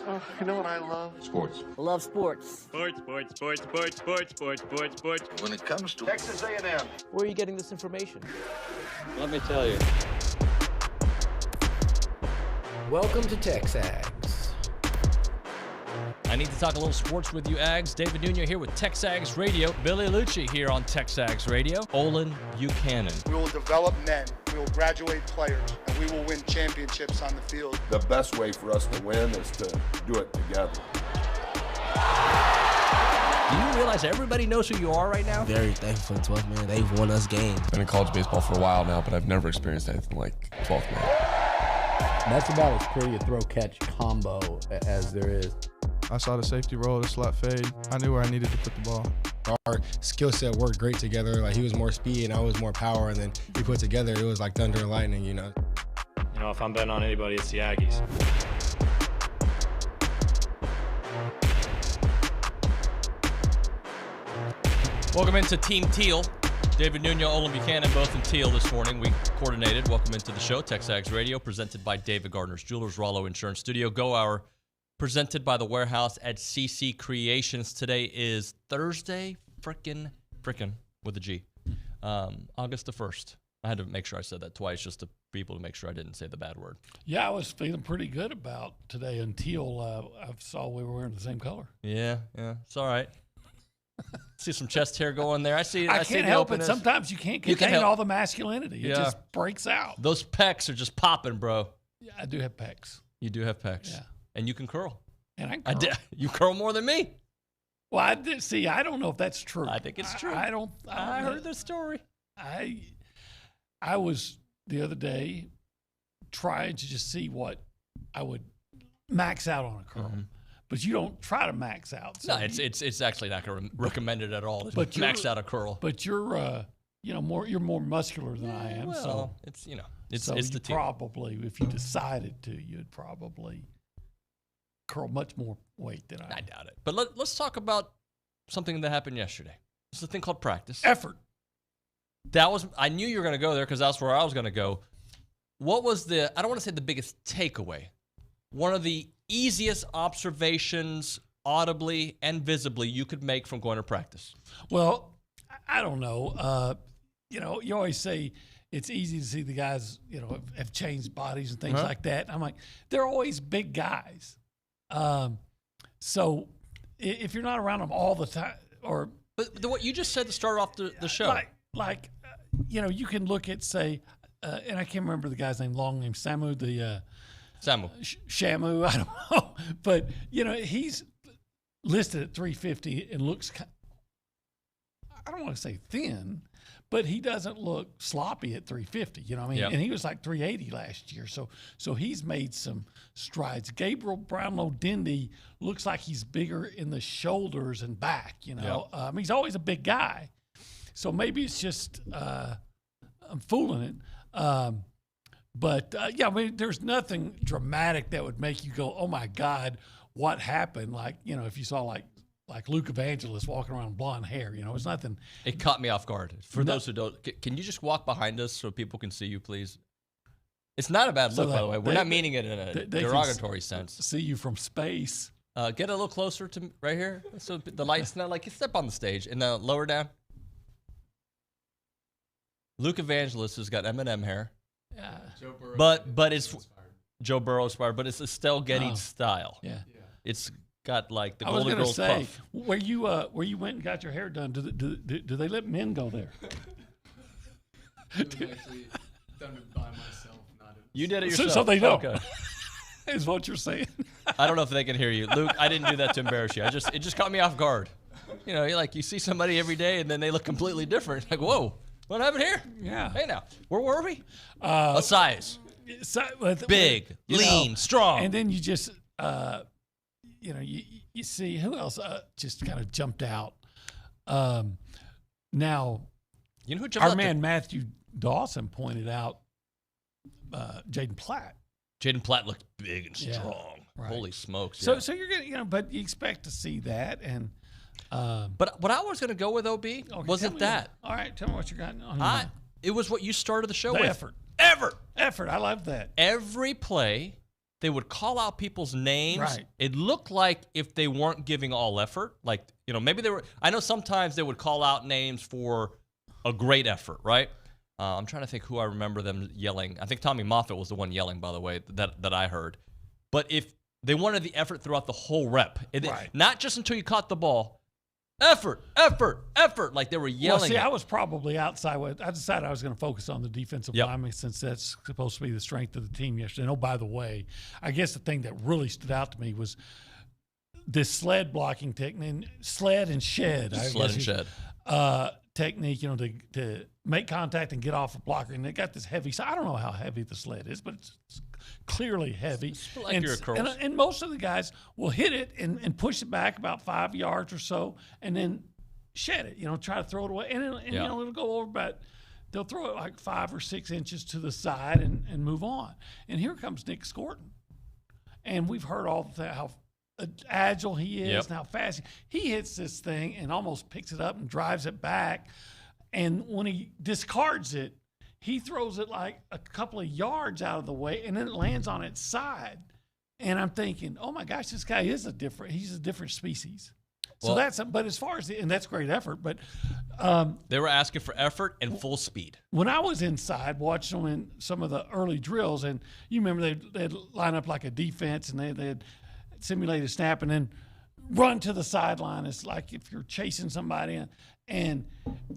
Oh, you know what I love? Sports. I love sports. Sports. When it comes to Texas A&M. Where are you getting this information? Let me tell you. Welcome to TexAgs. I need to talk a little sports with you, Ags. David Nuño here with TexAgs Radio. Billy Lucci here on TexAgs Radio. Olin Buchanan. We will develop men. We will graduate players, and we will win championships on the field. The best way for us to win is to do it together. Do you realize everybody knows who you are right now? Very thankful for 12th man. They've won us games. Been in college baseball for a while now, but I've never experienced anything like 12th man. That's about as pretty a throw-catch combo as there is. I saw the safety roll, the slot fade. I knew where I needed to put the ball. Our skill set worked great together. Like, he was more speed and I was more power, and then we put together, it was like thunder and lightning, you know. You know, if I'm betting on anybody, it's the Aggies. Welcome into Team Teal. David Nuño, Olin Buchanan, both in teal this morning. We coordinated. Welcome into the show. TexAgs Radio, presented by David Gardner's Jewelers, Rollo Insurance Studio. Go Hour, presented by The Warehouse at CC Creations. Today is Thursday, frickin' with a G, August the 1st. I had to make sure I said that twice just to people to make sure I didn't say the bad word. Yeah, I was feeling pretty good about today until I saw we were wearing the same color. Yeah, it's all right. See some chest hair going there. I can't see the help openness. it. Sometimes you can't contain all the masculinity. It just breaks out. Those pecs are just popping, bro. Yeah, I do have pecs. You do have pecs. Yeah. And you can curl. And I can curl. You curl more than me. Well, I did see. I don't know if that's true. I think it's true. I heard the story. I was the other day trying to just see what I would max out on a curl. Mm-hmm. But you don't try to max out. So no, it's actually not recommended at all. But max out a curl. But you're you're more muscular than I am. Well, so it's the probably, if you decided to, you'd probably curl much more weight than I. I doubt it. But let's talk about something that happened yesterday. It's a thing called practice. Effort. I knew you were going to go there because that's where I was going to go. What was I don't want to say the biggest takeaway. One of the easiest observations, audibly and visibly, you could make from going to practice? Well, I don't know. You always say it's easy to see the guys, have changed bodies and things like that. I'm like, they're always big guys. So if you're not around them all the time, But what you just said to start off the show. You can look at, say, and I can't remember the guy's name, long name, Samu, Samu. Shamu, I don't know. But, he's listed at 350 and looks, I don't want to say thin, but he doesn't look sloppy at 350. You know what I mean? Yep. And he was like 380 last year. So he's made some strides. Gabriel Brownlow-Dindy looks like he's bigger in the shoulders and back, Yep. He's always a big guy. So maybe it's just I'm fooling it. But there's nothing dramatic that would make you go, oh my God, what happened? Like, if you saw like Luke Evangelist walking around with blonde hair, it's nothing. It caught me off guard. For those who don't, can you just walk behind us so people can see you, please? It's not a bad look, by the way. We're not meaning it in a derogatory sense. See you from space. Get a little closer to right here, so the light's not like you step on the stage and lower down. Luke Evangelist has got Eminem hair. Yeah. But it's Joe Burrow inspired, but it's Estelle Getty style. Yeah. It's got like the I was Golden gonna Girls say, puff. where you went and got your hair done, do they let men go there? It was actually done by myself, not You did it yourself. So they know. Okay. Is what you're saying. I don't know if they can hear you, Luke. I didn't do that to embarrass you. It just caught me off guard. You see somebody every day and then they look completely different. Like, whoa, what happened here? Yeah. Hey now, where were we? A size. Big, lean, strong. And then you just, you see who else just kind of jumped out. Now, who jumped out? Our man Matthew Dawson pointed out Jaden Platt. Jaden Platt looked big and strong. Yeah, right. Holy smokes! So you're gonna, but you expect to see that, and but what I was gonna go with, OB, wasn't that. All right, tell me what you got on. It was what you started the show with. Effort. I love that. Every play they would call out people's names. Right. It looked like if they weren't giving all effort, like, maybe they were. I know sometimes they would call out names for a great effort, right? I'm trying to think who I remember them yelling. I think Tommy Moffitt was the one yelling, by the way, that I heard. But if they wanted the effort throughout the whole rep, not just until you caught the ball. Effort, effort, effort. Like they were yelling. Well, see, I was probably outside. I decided I was going to focus on the defensive lineman since that's supposed to be the strength of the team yesterday. And oh, by the way, I guess the thing that really stood out to me was this sled blocking technique, sled and shed technique, to make contact and get off a blocker. And they got this heavy. So I don't know how heavy the sled is, but it's clearly heavy. And most of the guys will hit it and push it back about 5 yards or so and then shed it, try to throw it away. And it'll go over, but they'll throw it like 5 or 6 inches to the side and move on. And here comes Nick Scorton. And we've heard all that, how agile he is and how fast he hits this thing and almost picks it up and drives it back. And when he discards it, he throws it like a couple of yards out of the way, and then it lands on its side. And I'm thinking, oh my gosh, this guy he's a different species. So but as far as and that's great effort. But they were asking for effort and full speed. When I was inside watching them in some of the early drills, and you remember they'd line up like a defense, and they'd simulate a snap and then run to the sideline. It's like if you're chasing somebody, and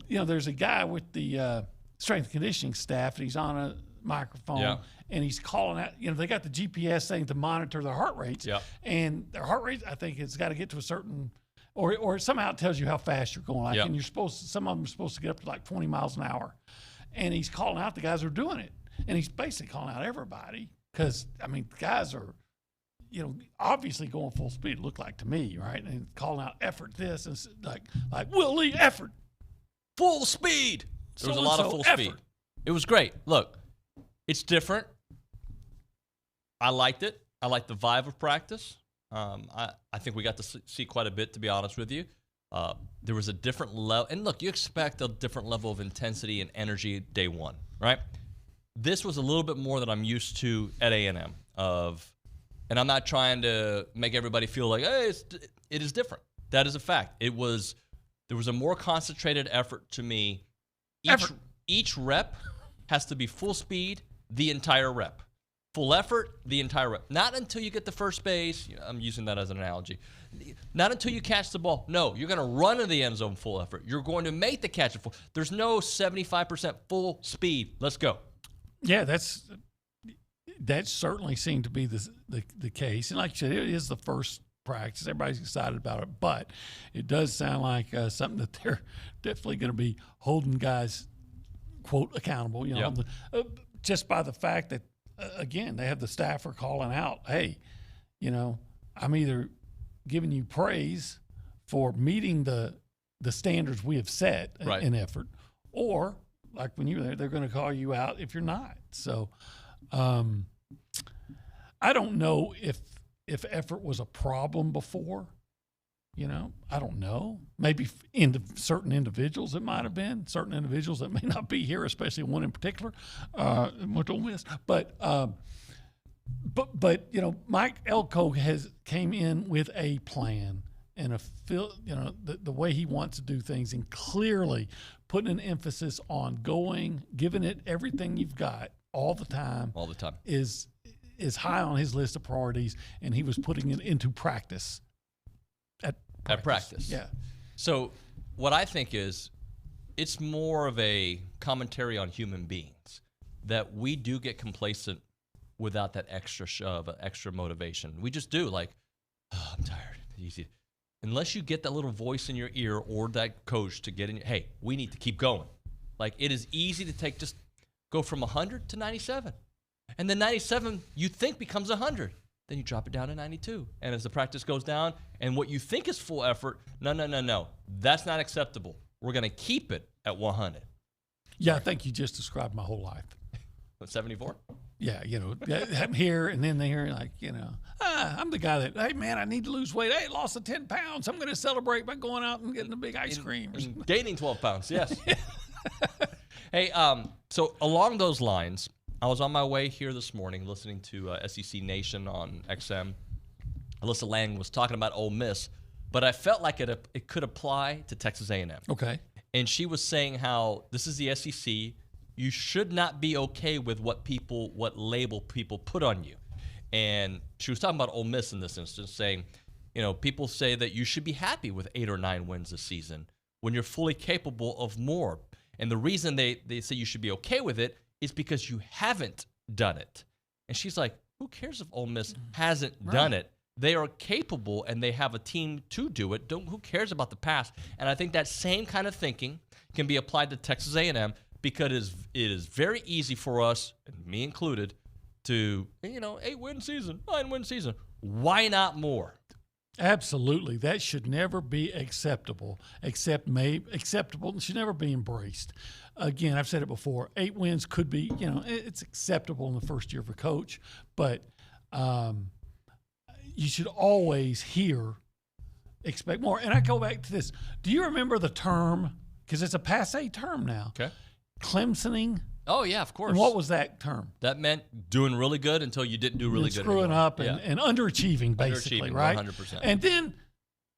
there's a guy with the strength and conditioning staff, and he's on a microphone and he's calling out, they got the GPS thing to monitor their heart rates, and their heart rate, I think, it's got to get to a certain, or somehow it tells you how fast you're going. Like, and some of them are supposed to get up to like 20 miles an hour, and he's calling out the guys who are doing it, and he's basically calling out everybody because, guys are, obviously going full speed, it looked like to me, right? And calling out effort this, and like Willie, effort. Full speed. There was a lot of full speed. It was great. Look, it's different. I liked it. I liked the vibe of practice. I think we got to see quite a bit, to be honest with you. There was a different level. And look, you expect a different level of intensity and energy day one, right? This was a little bit more than I'm used to at A&M and I'm not trying to make everybody feel like, hey, it is different. That is a fact. There was a more concentrated effort to me. Each rep has to be full speed, the entire rep. Full effort, the entire rep. Not until you get to first base. I'm using that as an analogy. Not until you catch the ball. No, you're going to run in the end zone full effort. You're going to make the catch. There's no 75% full speed. Let's go. Yeah, that certainly seemed to be the case. And like you said, it is the first practice. Everybody's excited about it, but it does sound like something that they're definitely going to be holding guys, quote, accountable, just by the fact that, again, they have the staffer calling out, hey, I'm either giving you praise for meeting the standards we have set in effort, or like when you're there, they're going to call you out if you're not. So I don't know if effort was a problem before, I don't know. Maybe certain individuals it might have been, certain individuals that may not be here, especially one in particular, went to Ole Miss. But Mike Elko came in with a plan and the way he wants to do things, and clearly putting an emphasis on giving it everything you've got all the time is high on his list of priorities, and he was putting it into practice. At practice. Yeah. So what I think is it's more of a commentary on human beings, that we do get complacent without that extra shove, extra motivation. We just do, like, oh, I'm tired. Easy. Unless you get that little voice in your ear or that coach to get in, hey, we need to keep going. Like, it is easy to just go from 100 to 97. And then 97, you think, becomes 100. Then you drop it down to 92. And as the practice goes down, and what you think is full effort, no. That's not acceptable. We're going to keep it at 100. Yeah, I think you just described my whole life. 74? Yeah, I'm here, and then they're like, I'm the guy that, hey, man, I need to lose weight. Hey, I lost 10 pounds. I'm going to celebrate by going out and getting a big ice cream. Gaining 12 pounds, yes. Hey, so along those lines, I was on my way here this morning listening to SEC Nation on XM. Alyssa Lang was talking about Ole Miss, but I felt like it could apply to Texas A&M. Okay. And she was saying how this is the SEC. You should not be okay with what label people put on you. And she was talking about Ole Miss in this instance, saying, people say that you should be happy with 8 or 9 wins this season when you're fully capable of more. And the reason they say you should be okay with it is because you haven't done it. And she's like, who cares if Ole Miss hasn't done it? They are capable and they have a team to do it. Who cares about the past? And I think that same kind of thinking can be applied to Texas A&M because it is very easy for us, and me included, to 8-win season, 9-win season. Why not more? Absolutely. That should never be acceptable, acceptable. It should never be embraced. Again, I've said it before, 8 wins could be, it's acceptable in the first year of a coach, but you should always expect more. And I go back to this. Do you remember the term, because it's a passé term now, Clemsoning? Oh, yeah, of course. And what was that term? That meant doing really good until you didn't do really good screwing anymore. up and underachieving, basically, right? 100%. And then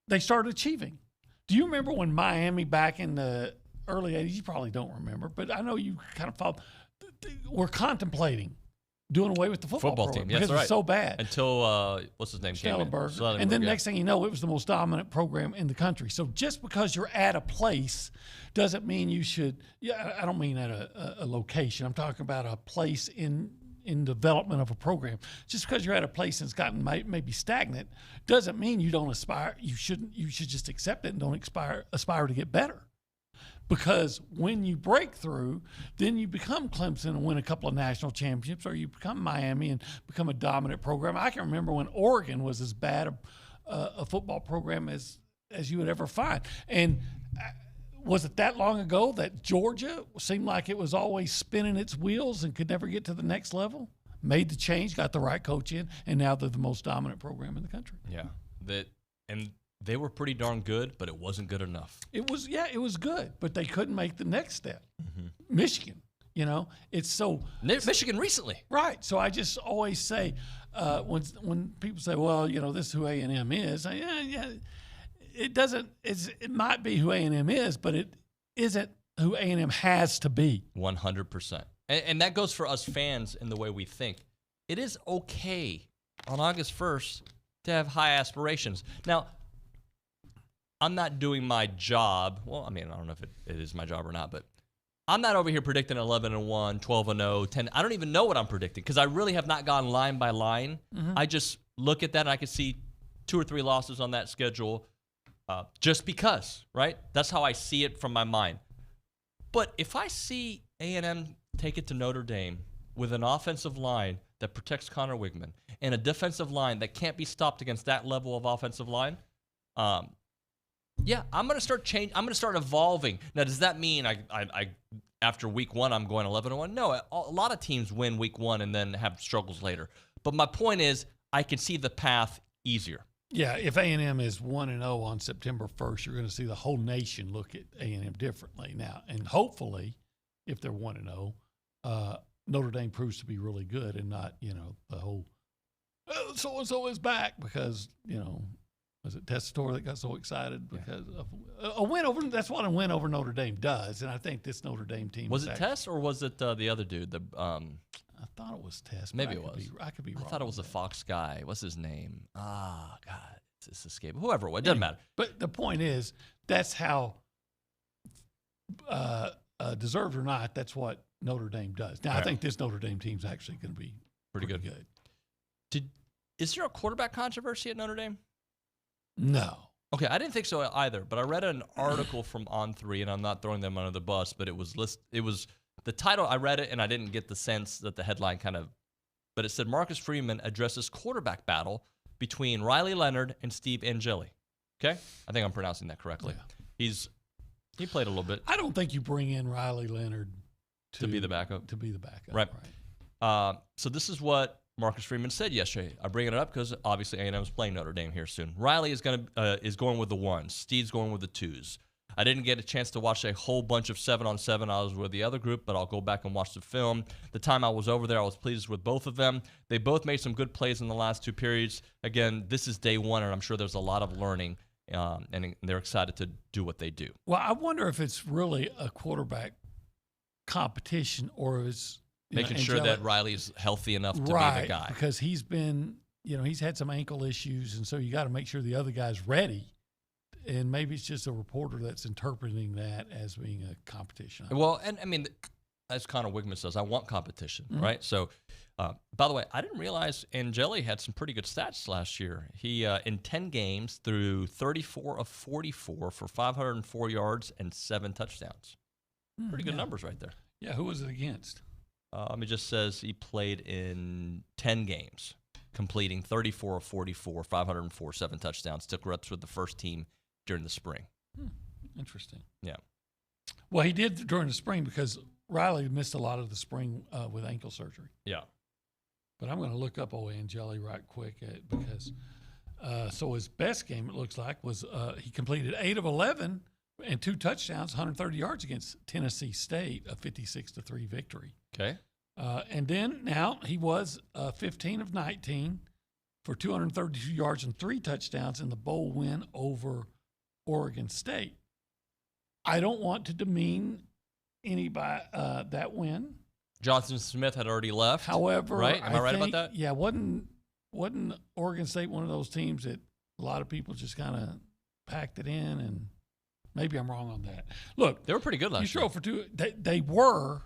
they started achieving. Do you remember when Miami back in the early 80s, you probably don't remember, but I know you kind of followed, were contemplating doing away with the football team. because That's it right. was so bad. Until, what's his name? Schellenberger. And then next thing you know, it was the most dominant program in the country. So just because you're at a place doesn't mean you should, I don't mean at a location. I'm talking about a place in development of a program. Just because you're at a place and it's gotten maybe stagnant doesn't mean you don't aspire. You should just accept it and don't aspire to get better. Because when you break through, then you become Clemson and win a couple of national championships, or you become Miami and become a dominant program. I can remember when Oregon was as bad a football program as you would ever find. And was it that long ago that Georgia seemed like it was always spinning its wheels and could never get to the next level? Made the change, got the right coach in, and now they're the most dominant program in the country. Yeah, they were pretty darn good, but it wasn't good enough. It was good, but they couldn't make the next step. Mm-hmm. Michigan, it's so Michigan recently, right? So I just always say when people say, "Well, this is who A&M is," it doesn't. It might be who A&M is, but it isn't who A&M has to be. 100%, and that goes for us fans in the way we think. It is okay on August 1st to have high aspirations. Now, I'm not doing my job. Well, I don't know if it is my job or not, but I'm not over here predicting 11-1, 12-0, 10. I don't even know what I'm predicting because I really have not gone line by line. Mm-hmm. I just look at that and I can see 2 or 3 losses on that schedule just because, right? That's how I see it from my mind. But if I see A&M take it to Notre Dame with an offensive line that protects Connor Wigman and a defensive line that can't be stopped against that level of offensive line, yeah, I'm going to start changing. I'm going to start evolving. Now, does that mean I after week 1 I'm going 11-1? No, a lot of teams win week 1 and then have struggles later. But my point is, I can see the path easier. Yeah, if A&M is 1-0 on September 1st, you're going to see the whole nation look at A&M differently now. And hopefully, if they're 1-0, Notre Dame proves to be really good and not, the whole so-and-so is back because, was it Tessitore that got so excited because of a win over? That's what a win over Notre Dame does, and I think this Notre Dame team was it Tess or was it the other dude? I thought it was Tess. Maybe it was. I could be wrong. I thought it was the Fox guy. What's his name? God, it's escaping. Whoever it was, it doesn't matter. But the point is, that's how deserved or not, that's what Notre Dame does. Now, I think this Notre Dame team's actually going to be pretty good. Is there a quarterback controversy at Notre Dame? No. Okay, I didn't think so either, but I read an article from On3, and I'm not throwing them under the bus, but it was the title. I read it, and I didn't get the sense that the headline but it said Marcus Freeman addresses quarterback battle between Riley Leonard and Steve Angeli. Okay? I think I'm pronouncing that correctly. Yeah. He played a little bit. I don't think you bring in Riley Leonard to be the backup. Right. So this is what Marcus Freeman said yesterday. I bring it up because obviously A&M is playing Notre Dame here soon. Riley is going with the 1s. Steve's going with the 2s. I didn't get a chance to watch a whole bunch of 7-on-7. I was with the other group, but I'll go back and watch the film. The time I was over there, I was pleased with both of them. They both made some good plays in the last 2 periods. Again, this is day 1, and I'm sure there's a lot of learning, and they're excited to do what they do. Well, I wonder if it's really a quarterback competition, or is making sure that Riley's healthy enough to be the guy. Because he's been, he's had some ankle issues, and so you got to make sure the other guy's ready. And maybe it's just a reporter that's interpreting that as being a competition. Well, and I mean, as Connor Wigman says, I want competition, right? So, by the way, I didn't realize Angeli had some pretty good stats last year. He, in 10 games, threw 34 of 44 for 504 yards and 7 touchdowns. Pretty good numbers right there. Yeah, who was it against? It just says he played in 10 games, completing 34 of 44, 504, 7 touchdowns. Took reps with the first team during the spring. Interesting. Yeah. Well, he did during the spring because Riley missed a lot of the spring with ankle surgery. Yeah. But I'm going to look up old Angeli right quick because so his best game, it looks like, was he completed 8 of 11 and 2 touchdowns, 130 yards against Tennessee State, a 56-3 victory. Okay. And then now he was 15 of 19 for 232 yards and 3 touchdowns in the bowl win over Oregon State. I don't want to demean anybody that win. Johnson Smith had already left. However, right? Am I right about that? Yeah, wasn't Oregon State one of those teams that a lot of people just kind of packed it in? And maybe I'm wrong on that. Look, they were pretty good last year. You throw for 2. They were.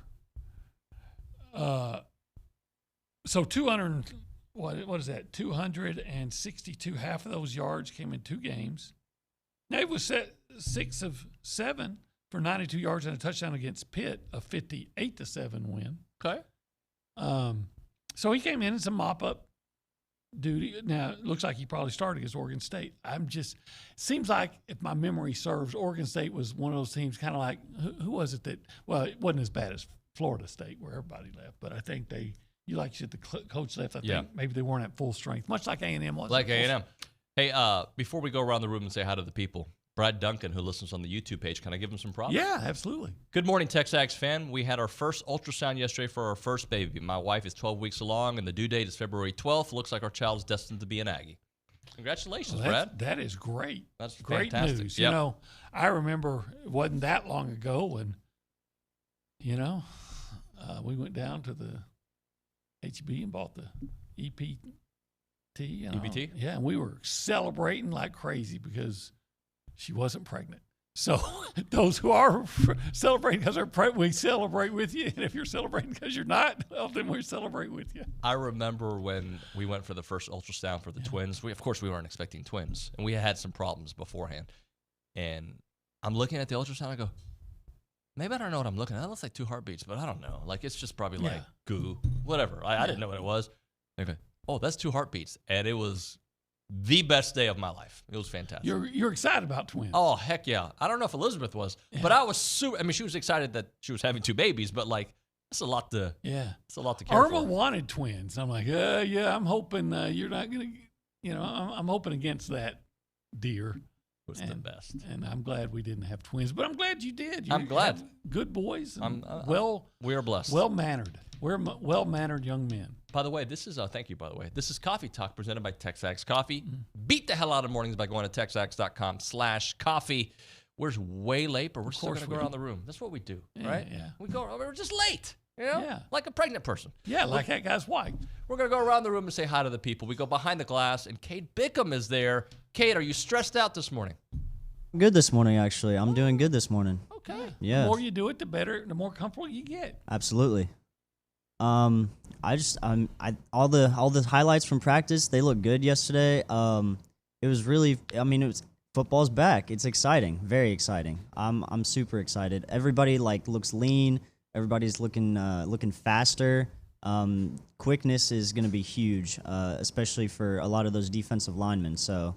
So 200. What is that? 262. Half of those yards came in 2 games. Nate was set 6 of 7 for 92 yards and a touchdown against Pitt, a 58-7 win. Okay. So he came in some mop-up duty. Now, it looks like he probably started against Oregon State. Seems like, if my memory serves, Oregon State was one of those teams kind of like, who was it that, well, it wasn't as bad as Florida State where everybody left, but I think you said the coach left. I think maybe they weren't at full strength, much like A&M was. Like A&M. Hey, before we go around the room and say hi to the people, Brad Duncan, who listens on the YouTube page, can I give him some props? Yeah, absolutely. Good morning, TexAgs fan. We had our first ultrasound yesterday for our first baby. My wife is 12 weeks along, and the due date is February 12th. Looks like our child is destined to be an Aggie. Congratulations, Brad. That is great. That's great fantastic. news. Yep. I remember it wasn't that long ago when, we went down to the HB and bought the EPT. EPT? Yeah, and we were celebrating like crazy because she wasn't pregnant. So those who are celebrating because they're pregnant, we celebrate with you. And if you're celebrating because you're not, well, then we celebrate with you. I remember when we went for the first ultrasound for the twins. Of course, we weren't expecting twins, and we had some problems beforehand. And I'm looking at the ultrasound. I go, maybe I don't know what I'm looking at. That looks like 2 heartbeats, but I don't know. Like, it's just probably like goo, whatever. I didn't know what it was. Okay. Oh, that's 2 heartbeats. And it was the best day of my life. It was fantastic. You're excited about twins. Oh, heck yeah. I don't know if Elizabeth was, but I was super. I mean, she was excited that she was having 2 babies, but like, it's a lot to it's a lot to care Irma for. wanted twins. I'm like, yeah, I'm hoping you're not going to, I'm hoping against that, dear. It was the best. And I'm glad we didn't have twins, but I'm glad you did. I'm glad. Good boys. We are blessed. Well-mannered. We're well-mannered young men. By the way, this is thank you, by the way. This is Coffee Talk presented by TexAgs Coffee. Beat the hell out of mornings by going to texags.com/coffee. We're way late, but we're still going to go around the room. That's what we do, right? Yeah. We're just late, like a pregnant person. Yeah, like that guy's wife. We're going to go around the room and say hi to the people. We go behind the glass, and Kate Bickham is there. Kate, are you stressed out this morning? Good this morning, actually. I'm doing good this morning. Okay. Yeah. The more you do it, the more comfortable you get. Absolutely. All the highlights from practice, they looked good yesterday. It was really, football's back. It's exciting, very exciting. I'm super excited. Everybody looks lean. Everybody's looking faster. Quickness is going to be huge, especially for a lot of those defensive linemen. So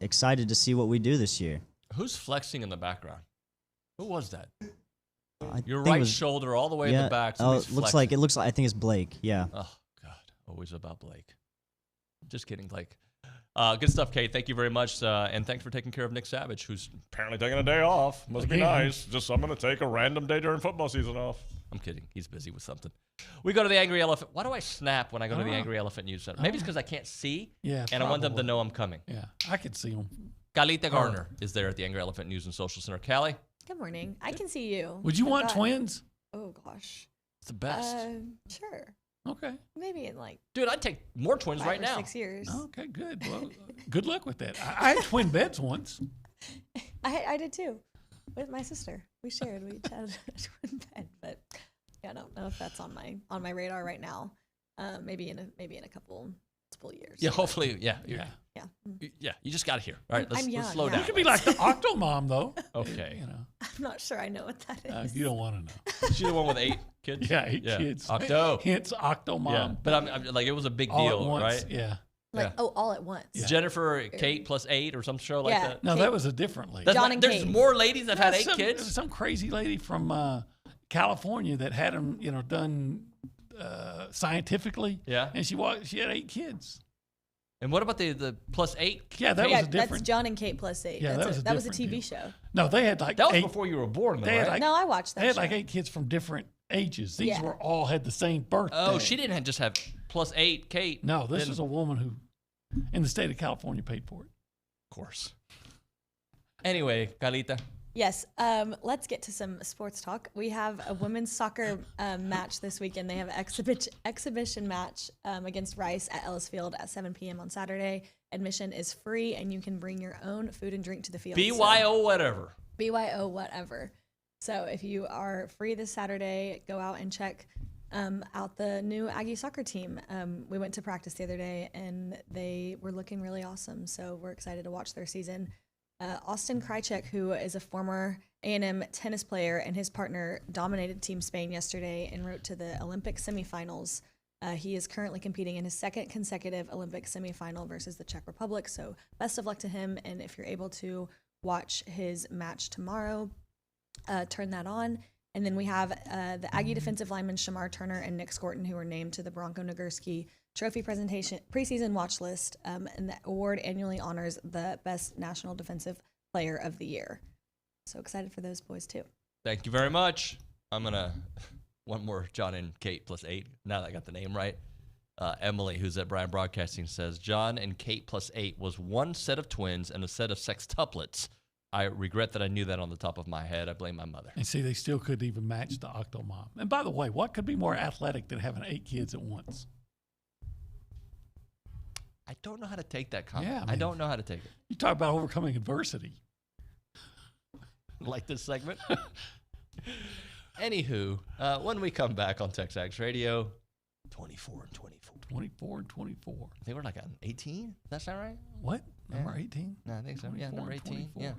excited to see what we do this year. Who's flexing in the background? Who was that? I Your think right shoulder all the way in the back. It looks like I think it's Blake. Yeah. Oh God, always about Blake. Just kidding, Blake. Good stuff, Kate. Thank you very much. And thanks for taking care of Nick Savage, who's apparently taking a day off. Must be nice. Just I'm going to take a random day during football season off. I'm kidding. He's busy with something. We go to the Angry Elephant. Why do I snap when I go to the Angry Elephant News Center? Maybe it's because I can't see. Yeah, and I want them to know I'm coming. Yeah, I can see them. Kalita Garner is there at the Angry Elephant News and Social Center. Callie? Good morning. I can see you. Would you want twins? Oh, gosh. It's the best. Sure. Okay. Maybe in like... Dude, I'd take more twins 5 right or now. 6 years. Okay, good. Well, good luck with that. I had twin beds once. I did too, with my sister. We shared. We each had a twin bed, but I don't know if that's on my radar right now. Maybe in a couple years. Yeah, hopefully. Yeah. Yeah. Yeah. You just got to hear. All right, let's slow You down. could be like the Octomom, though. Okay. I'm not sure I know what that is. You don't want to know. She's the one with 8 kids. Yeah, 8 kids. Octo. Hence Octomom. Yeah. But I'm like, it was a big All deal, at once, right? Yeah. Like, all at once. Yeah. Jennifer, Kate plus 8 or some show like that. No, Kate. that was a different lady. John and There's Kate. more ladies that have had 8 There kids. was some crazy lady from California that had them, done scientifically. Yeah. And she had 8 kids. And what about the plus 8? Yeah, that was a different. That's John and Kate plus 8. Yeah, that was a different TV deal. show. No, they had like that was 8, before you were born, though, they had right? like, No, I watched that. They had show. like 8 kids from different ages. These Yeah. were all had the same birthday. Oh, she didn't just have plus 8 Kate. No, this Then- is a woman who, in the state of California, paid for it. Of course. Anyway, Kalita. Yes. Let's get to some sports talk. We have a women's soccer match this weekend. They have an exhibition match against Rice at Ellis Field at 7 p.m. on Saturday. Admission is free, and you can bring your own food and drink to the field. BYO whatever. BYO whatever. So if you are free this Saturday, go out and check out the new Aggie soccer team. We went to practice the other day, and they were looking really awesome. So we're excited to watch their season. Austin Krajicek, who is a former A&M tennis player, and his partner dominated Team Spain yesterday en route to the Olympic semifinals. He is currently competing in his second consecutive Olympic semifinal versus the Czech Republic. So best of luck to him. And if you're able to watch his match tomorrow, turn that on. And then we have the Aggie defensive linemen Shamar Turner and Nick Scorton, who were named to the Bronco Nagurski Trophy preseason watch list. And the award annually honors the best national defensive player of the year. So excited for those boys too. Thank you very much. I'm going to, one more John and Kate plus 8. Now that I got the name right. Emily, who's at Bryan Broadcasting, says John and Kate plus 8 was one set of twins and a set of sextuplets. I regret that I knew that on the top of my head. I blame my mother. And see, they still couldn't even match the Octomom. And by the way, what could be more athletic than having 8 kids at once? I don't know how to take that comment. Yeah, I don't know how to take it. You talk about overcoming adversity. Like this segment? Anywho, when we come back on TexAgs Radio, 24 and 24. 24 and 24. They were like on 18? That's not right? What? Number 18? No, I think so. Yeah, number 18. 24. Yeah.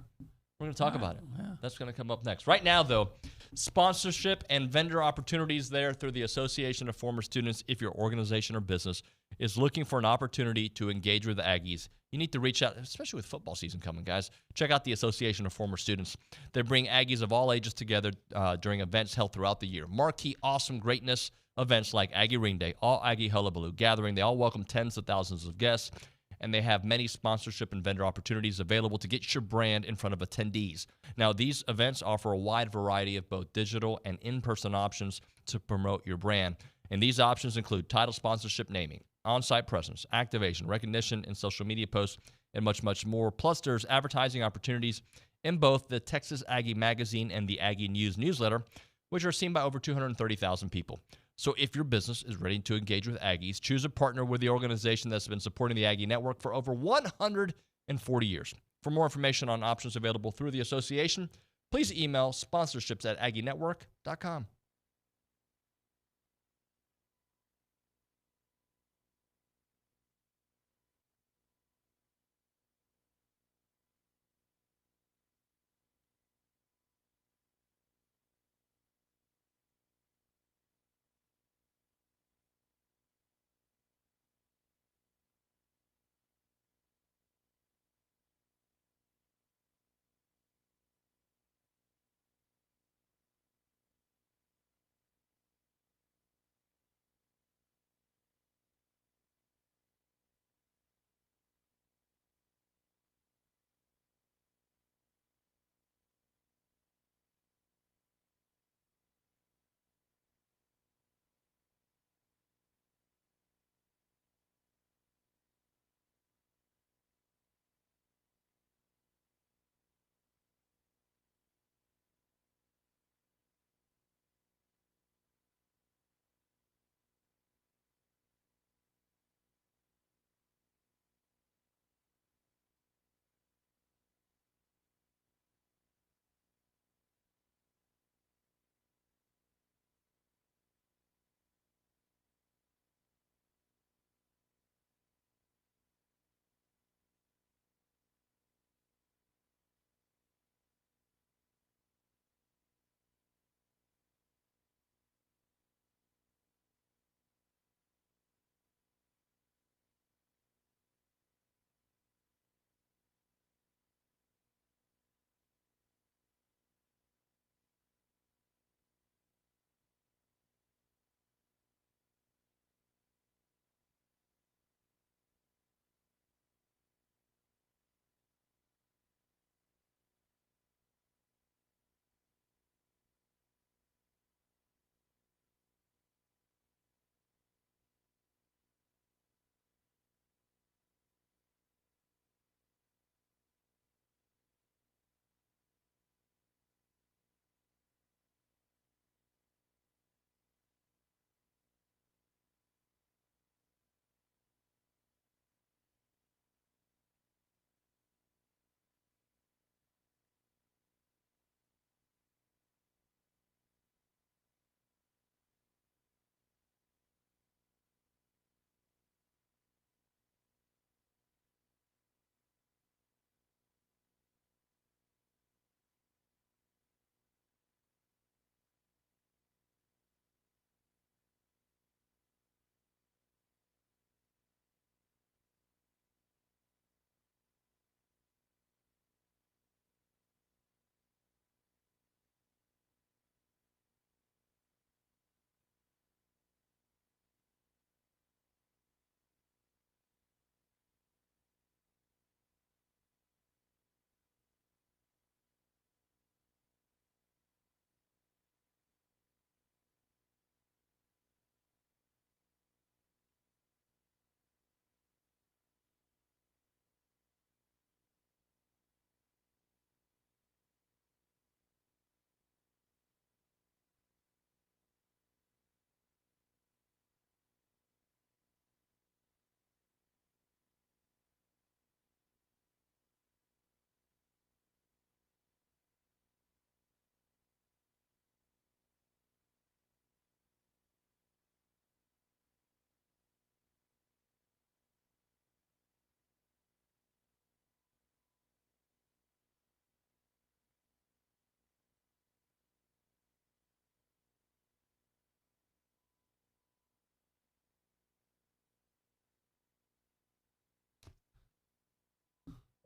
We're going to talk about it. Yeah. That's going to come up next. Right now, though, sponsorship and vendor opportunities there through the Association of Former Students. If your organization or business is looking for an opportunity to engage with the Aggies, you need to reach out, especially with football season coming, guys. Check out the Association of Former Students. They bring Aggies of all ages together during events held throughout the year. Marquee, awesome greatness events like Aggie Ring Day, All Aggie Hullabaloo Gathering. They all welcome tens of thousands of guests, and they have many sponsorship and vendor opportunities available to get your brand in front of attendees. Now, these events offer a wide variety of both digital and in-person options to promote your brand. And these options include title sponsorship naming, on-site presence, activation, recognition, and social media posts, and much, much more. Plus, there's advertising opportunities in both the Texas Aggie Magazine and the Aggie News newsletter, which are seen by over 230,000 people. So if your business is ready to engage with Aggies, choose a partner with the organization that's been supporting the Aggie Network for over 140 years. For more information on options available through the association, please email sponsorships@aggienetwork.com.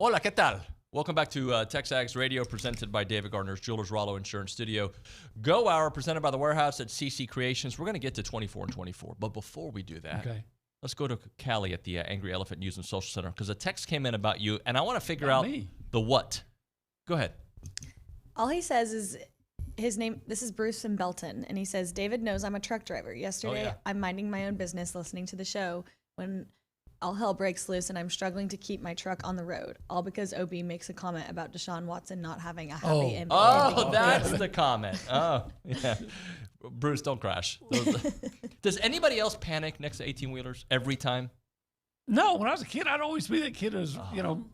Hola, ¿qué tal? Welcome back to TexAgs Radio, presented by David Gardner's Jewelers Rollo Insurance Studio. Go Hour, presented by The Warehouse at CC Creations. We're going to get to 24 and 24, but before we do that, let's go to Callie at the Angry Elephant News and Social Center, because a text came in about you, and I want to figure out the what. Go ahead. All he says is his name. This is Bruce in Belton, and he says, David knows I'm a truck driver. Yesterday, I'm minding my own business, listening to the show, when all hell breaks loose and I'm struggling to keep my truck on the road, all because OB makes a comment about Deshaun Watson not having a happy ending. Oh, that's the comment. Oh, yeah. Bruce, don't crash. Does anybody else panic next to 18-wheelers every time? No, when I was a kid, I'd always be that kid who's,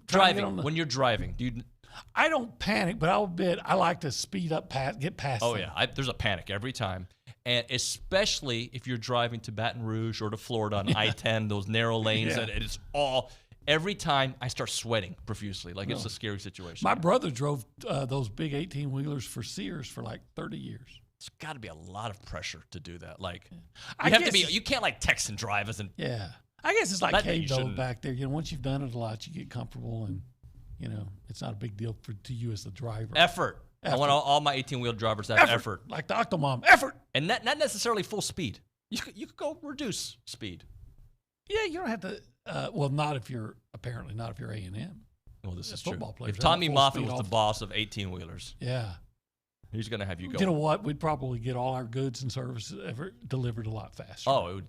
driving. When you're driving, dude. I don't panic, but I'll admit I like to speed up, get past them. Yeah, there's a panic every time. And especially if you're driving to Baton Rouge or to Florida on I-10, those narrow lanes, and it's all, every time I start sweating profusely. Like, it's a scary situation. My brother drove those big 18-wheelers for Sears for like 30 years. It's got to be a lot of pressure to do that. Like, you can't like text and drive as an. Yeah. I guess it's like Kate though back there. Once you've done it a lot, you get comfortable and, it's not a big deal to you as the driver. Effort. I want all my 18-wheel drivers to have effort. Like the Octomom. Effort. And not necessarily full speed. You could go reduce speed. Yeah, you don't have to. Well, not if you're A&M. Well, this is football true. Players, if Tommy Moffitt was the boss of 18-wheelers, yeah, he's going to have you go. You know what? We'd probably get all our goods and services ever delivered a lot faster. Oh, it would.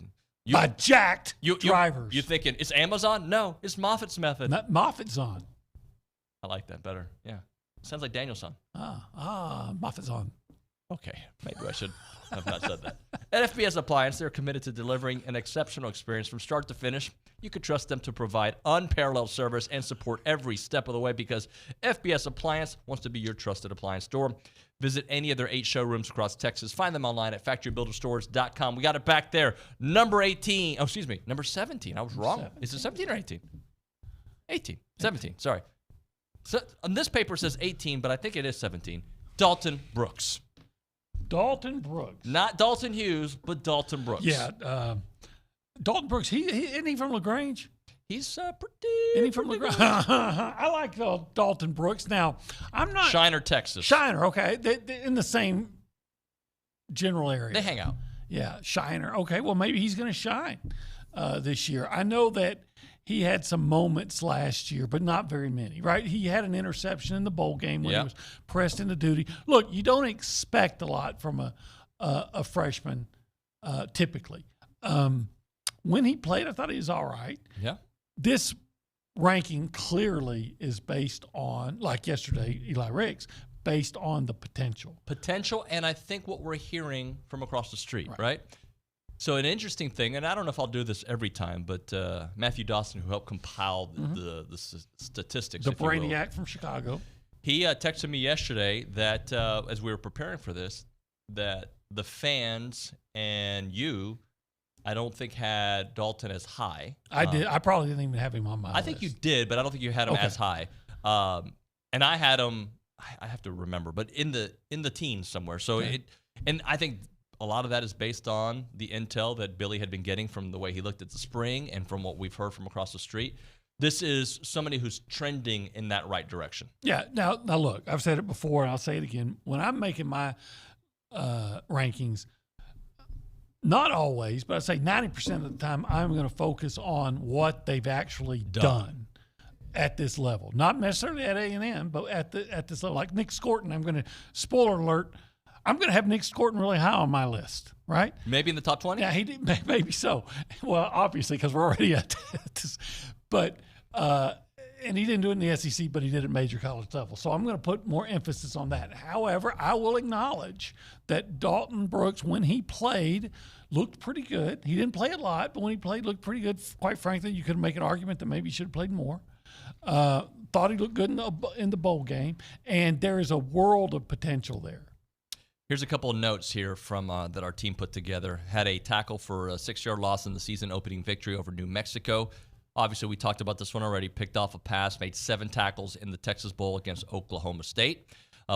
By jacked drivers. You thinking it's Amazon? No, it's Moffitt's method. Moffitt's on. I like that better. Yeah. Sounds like Daniel's son. Moffitt's on. Okay, maybe I should have not said that. At FBS Appliance, they're committed to delivering an exceptional experience from start to finish. You can trust them to provide unparalleled service and support every step of the way, because FBS Appliance wants to be your trusted appliance store. Visit any of their 8 showrooms across Texas. Find them online at factorybuilderstores.com. We got it back there. Number 17. I was wrong. 17. Is it 17 or 18? 18. 17. Sorry. So, on this paper it says 18, but I think it is 17. Dalton Brooks. Dalton Brooks. Not Dalton Hughes, but Dalton Brooks. Yeah. Dalton Brooks, isn't he from LaGrange? He's Isn't he from LaGrange? I like Dalton Brooks. Now, I'm not. Shiner, Texas. Shiner, okay. They're in the same general area. They hang out. Yeah, Shiner. Okay, well, maybe he's going to shine this year. I know that he had some moments last year, but not very many, right? He had an interception in the bowl game when he was pressed into duty. Look, you don't expect a lot from a freshman typically. When he played, I thought he was all right. Yeah. This ranking clearly is based on, like yesterday, Eli Ricks, based on the potential. Potential, and I think what we're hearing from across the street, right? So an interesting thing, and I don't know if I'll do this every time, but Matthew Dawson, who helped compile the statistics, the Brainiac from Chicago, he texted me yesterday that as we were preparing for this, that the fans and you, I don't think had Dalton as high. I did. I probably didn't even have him on my list. I think you did, but I don't think you had him as high. And I had him. I have to remember, but in the teens somewhere. So and I think a lot of that is based on the intel that Billy had been getting from the way he looked at the spring and from what we've heard from across the street. This is somebody who's trending in that right direction. Yeah. Now look, I've said it before, and I'll say it again. When I'm making my rankings, not always, but I say 90% of the time, I'm going to focus on what they've actually done at this level. Not necessarily at A&M, but at this level. Like Nick Scorton, I'm going to, spoiler alert, I'm going to have Nick Scorton really high on my list, right? Maybe in the top 20? Yeah, he did, maybe so. Well, obviously, because we're already at this. But, and he didn't do it in the SEC, but he did it at major college level. So I'm going to put more emphasis on that. However, I will acknowledge that Dalton Brooks, when he played, looked pretty good. He didn't play a lot, but when he played, looked pretty good. Quite frankly, you could make an argument that maybe he should have played more. Thought he looked good in the bowl game, and there is a world of potential there. Here's a couple of notes here from that our team put together. Had a tackle for a 6-yard loss in the season-opening victory over New Mexico. Obviously, we talked about this one already. Picked off a pass, made 7 tackles in the Texas Bowl against Oklahoma State.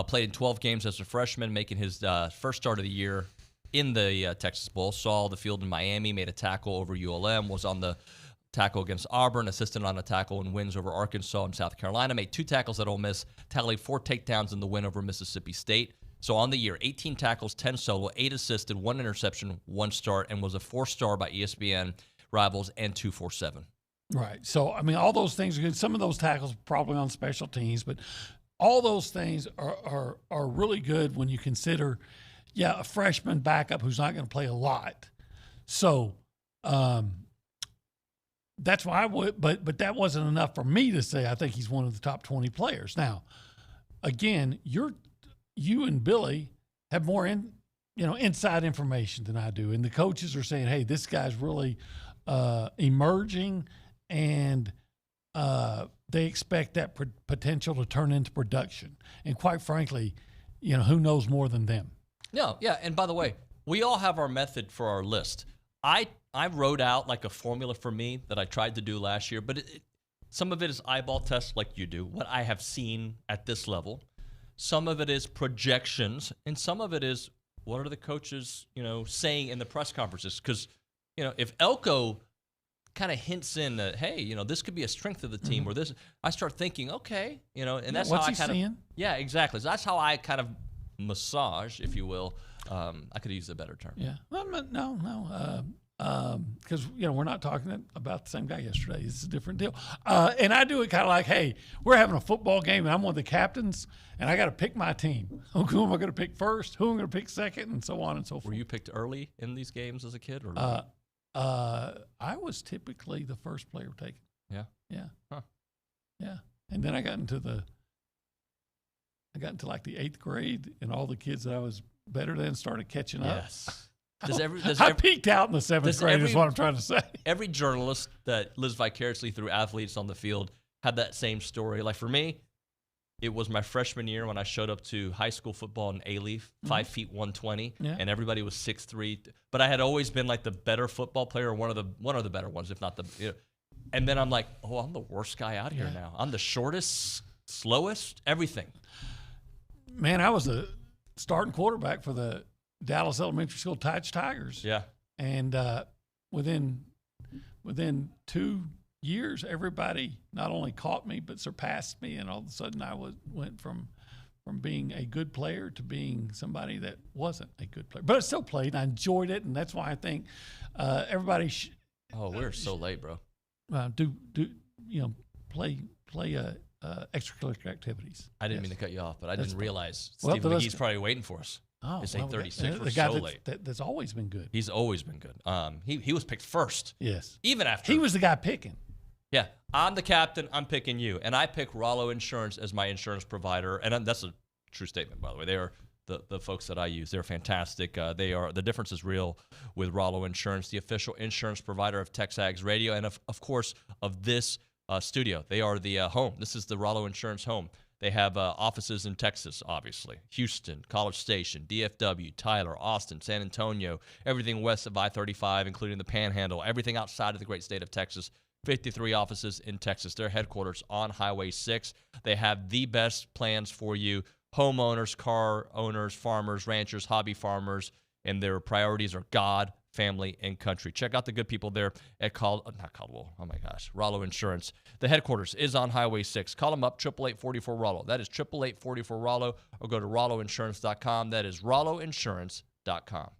Played in 12 games as a freshman, making his first start of the year in the Texas Bowl. Saw the field in Miami, made a tackle over ULM, was on the tackle against Auburn, assisted on a tackle in wins over Arkansas and South Carolina, made 2 tackles at Ole Miss, tallied 4 takedowns in the win over Mississippi State. So on the year, 18 tackles, 10 solo, 8 assisted, 1 interception, 1 start, and was a 4-star by ESPN Rivals and 247. Right. So, I mean, all those things are good. Some of those tackles probably on special teams, but all those things are really good when you consider, a freshman backup who's not going to play a lot. So that's why I would, but that wasn't enough for me to say I think he's one of the top 20 players. Now, again, you and Billy have more inside information than I do, and the coaches are saying, hey, this guy's really emerging, and they expect that potential to turn into production. And quite frankly, who knows more than them? No, yeah. And by the way, we all have our method for our list. I wrote out like a formula for me that I tried to do last year, but some of it is eyeball tests like you do, what I have seen at this level. Some of it is projections, and some of it is what are the coaches, saying in the press conferences? Because, if Elko kind of hints in that, hey, this could be a strength of the team, or this, I start thinking, okay, and that's what's how I he kind seeing? of, yeah, exactly. So that's how I kind of massage, if you will. I could use a better term. Yeah. Well, no. Because we're not talking about the same guy yesterday. It's a different deal. And I do it kind of like, hey, we're having a football game, and I'm one of the captains, and I got to pick my team. Who am I going to pick first? Who am I going to pick second? And so on and so forth. Were you picked early in these games as a kid, or late? I was typically the first player taken. Yeah. Yeah. Huh. Yeah. And then I got into like the 8th grade, and all the kids that I was better than started catching up. Yes. I peaked out in the 7th grade is what I'm trying to say. Every journalist that lives vicariously through athletes on the field had that same story. Like for me, it was my freshman year when I showed up to high school football in A-Leaf, 5 feet 120, and everybody was 6'3". But I had always been like the better football player, one of the better ones, if not the. And then I'm like, oh, I'm the worst guy out here now. I'm the shortest, slowest, everything. Man, I was the starting quarterback for the Dallas Elementary School Tigers. Yeah. And within 2 years, everybody not only caught me but surpassed me, and all of a sudden I went from being a good player to being somebody that wasn't a good player. But I still played, and I enjoyed it, and that's why I think everybody. We're so late, bro. Play extracurricular activities. I didn't mean to cut you off, but I didn't realize Well, Stephen McGee's probably waiting for us. Oh, it's 8:36. We're the guy so late. That's always been good. He's always been good. He was picked first. Yes. Even after he was the guy picking. Yeah, I'm the captain. I'm picking you, and I pick Rollo Insurance as my insurance provider, and that's a true statement, by the way. They are the folks that I use. They're fantastic. The difference is real with Rollo Insurance, the official insurance provider of TexAgs Radio, and of course of this studio. They are the home. This is the Rollo Insurance home. They have offices in Texas, obviously, Houston, College Station, DFW, Tyler, Austin, San Antonio, everything west of I-35, including the Panhandle, everything outside of the great state of Texas. 53 offices in Texas. Their headquarters on Highway 6. They have the best plans for you, homeowners, car owners, farmers, ranchers, hobby farmers, and their priorities are God, family, and country. Check out the good people there at Rollo Insurance. The headquarters is on Highway 6. Call them up, 888-44-ROLLO. That is 888-44-ROLLO, or go to rolloinsurance.com. That is rolloinsurance.com.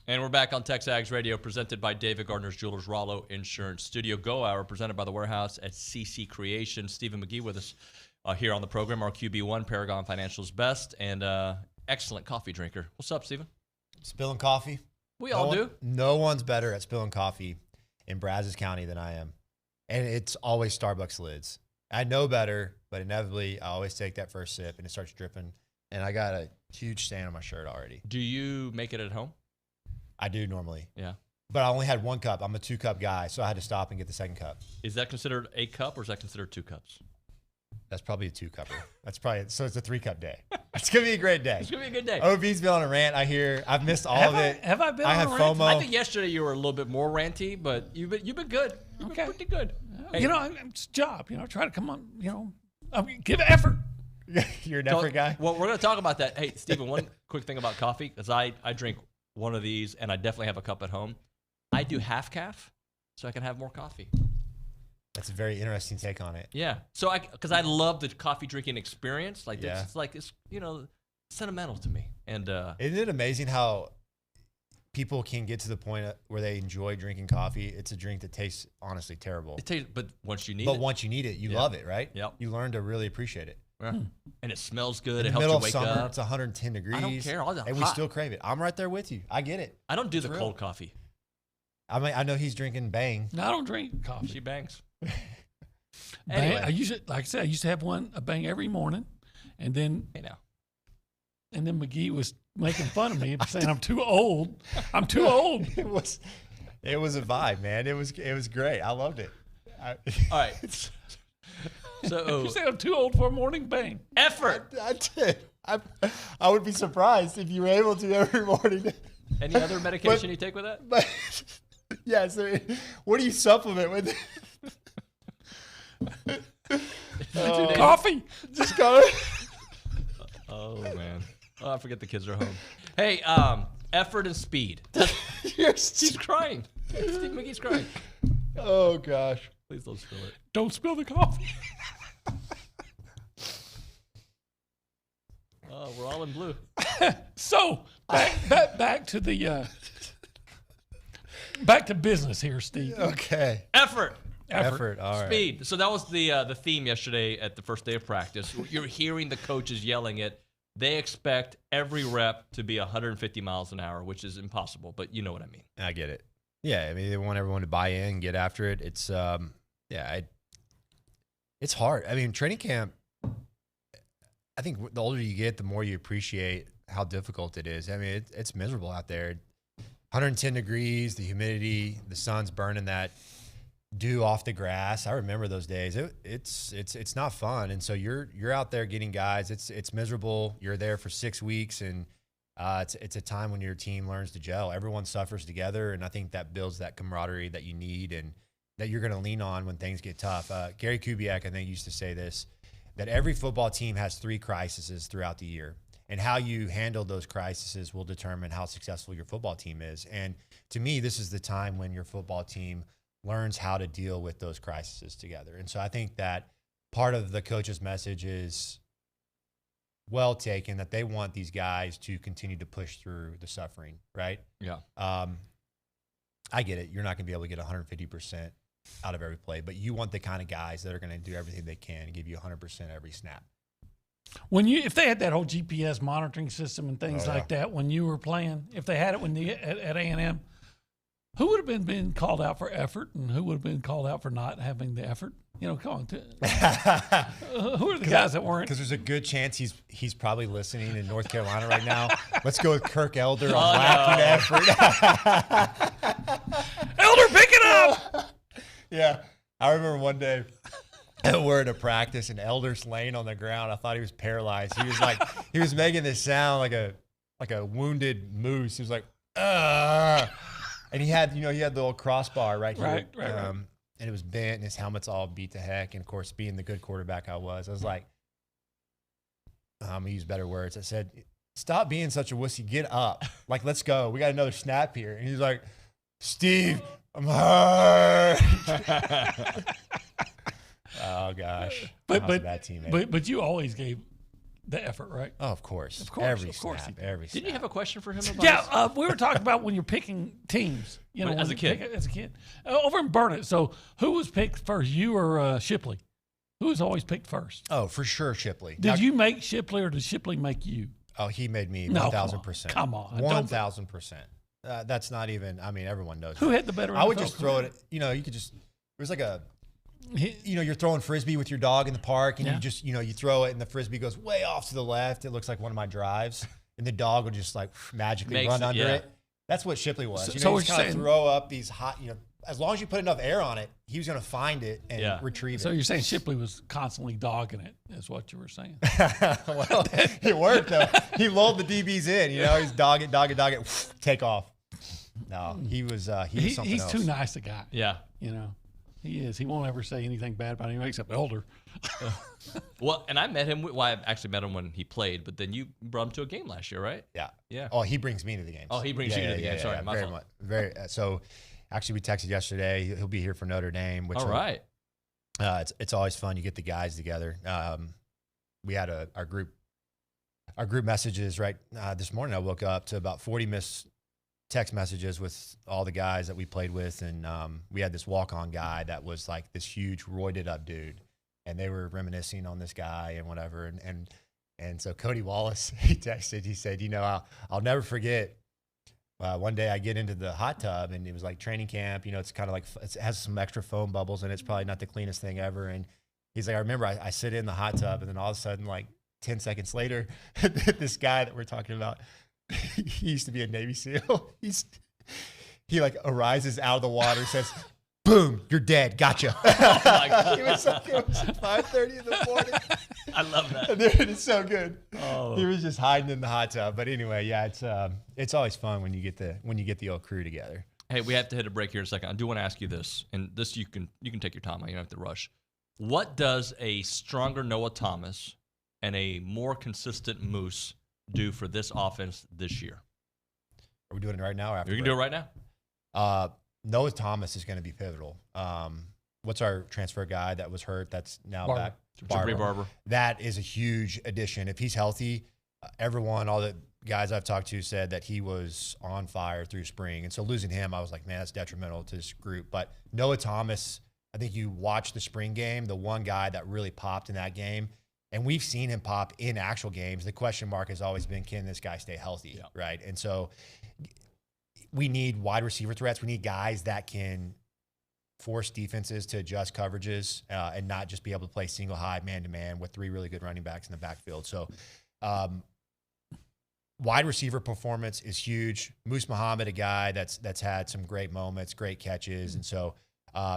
And we're back on TexAgs Radio, presented by David Gardner's Jewelers, Rollo Insurance Studio Go Hour, presented by The Warehouse at CC Creation. Stephen McGee with us here on the program, our QB1, Paragon Financial's best, and excellent coffee drinker. What's up, Stephen? Spilling coffee. We all do. No one's better at spilling coffee in Brazos County than I am. And it's always Starbucks lids. I know better, but inevitably I always take that first sip and it starts dripping. And I got a huge stain on my shirt already. Do you make it at home? I do normally. Yeah. But I only had 1 cup. I'm a 2-cup guy, so I had to stop and get the second cup. Is that considered a cup or is that considered 2 cups? That's probably a 2-cupper. So it's a 3-cup day. It's going to be a great day. It's going to be a good day. OB's been on a rant, I hear. I've missed all of it. Have I been I on had a rant? FOMO. I think yesterday you were a little bit more ranty, but you've been good. You've been pretty good. Hey. It's a job. Try to come on, give effort. You're an effort guy? Well, we're going to talk about that. Hey, Stephen, one quick thing about coffee, because I drink one of these, and I definitely have a cup at home. I do half calf, so I can have more coffee. That's a very interesting take on it. Yeah. So because I love the coffee drinking experience. Like, Yeah. it's sentimental to me. And isn't it amazing how people can get to the point where they enjoy drinking coffee? It's a drink that tastes honestly terrible. it tastes, but once you need But it, once you need it, you love it, right? Yep. You learn to really appreciate it. Yeah. And it smells good. In It the helps middle you of wake summer, up. it's 110 degrees. I don't care. And we still crave it. I'm right there with you. I get it. I don't do It's the real. cold coffee. I know he's drinking Bang. No, I don't drink coffee. She bangs. Bang, Anyway. I used to have a Bang every morning, and then McGee was making fun of me saying I'm too old. I'm too old. It was a vibe, man. It was great. I loved it. All right. So You say I'm too old for a morning Bang. Effort. I did. I would be surprised if you were able to every morning. Any other medication you take with that? But yeah, so what do you supplement with? Coffee. Just go. Oh man. Oh, I forget the kids are home. Hey, effort and speed. He's crying. Steve McGee's crying. Oh gosh. Please don't spill it. Don't spill the coffee. Oh, we're all in blue. So back to the back to business here, Steve. Okay. Effort. Effort. All right. Speed. So that was the theme yesterday at the first day of practice. You're hearing the coaches yelling it. They expect every rep to be 150 miles an hour, which is impossible, but you know what I mean. I get it. Yeah, I mean they want everyone to buy in, get after it. It's it's hard. I mean, training camp. I think the older you get, the more you appreciate how difficult it is. I mean, it's miserable out there. 110 degrees, the humidity, the sun's burning that dew off the grass. I remember those days. It's not fun, and so you're out there getting guys. It's miserable. You're there for 6 weeks, and it's a time when your team learns to gel. Everyone suffers together, and I think that builds that camaraderie that you need and that you're going to lean on when things get tough. Gary Kubiak, I think, used to say this, that every football team has 3 crises throughout the year, and how you handle those crises will determine how successful your football team is. And to me, this is the time when your football team learns how to deal with those crises together. And so I think that part of the coach's message is well taken, that they want these guys to continue to push through the suffering, right? Yeah. I get it. You're not going to be able to get 150% out of every play, but you want the kind of guys that are going to do everything they can and give you 100% every snap. If they had that whole GPS monitoring system and things like that when you were playing, if they had it at A&M, who would have been called out for effort and who would have been called out for not having the effort? Come on. Who are the guys that weren't? Because there's a good chance he's probably listening in North Carolina right now. Let's go with Kirk Elder on lacking effort. Elder, pick it up! Yeah. I remember one day we're in a practice and Elder's laying on the ground. I thought he was paralyzed. He was making this sound like a wounded moose. He was like, and he had the little crossbar right here. Right. And it was bent and his helmet's all beat to heck. And of course, being the good quarterback I was like, I use better words. I said, stop being such a wussy. Get up. Like, let's go. We got another snap here. And he's like, Steve, I'm hurt. Oh gosh. But a bad teammate. But you always gave the effort, right? Oh, of course. Of course. Every Of course. snap. Every snap. Didn't you have a question for him about Yeah, we were talking about when you're picking teams. You know, as a when kid. as a kid. Over in Burnett. So who was picked first, you or Shipley? Who was always picked first? Oh, for sure, Shipley. Did you make Shipley or did Shipley make you? Oh, he made me No, 1,000%. come on. 1,000%. That's not even. I mean, everyone knows. Who that. had the better I would NFL just throw career? it. You know, you could just. There's like a. You know, you're throwing frisbee with your dog in the park, and Yeah. you just, you know, you throw it, and the frisbee goes way off to the left. It looks like one of my drives, and the dog will just like magically Makes run it, under yeah. it. That's what Shipley was. So- You know, so you what just you're kind of saying- throw up these hot. You know, as long as you put enough air on it, he was going to find it and Yeah. retrieve So it. you're saying Shipley was constantly dogging it, is what you were saying. Well, it worked though. He lulled the DBs in. You know, he's dog it, take off. No, he was something He's else. too nice a guy. Yeah. You know, he is. He won't ever say anything bad about anyone except Elder. Well, and I met him. Well, I actually met him when he played, but then you brought him to a game last year, right? Yeah. Yeah. Oh, he brings me to the games. Oh, he brings you to the game. Sorry, my very fault. much. Very. So, actually, we texted yesterday. He'll be here for Notre Dame. Which All right. It's always fun. You get the guys together. We had our group messages right this morning. I woke up to about 40 missed text messages with all the guys that we played with, and we had this walk-on guy that was like this huge roided up dude, and they were reminiscing on this guy and whatever, and so Cody Wallace, he texted, he said, you know, I'll never forget. One day I get into the hot tub, and it was like training camp. You know, it's kind of like it has some extra foam bubbles, and it's probably not the cleanest thing ever. And he's like, I remember I sit in the hot tub, and then all of a sudden, like 10 seconds later, this guy that we're talking about, he used to be a Navy SEAL. He like arises out of the water, says, "Boom, you're dead. Gotcha." Oh my God. It was 5:30 in the morning. I love that. Dude, it's so good. Oh. He was just hiding in the hot tub. But anyway, yeah, it's always fun when you get the old crew together. Hey, we have to hit a break here in a second. I do want to ask you this, and this you can take your time. You don't have to rush. What does a stronger Noah Thomas and a more consistent Moose do for this offense this year? Are we doing it right now or after? You can do it right now. Noah Thomas is going to be pivotal. What's our transfer guy that was hurt that's now Barber. back? Jabri Barber. That is a huge addition. If he's healthy, all the guys I've talked to said that he was on fire through spring. And so losing him, I was like, man, that's detrimental to this group. But Noah Thomas, I think you watch the spring game, the one guy that really popped in that game, and we've seen him pop in actual games. The question mark has always been, can this guy stay healthy, right? And so we need wide receiver threats. We need guys that can force defenses to adjust coverages and not just be able to play single high man-to-man with three really good running backs in the backfield. So wide receiver performance is huge. Moose Muhammad, a guy that's had some great moments, great catches. And so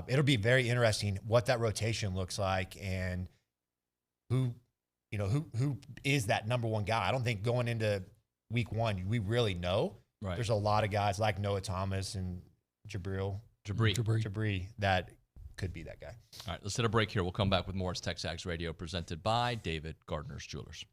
it'll be very interesting what that rotation looks like and who is that number one guy. I don't think going into week one, we really know. Right. There's a lot of guys like Noah Thomas and Jabri that could be that guy. All right, let's hit a break here. We'll come back with more. It's TexAgs Radio presented by David Gardner's Jewelers.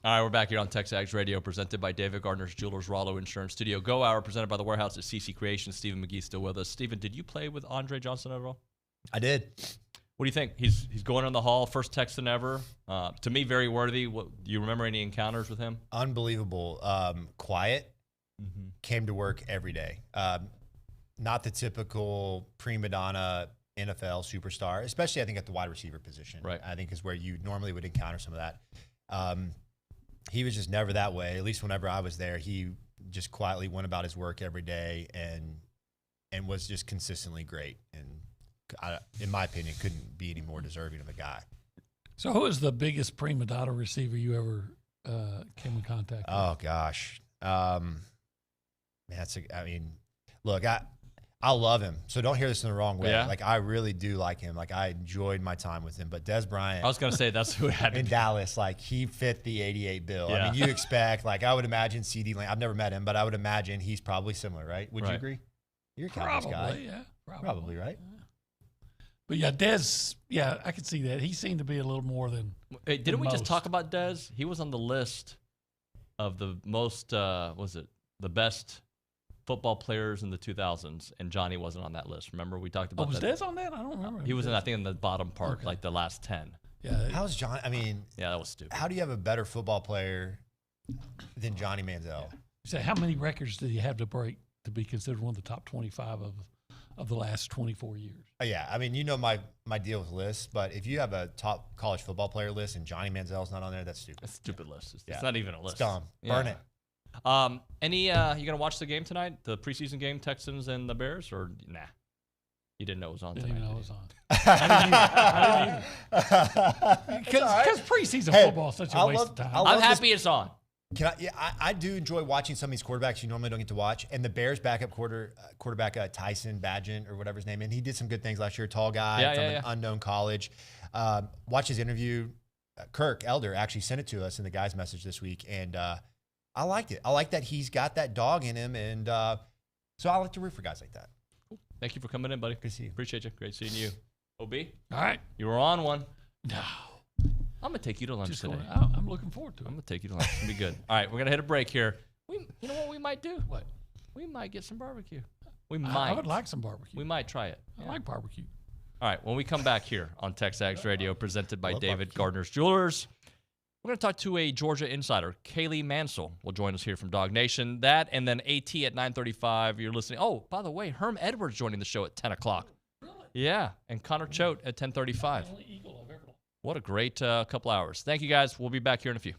All right, we're back here on TexAgs Radio, presented by David Gardner's Jewelers Rollo Insurance Studio. Go Hour, presented by the Warehouse at CC Creations. Stephen McGee still with us. Stephen, did you play with Andre Johnson at all? I did. What do you think? He's going in the hall, first Texan ever. To me, very worthy. Do you remember any encounters with him? Unbelievable. Quiet. Came to work every day. Not the typical prima donna NFL superstar, especially I think at the wide receiver position. Right. I think is where you normally would encounter some of that. He was just never that way. At least whenever I was there, he just quietly went about his work every day and was just consistently great. And in my opinion, couldn't be any more deserving of a guy. So who is the biggest prima donna receiver you ever came in contact with? Oh, gosh. Look, I love him. So don't hear this in the wrong way. Yeah. Like, I really do like him. Like, I enjoyed my time with him. But Des Bryant. I was going to say that's who had in Dallas. Like, he fit the 88 bill. Yeah. I mean, you expect, like, I would imagine CD Lamb. I've never met him, but I would imagine he's probably similar, right? Would you agree? You're a Cowboys guy. Yeah. Probably, right? Yeah. But yeah, Dez, I could see that. He seemed to be a little more than. Hey, didn't we most. just talk about Dez? He was on the list of the most, the best football players in the 2000s, and Johnny wasn't on that list. Remember, we talked about was that. Dez on that? I don't remember. He was, I think, in the bottom part, like the last 10. Yeah. How's John? I mean, yeah, that was stupid. How do you have a better football player than Johnny Manziel? So how many records did he have to break to be considered one of the top 25 of the last 24 years? Yeah, I mean, you know my deal with lists, but if you have a top college football player list and Johnny Manziel's not on there, that's stupid. It's a stupid list. It's not even a list. It's dumb. Burn it. You gonna watch the game tonight? The preseason game, Texans and the Bears, or nah? You didn't know it was on tonight. Didn't even know it was on. I didn't either. Because preseason football is such a waste of time. I'm happy it's on. I do enjoy watching some of these quarterbacks you normally don't get to watch. And the Bears backup quarterback Tyson Bagent or whatever his name is, and he did some good things last year. Tall guy from an unknown college. Watch his interview. Kirk Elder actually sent it to us in the guys' message this week, and I liked it. I like that he's got that dog in him, and so I like to root for guys like that. Cool. Thank you for coming in, buddy. Good to see you. Appreciate you. Great seeing you. OB? All right. You were on one. No. I'm going to take you to lunch today. I'm looking forward to it. I'm going to take you to lunch. It's going to be good. All right, we're going to hit a break here. You know what we might do? What? We might get some barbecue. We might. I would like some barbecue. We might try it. I like barbecue. All right, when we come back here on TexAgs Radio, presented by David Gardner's Jewelers, we're going to talk to a Georgia insider. Kaylee Mansell will join us here from DawgsNation. That, and then AT at 9:35. You're listening. Oh, by the way, Herm Edwards joining the show at 10 o'clock. Really? Yeah, and Connor Choate at 10:35. Only Eagle I've ever known. What a great couple hours. Thank you, guys. We'll be back here in a few.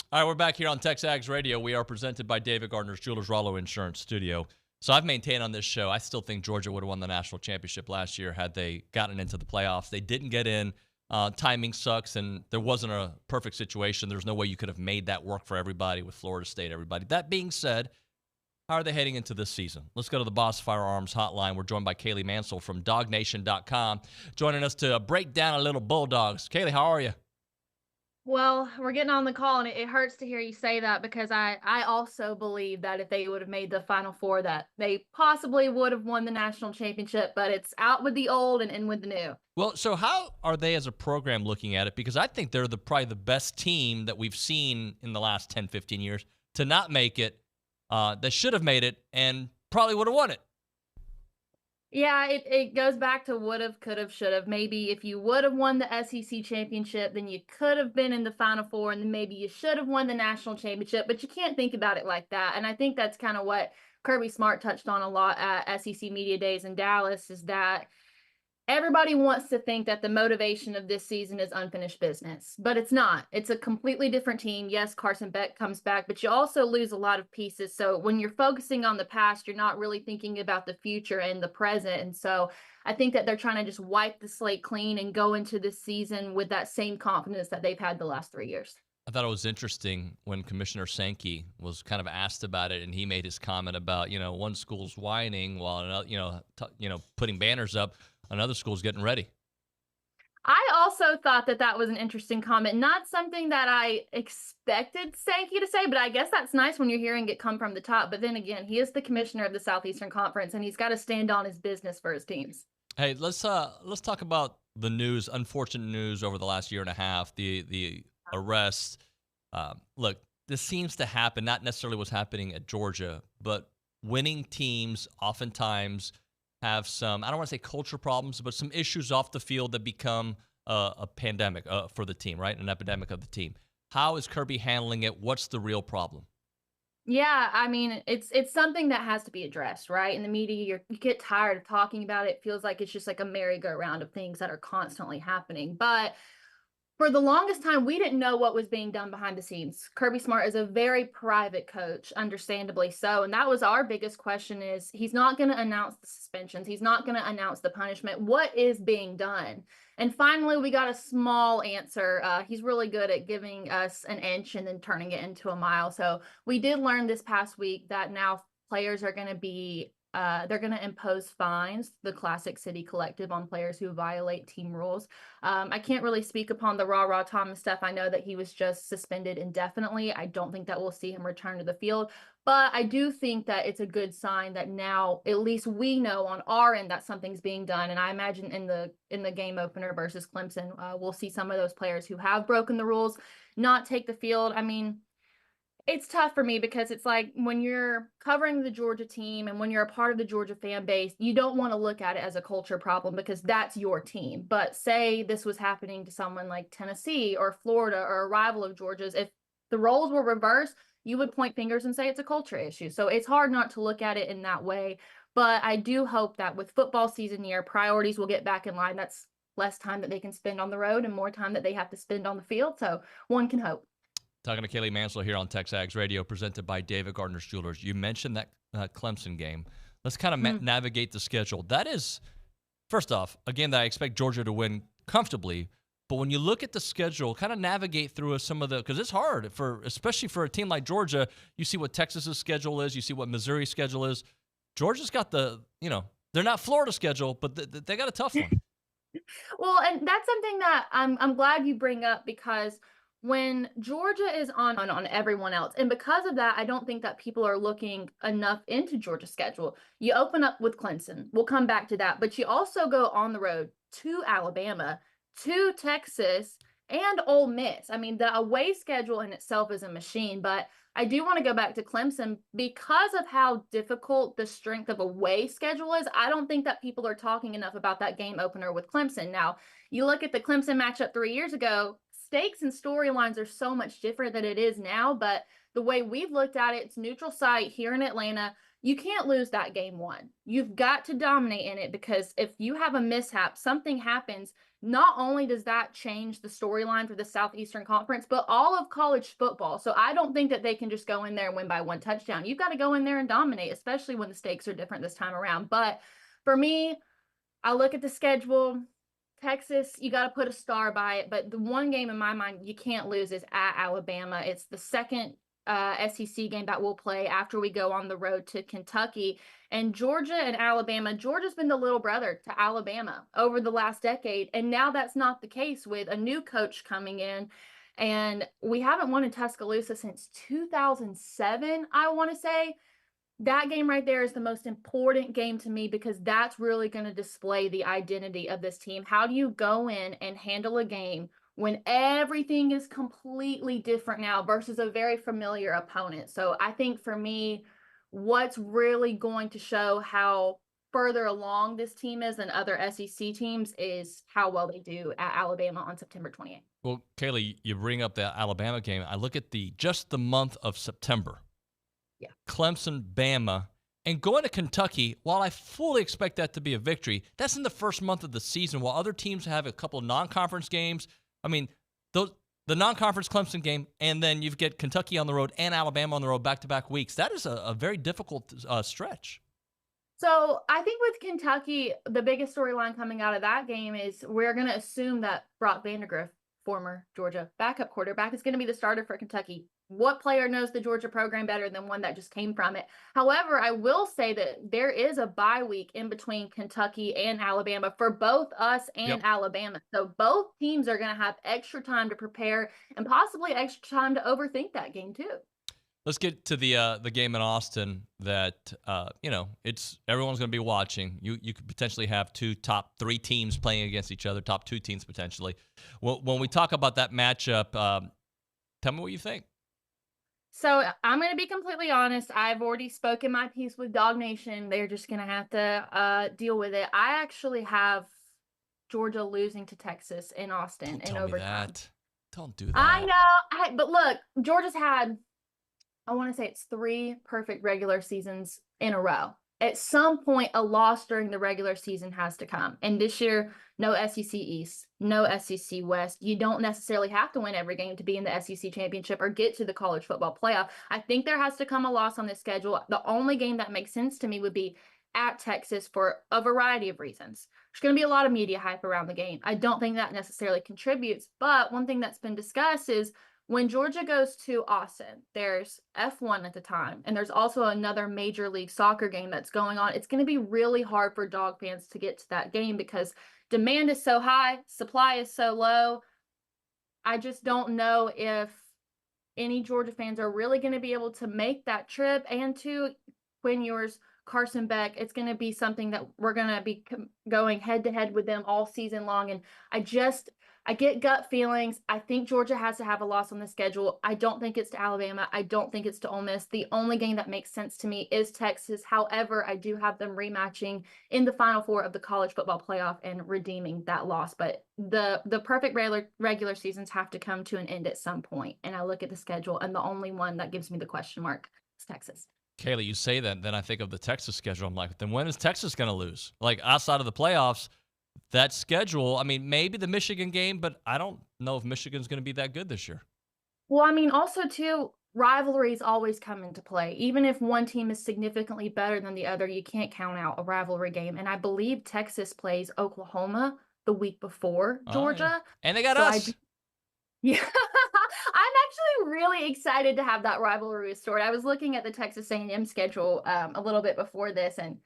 All right, we're back here on TexAgs Radio. We are presented by David Gardner's Jewelers Rollo Insurance Studio. So I've maintained on this show, I still think Georgia would have won the national championship last year had they gotten into the playoffs. They didn't get in. Timing sucks, and there wasn't a perfect situation. There's no way you could have made that work for everybody with Florida State, everybody. That being said, how are they heading into this season? Let's go to the Boss Firearms Hotline. We're joined by Kaylee Mansell from DawgsNation.com, joining us to break down a little Bulldogs. Kaylee, how are you? Well, we're getting on the call, and it hurts to hear you say that because I also believe that if they would have made the Final Four, that they possibly would have won the national championship, but it's out with the old and in with the new. Well, so how are they as a program looking at it? Because I think they're probably the best team that we've seen in the last 10, 15 years to not make it. They should have made it and probably would have won it. Yeah, it goes back to would have, could have, should have. Maybe if you would have won the SEC championship, then you could have been in the Final Four, and then maybe you should have won the national championship, but you can't think about it like that. And I think that's kind of what Kirby Smart touched on a lot at SEC Media Days in Dallas, is that everybody wants to think that the motivation of this season is unfinished business, but it's not. It's a completely different team. Yes, Carson Beck comes back, but you also lose a lot of pieces. So when you're focusing on the past, you're not really thinking about the future and the present. And so I think that they're trying to just wipe the slate clean and go into this season with that same confidence that they've had the last 3 years. I thought it was interesting when Commissioner Sankey was kind of asked about it, and he made his comment about, one school's whining while another, putting banners up. Another school's getting ready. I also thought that was an interesting comment. Not something that I expected Sankey to say, but I guess that's nice when you're hearing it come from the top. But then again, he is the commissioner of the Southeastern Conference, and he's got to stand on his business for his teams. Hey, let's talk about the news, unfortunate news over the last year and a half, the arrest. Look, this seems to happen, not necessarily what's happening at Georgia, but winning teams oftentimes have some, I don't want to say culture problems, but some issues off the field that become a pandemic for the team, right? An epidemic of the team. How is Kirby handling it? What's the real problem? Yeah, I mean, it's something that has to be addressed, right? In the media, you get tired of talking about it. It feels like it's just like a merry-go-round of things that are constantly happening. But for the longest time, we didn't know what was being done behind the scenes. Kirby Smart is a very private coach, understandably so. And that was our biggest question, is he's not going to announce the suspensions. He's not going to announce the punishment. What is being done? And finally, we got a small answer. He's really good at giving us an inch and then turning it into a mile. So we did learn this past week that now players are going to be they're going to impose fines, the Classic City Collective, on players who violate team rules. I can't really speak upon the Rah Thomas stuff. I know that he was just suspended indefinitely. I don't think that we'll see him return to the field, but I do think that it's a good sign that now at least we know on our end that something's being done. And I imagine in the game opener versus Clemson, we'll see some of those players who have broken the rules not take the field. I mean, it's tough for me because it's like when you're covering the Georgia team and when you're a part of the Georgia fan base, you don't want to look at it as a culture problem because that's your team. But say this was happening to someone like Tennessee or Florida or a rival of Georgia's, if the roles were reversed, you would point fingers and say it's a culture issue. So it's hard not to look at it in that way. But I do hope that with football season near, priorities will get back in line. That's less time that they can spend on the road and more time that they have to spend on the field. So one can hope. Talking to Kaylee Mansell here on TexAgs Radio, presented by David Gardner's Jewelers. You mentioned that Clemson game. Let's kind of navigate the schedule. That is, first off, a game that I expect Georgia to win comfortably. But when you look at the schedule, kind of navigate through some of the, because it's hard, especially for a team like Georgia. You see what Texas's schedule is. You see what Missouri's schedule is. Georgia's got they're not Florida's schedule, but they got a tough one. Well, and that's something that I'm glad you bring up, because when Georgia is on everyone else, and because of that, I don't think that people are looking enough into Georgia's schedule. You open up with Clemson. We'll come back to that. But you also go on the road to Alabama, to Texas, and Ole Miss. I mean, the away schedule in itself is a machine, but I do want to go back to Clemson because of how difficult the strength of away schedule is. I don't think that people are talking enough about that game opener with Clemson. Now, you look at the Clemson matchup 3 years ago, stakes and storylines are so much different than it is now, but the way we've looked at it, it's neutral site here in Atlanta. You can't lose that game one. You've got to dominate in it, because if you have a mishap, something happens, not only does that change the storyline for the Southeastern Conference, but all of college football. So I don't think that they can just go in there and win by 1 touchdown. You've got to go in there and dominate, especially when the stakes are different this time around. But for me, I look at the schedule. Texas, you got to put a star by it. But the one game in my mind you can't lose is at Alabama. It's the second SEC game that we'll play after we go on the road to Kentucky. And Georgia and Alabama, Georgia's been the little brother to Alabama over the last decade. And now that's not the case with a new coach coming in. And we haven't won in Tuscaloosa since 2007, I want to say. That game right there is the most important game to me because that's really going to display the identity of this team. How do you go in and handle a game when everything is completely different now versus a very familiar opponent? So I think for me, what's really going to show how further along this team is than other SEC teams is how well they do at Alabama on September 28th. Well, Kaylee, you bring up the Alabama game. I look at just the month of September. Yeah. Clemson, Bama, and going to Kentucky, while I fully expect that to be a victory, that's in the first month of the season while other teams have a couple of non-conference games. I mean, the non-conference Clemson game, and then you get Kentucky on the road and Alabama on the road back-to-back weeks. That is a very difficult stretch. So I think with Kentucky, the biggest storyline coming out of that game is we're going to assume that Brock Vandagriff, former Georgia backup quarterback, is going to be the starter for Kentucky. What player knows the Georgia program better than one that just came from it? However, I will say that there is a bye week in between Kentucky and Alabama for both us and Alabama. So both teams are going to have extra time to prepare and possibly extra time to overthink that game too. Let's get to the game in Austin that it's everyone's going to be watching. You could potentially have top 3 teams playing against each other, top 2 teams potentially. Well, when we talk about that matchup, tell me what you think. So I'm going to be completely honest. I've already spoken my piece with DawgsNation. They're just going to have to deal with it. I actually have Georgia losing to Texas in Austin in overtime. Don't do that. I know. But look, Georgia's had, I want to say it's 3 perfect regular seasons in a row. At some point, a loss during the regular season has to come. And this year, no SEC East, no SEC West. You don't necessarily have to win every game to be in the SEC championship or get to the college football playoff. I think there has to come a loss on this schedule. The only game that makes sense to me would be at Texas for a variety of reasons. There's going to be a lot of media hype around the game. I don't think that necessarily contributes. But one thing that's been discussed is when Georgia goes to Austin, there's F1 at the time, and there's also another Major League Soccer game that's going on. It's going to be really hard for Dog fans to get to that game because demand is so high, supply is so low. I just don't know if any Georgia fans are really going to be able to make that trip. And to Quinn Ewers, Carson Beck, it's going to be something that we're going to be going head-to-head with them all season long. And I get gut feelings. I think Georgia has to have a loss on the schedule. I don't think it's to Alabama. I don't think it's to Ole Miss. The only game that makes sense to me is Texas. However, I do have them rematching in the Final Four of the college football playoff and redeeming that loss. But the perfect regular seasons have to come to an end at some point. And I look at the schedule, and the only one that gives me the question mark is Texas. Kaylee, you say that, then I think of the Texas schedule. I'm like, then when is Texas going to lose? Like, outside of the playoffs, that schedule, I mean, maybe the Michigan game, but I don't know if Michigan's going to be that good this year. Well, I mean, also, too, rivalries always come into play. Even if one team is significantly better than the other, you can't count out a rivalry game. And I believe Texas plays Oklahoma the week before Georgia. Yeah. And they got us. Yeah. I'm actually really excited to have that rivalry restored. I was looking at the Texas A&M schedule a little bit before this, and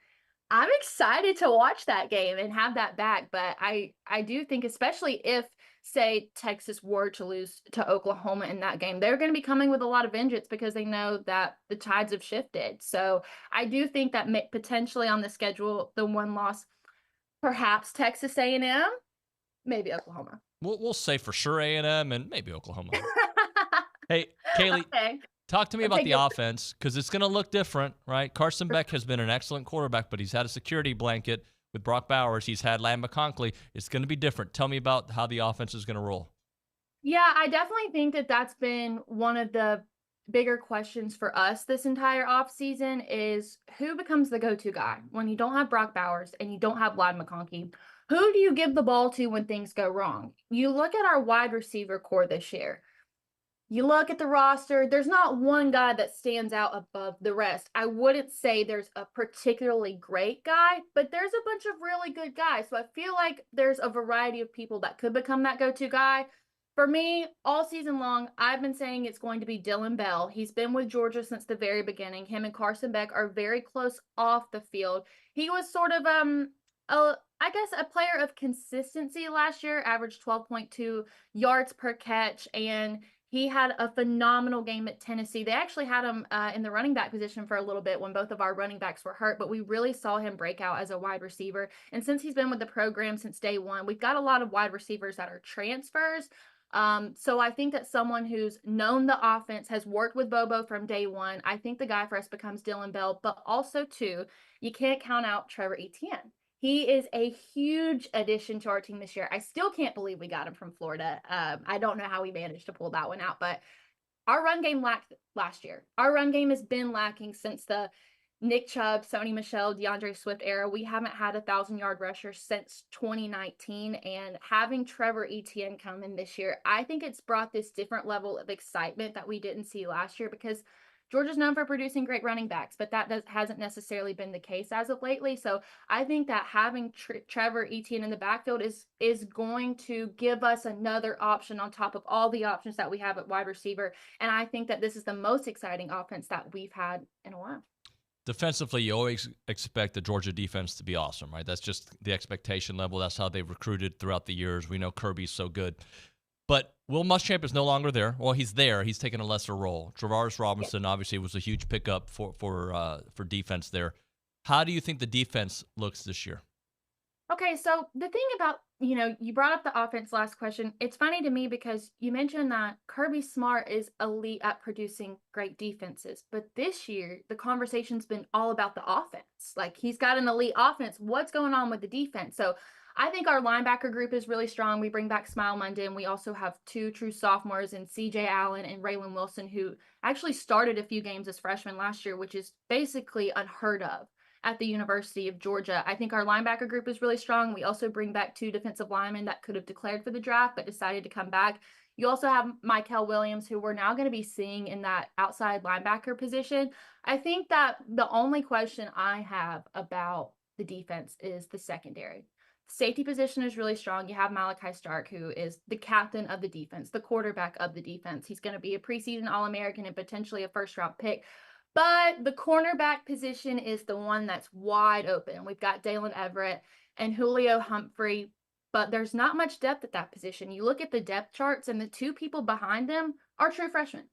I'm excited to watch that game and have that back. But I do think, especially if, say, Texas were to lose to Oklahoma in that game, they're going to be coming with a lot of vengeance because they know that the tides have shifted. So I do think that potentially on the schedule, the one loss, perhaps Texas A&M, maybe Oklahoma. We'll say for sure A&M and maybe Oklahoma. Hey, Kaylee, talk to me about the offense because it's going to look different, right? Carson Beck has been an excellent quarterback, but he's had a security blanket with Brock Bowers. He's had Ladd McConkey. It's going to be different. Tell me about how the offense is going to roll. Yeah, I definitely think that that's been one of the bigger questions for us this entire offseason is who becomes the go-to guy when you don't have Brock Bowers and you don't have Ladd McConkey. who do you give the ball to when things go wrong? You look at our wide receiver core this year. You look at the roster, there's not one guy that stands out above the rest. I wouldn't say there's a particularly great guy, but there's a bunch of really good guys. So I feel like there's a variety of people that could become that go-to guy. For me, all season long, I've been saying it's going to be Dylan Bell. He's been with Georgia since the very beginning. Him and Carson Beck are very close off the field. He was sort of I guess a player of consistency last year, averaged 12.2 yards per catch, and he had a phenomenal game at Tennessee. They actually had him in the running back position for a little bit when both of our running backs were hurt, but we really saw him break out as a wide receiver. And since he's been with the program since day one, we've got a lot of wide receivers that are transfers. So I think that someone who's known the offense, has worked with Bobo from day one, I think the guy for us becomes Dylan Bell, but also too, you can't count out Trevor Etienne. He is a huge addition to our team this year. I still can't believe we got him from Florida. I don't know how we managed to pull that one out, but our run game lacked last year. Our run game has been lacking since the Nick Chubb, Sony Michel, DeAndre Swift era. We haven't had 1,000-yard rusher since 2019, and having Trevor Etienne come in this year, I think it's brought this different level of excitement that we didn't see last year, because Georgia's known for producing great running backs, but that hasn't necessarily been the case as of lately. So I think that having Trevor Etienne in the backfield is going to give us another option on top of all the options that we have at wide receiver. And I think that this is the most exciting offense that we've had in a while. Defensively, you always expect the Georgia defense to be awesome, right? That's just the expectation level. That's how they've recruited throughout the years. We know Kirby's so good. But Will Muschamp is no longer there. Well, he's there. He's taken a lesser role. Travaris Robinson obviously was a huge pickup for defense there. How do you think the defense looks this year? Okay, so the thing about, you brought up the offense last question. It's funny to me because you mentioned that Kirby Smart is elite at producing great defenses. But this year, the conversation's been all about the offense. Like, he's got an elite offense. What's going on with the defense? So I think our linebacker group is really strong. We bring back Smile Monday, and we also have two true sophomores in C.J. Allen and Raylan Wilson, who actually started a few games as freshmen last year, which is basically unheard of at the University of Georgia. I think our linebacker group is really strong. We also bring back two defensive linemen that could have declared for the draft but decided to come back. You also have Michael Williams, who we're now going to be seeing in that outside linebacker position. I think that the only question I have about the defense is the secondary. Safety position is really strong. You have Malachi Stark, who is the captain of the defense, the quarterback of the defense. He's going to be a preseason All-American and potentially a first-round pick. But the cornerback position is the one that's wide open. We've got Dalen Everett and Julio Humphrey, but there's not much depth at that position. You look at the depth charts, and the two people behind them are true freshmen.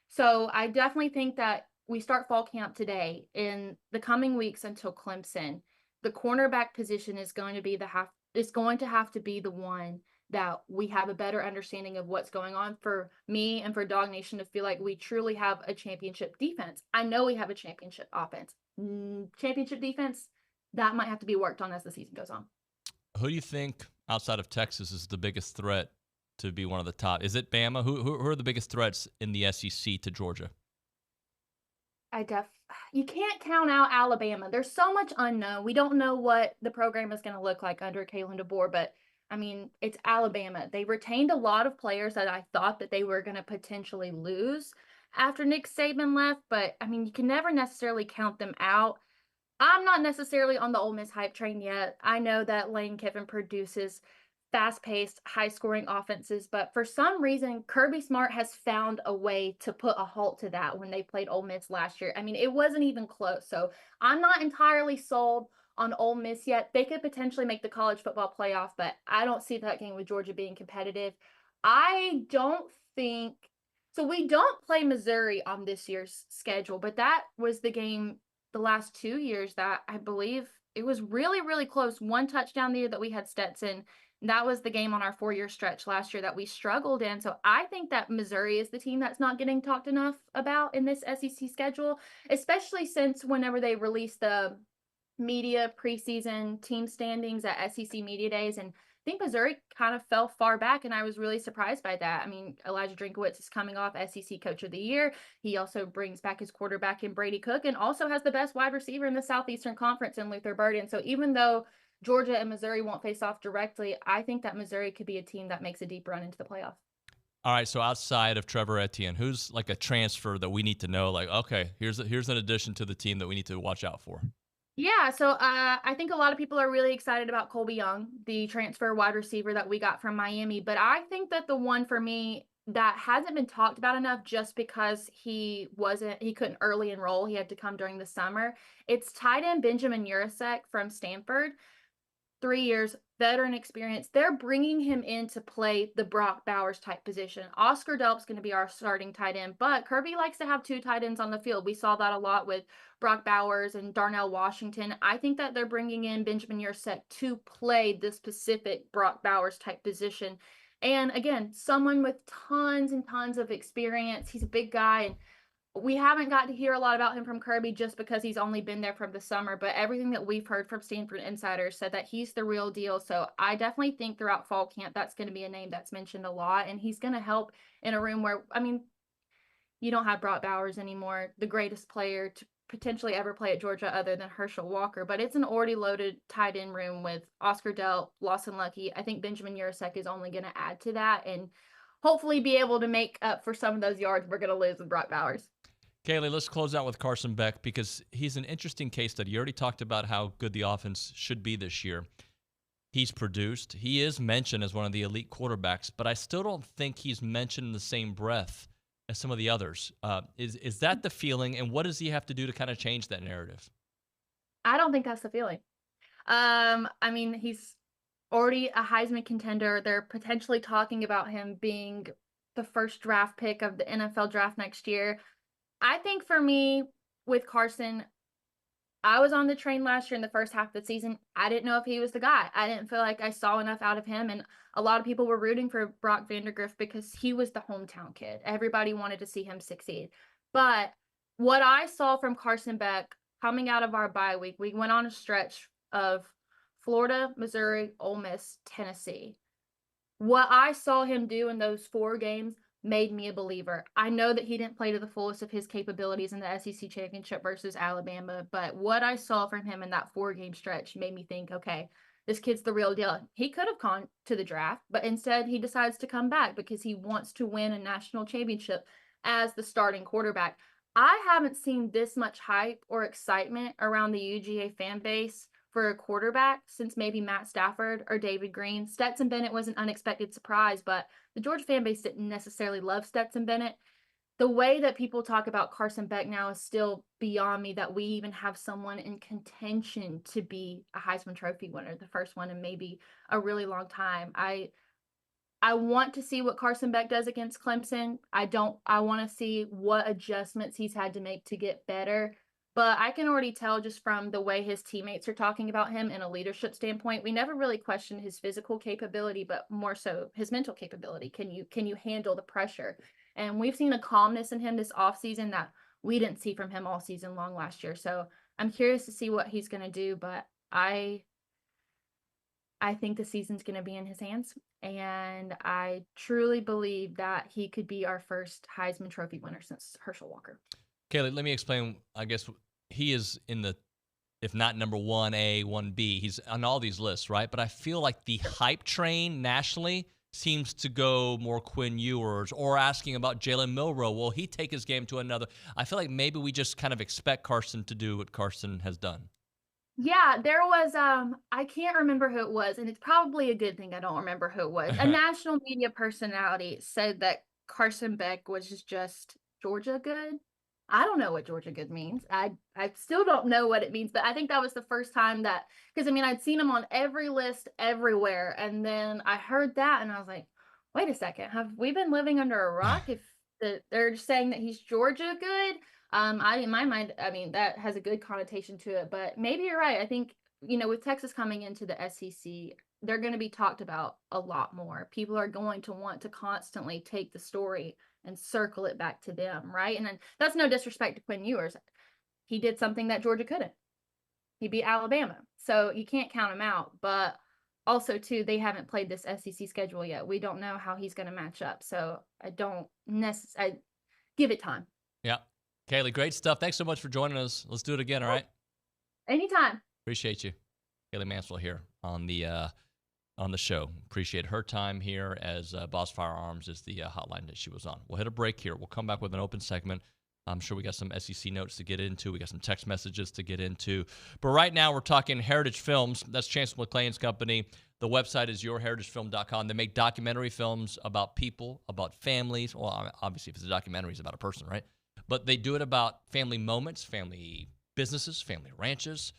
So I definitely think that we start fall camp today. In the coming weeks until Clemson, the cornerback position is going to have to be the one that we have a better understanding of what's going on, for me and for DawgsNation to feel like we truly have a championship defense. I know we have a championship offense. Championship defense, that might have to be worked on as the season goes on. Who do you think outside of Texas is the biggest threat to be one of the top? Is it Bama? Who are the biggest threats in the SEC to Georgia? You can't count out Alabama. There's so much unknown. We don't know what the program is going to look like under Kalen DeBoer, but I mean, it's Alabama. They retained a lot of players that I thought that they were going to potentially lose after Nick Saban left, but I mean, you can never necessarily count them out. I'm not necessarily on the Ole Miss hype train yet. I know that Lane Kiffin produces fast-paced, high-scoring offenses, but for some reason, Kirby Smart has found a way to put a halt to that when they played Ole Miss last year. I mean, it wasn't even close, so I'm not entirely sold on Ole Miss yet. They could potentially make the college football playoff, but I don't see that game with Georgia being competitive. I don't think – so we don't play Missouri on this year's schedule, but that was the game the last 2 years that I believe it was really, really close. One touchdown the year that we had Stetson. That was the game on our 4-year stretch last year that we struggled in. So I think that Missouri is the team that's not getting talked enough about in this SEC schedule, especially since whenever they released the media preseason team standings at SEC Media Days, and I think Missouri kind of fell far back, and I was really surprised by that. I mean, Elijah Drinkowitz is coming off SEC Coach of the Year. He also brings back his quarterback in Brady Cook, and also has the best wide receiver in the Southeastern Conference in Luther Burden. So even though Georgia and Missouri won't face off directly, I think that Missouri could be a team that makes a deep run into the playoffs. All right, so outside of Trevor Etienne, who's like a transfer that we need to know? Like, okay, here's an addition to the team that we need to watch out for. Yeah, so I think a lot of people are really excited about Colby Young, the transfer wide receiver that we got from Miami. But I think that the one for me that hasn't been talked about enough just because he couldn't early enroll, he had to come during the summer. It's tight end Benjamin Urasek from Stanford. 3 years, veteran experience. They're bringing him in to play the Brock Bowers type position. Oscar Delp's going to be our starting tight end, but Kirby likes to have 2 tight ends on the field. We saw that a lot with Brock Bowers and Darnell Washington. I think that they're bringing in Benjamin Urasek to play the specific Brock Bowers type position. And again, someone with tons and tons of experience. He's a big guy, and we haven't got to hear a lot about him from Kirby just because he's only been there from the summer, but everything that we've heard from Stanford insiders said that he's the real deal. So I definitely think throughout fall camp, that's going to be a name that's mentioned a lot, and he's going to help in a room where, I mean, you don't have Brock Bowers anymore, the greatest player to potentially ever play at Georgia other than Herschel Walker, but it's an already loaded tight end room with Oscar Delp, Lawson Lucky. I think Benjamin Urasek is only going to add to that and hopefully be able to make up for some of those yards we're going to lose with Brock Bowers. Kaylee, let's close out with Carson Beck because he's an interesting case study. You already talked about how good the offense should be this year. He's produced. He is mentioned as one of the elite quarterbacks, but I still don't think he's mentioned in the same breath as some of the others. Is that the feeling, and what does he have to do to kind of change that narrative? I don't think that's the feeling. I mean, he's already a Heisman contender. They're potentially talking about him being the first draft pick of the NFL draft next year. I think for me, with Carson, I was on the train last year in the first half of the season. I didn't know if he was the guy. I didn't feel like I saw enough out of him. And a lot of people were rooting for Brock Vandagriff because he was the hometown kid. Everybody wanted to see him succeed. But what I saw from Carson Beck coming out of our bye week, we went on a stretch of Florida, Missouri, Ole Miss, Tennessee. What I saw him do in those 4 games made me a believer. I know that he didn't play to the fullest of his capabilities in the SEC championship versus Alabama, but what I saw from him in that 4-game stretch made me think, okay, this kid's the real deal. He could have gone to the draft, but instead he decides to come back because he wants to win a national championship as the starting quarterback. I haven't seen this much hype or excitement around the UGA fan base for a quarterback since maybe Matt Stafford or David Green. Stetson Bennett was an unexpected surprise, but the Georgia fan base didn't necessarily love Stetson Bennett. The way that people talk about Carson Beck now is still beyond me, that we even have someone in contention to be a Heisman Trophy winner, the first one in maybe a really long time. I want to see what Carson Beck does against Clemson. I want to see what adjustments he's had to make to get better. But I can already tell just from the way his teammates are talking about him in a leadership standpoint, we never really questioned his physical capability, but more so his mental capability. Can you handle the pressure? And we've seen a calmness in him this offseason that we didn't see from him all season long last year. So I'm curious to see what he's going to do, but I think the season's going to be in his hands. And I truly believe that he could be our first Heisman Trophy winner since Herschel Walker. Kaylee, let me explain. I guess he is in the, if not number 1A, 1B. He's on all these lists, right? But I feel like the hype train nationally seems to go more Quinn Ewers or asking about Jalen Milroe. Will he take his game to another? I feel like maybe we just kind of expect Carson to do what Carson has done. Yeah, there was, I can't remember who it was, and it's probably a good thing I don't remember who it was. A national media personality said that Carson Beck was just Georgia good. I don't know what Georgia good means. I still don't know what it means, but I think that was the first time that, because I mean, I'd seen him on every list everywhere. And then I heard that and I was like, wait a second, have we been living under a rock if they're just saying that he's Georgia good? In my mind, I mean, that has a good connotation to it, but maybe you're right. I think, with Texas coming into the SEC, they're going to be talked about a lot more. People are going to want to constantly take the story and circle it back to them, right? And then that's no disrespect to Quinn Ewers. He did something that Georgia couldn't. He beat Alabama. So you can't count him out. But also, too, they haven't played this SEC schedule yet. We don't know how he's going to match up. So I don't necessarily give it time. Yeah. Kaylee, great stuff. Thanks so much for joining us. Let's do it again, all right? Anytime. Appreciate you. Kaylee Mansell here on the show. Appreciate her time here as Boss Firearms is the hotline that she was on. We'll hit a break here. We'll come back with an open segment. I'm sure we got some SEC notes to get into. We got some text messages to get into. But right now we're talking Heritage Films. That's Chancellor McLean's company. The website is yourheritagefilm.com. They make documentary films about people, about families. Well, obviously, if it's a documentary, it's about a person, right? But they do it about family moments, family businesses, family ranches,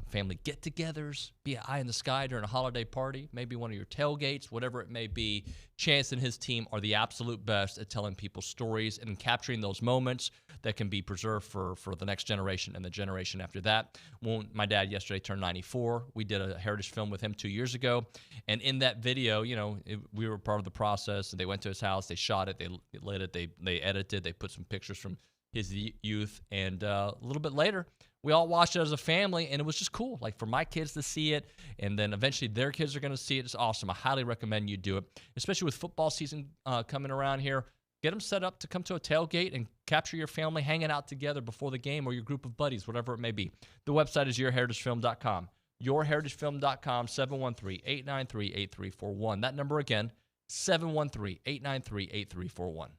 family get-togethers, be an eye in the sky during a holiday party, maybe one of your tailgates, whatever it may be. Chance and his team are the absolute best at telling people stories and capturing those moments that can be preserved for the next generation and the generation after that. When my dad yesterday turned 94, we did a heritage film with him 2 years ago. And in that video, we were part of the process. And they went to his house, they shot it, they lit it, they edited, they put some pictures from his youth. And a little bit later, we all watched it as a family, and it was just cool, like for my kids to see it, and then eventually their kids are going to see it. It's awesome. I highly recommend you do it, especially with football season coming around here. Get them set up to come to a tailgate and capture your family hanging out together before the game or your group of buddies, whatever it may be. The website is yourheritagefilm.com. Yourheritagefilm.com, 713-893-8341. That number again, 713-893-8341.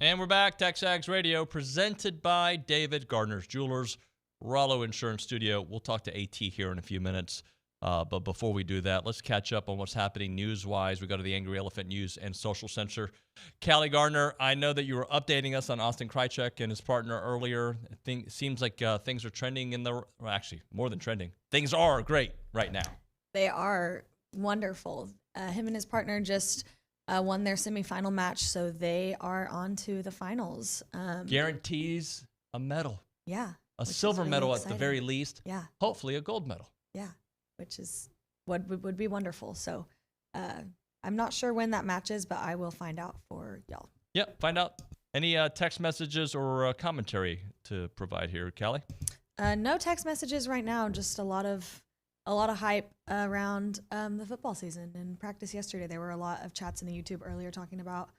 And we're back. TexAgs Radio, presented by David Gardner's Jewelers, Rollo Insurance Studio. We'll talk to AT here in a few minutes. But before we do that, let's catch up on what's happening news-wise. We go to the Angry Elephant News and Social Censor. Callie Gardner, I know that you were updating us on Austin Krychek and his partner earlier. It seems like things are trending actually, more than trending. Things are great right now. They are wonderful. Him and his partner just won their semifinal match, so they are on to the finals. Guarantees a medal. Yeah. A silver medal at the very least. Yeah. Hopefully a gold medal. Yeah, which is what would be wonderful. So I'm not sure when that match is, but I will find out for y'all. Yep, find out. Any text messages or commentary to provide here, Callie? No text messages right now, just a lot of hype around the football season and practice yesterday. There were a lot of chats in the YouTube earlier talking about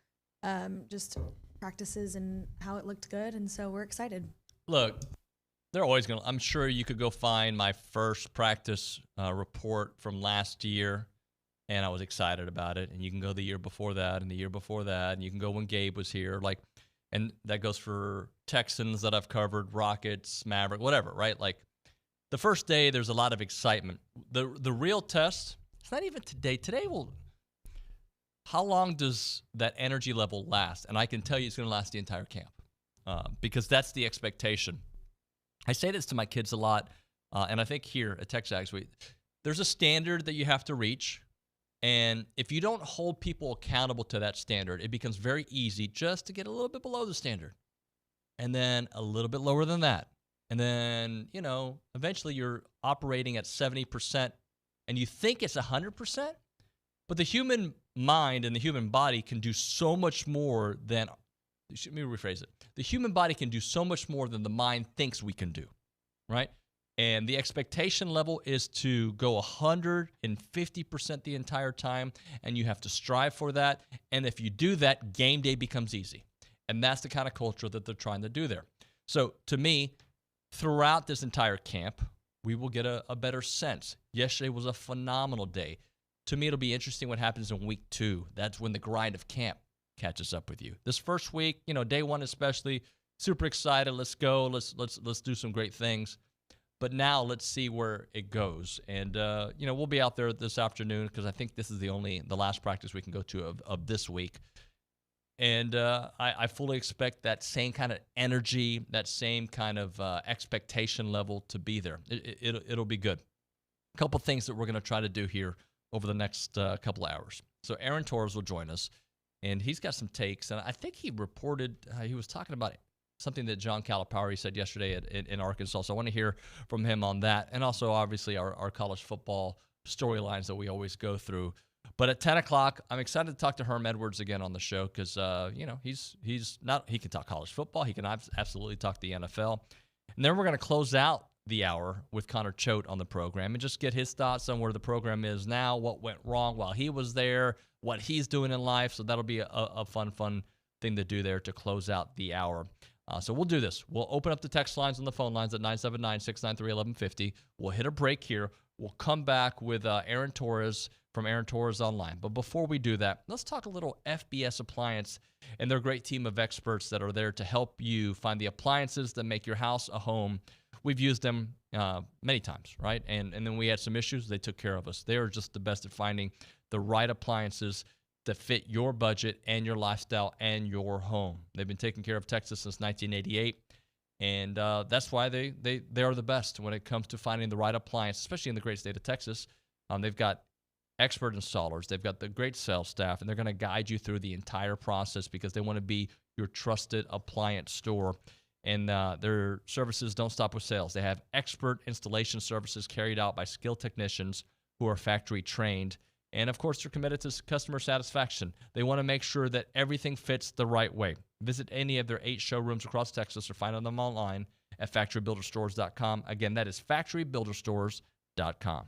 just practices and how it looked good, and so we're excited. Look, they're always going to, I'm sure you could go find my first practice report from last year, and I was excited about it, and you can go the year before that and the year before that, and you can go when Gabe was here, and that goes for Texans that I've covered, Rockets, Maverick, whatever, right? Like, the first day, there's a lot of excitement. The real test, it's not even today. How long does that energy level last? And I can tell you it's going to last the entire camp because that's the expectation. I say this to my kids a lot, and I think here at TexAgs, there's a standard that you have to reach, and if you don't hold people accountable to that standard, it becomes very easy just to get a little bit below the standard, and then a little bit lower than that. And then, eventually you're operating at 70%, and you think it's 100%, but the human mind and the human body can do so much more than, let me rephrase it. The human body can do so much more than the mind thinks we can do, right? And the expectation level is to go 150% the entire time, and you have to strive for that. And if you do that, game day becomes easy. And that's the kind of culture that they're trying to do there. So to me, throughout this entire camp, we will get a better sense. Yesterday was a phenomenal day. To me, it'll be interesting what happens in week 2. That's when the grind of camp catches up with you. This first week, day 1 especially, super excited. Let's go. Let's do some great things. But now let's see where it goes. And we'll be out there this afternoon because I think this is the last practice we can go to of this week. And I fully expect that same kind of energy, that same kind of expectation level to be there. It'll be good. A couple things that we're going to try to do here over the next couple of hours. So Aaron Torres will join us, and he's got some takes. And I think he reported, he was talking about something that John Calipari said yesterday in Arkansas. So I want to hear from him on that. And also, obviously, our college football storylines that we always go through. But at 10 o'clock, I'm excited to talk to Herm Edwards again on the show because, he can talk college football. He can absolutely talk the NFL. And then we're going to close out the hour with Connor Choate on the program and just get his thoughts on where the program is now, what went wrong while he was there, what he's doing in life. So that'll be a fun thing to do there to close out the hour. So we'll do this. We'll open up the text lines and the phone lines at 979-693-1150. We'll hit a break here. We'll come back with Aaron Torres from Aaron Torres Online. But before we do that, let's talk a little FBS Appliance and their great team of experts that are there to help you find the appliances that make your house a home. We've used them many times, right? And then we had some issues. They took care of us. They are just the best at finding the right appliances that fit your budget and your lifestyle and your home. They've been taking care of Texas since 1988. And that's why they are the best when it comes to finding the right appliance, especially in the great state of Texas. They've got expert installers. They've got the great sales staff, and they're going to guide you through the entire process because they want to be your trusted appliance store. And their services don't stop with sales. They have expert installation services carried out by skilled technicians who are factory trained. And, of course, they're committed to customer satisfaction. They want to make sure that everything fits the right way. Visit any of their 8 showrooms across Texas or find them online at factorybuilderstores.com. Again, that is factorybuilderstores.com.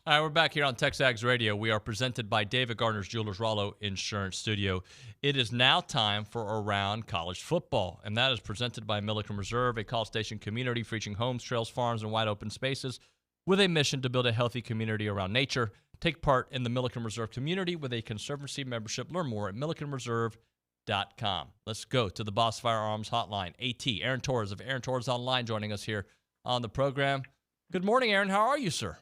All right, we're back here on TexAgs Radio. We are presented by David Gardner's Jewelers Rollo Insurance Studio. It is now time for Around College Football, and that is presented by Milliken Reserve, a College Station community featuring homes, trails, farms, and wide open spaces with a mission to build a healthy community around nature. Take part in the Milliken Reserve community with a Conservancy membership. Learn more at millikenreserve.com. Let's go to the Boss Firearms Hotline. AT, Aaron Torres of Aaron Torres Online joining us here on the program. Good morning, Aaron. How are you, sir?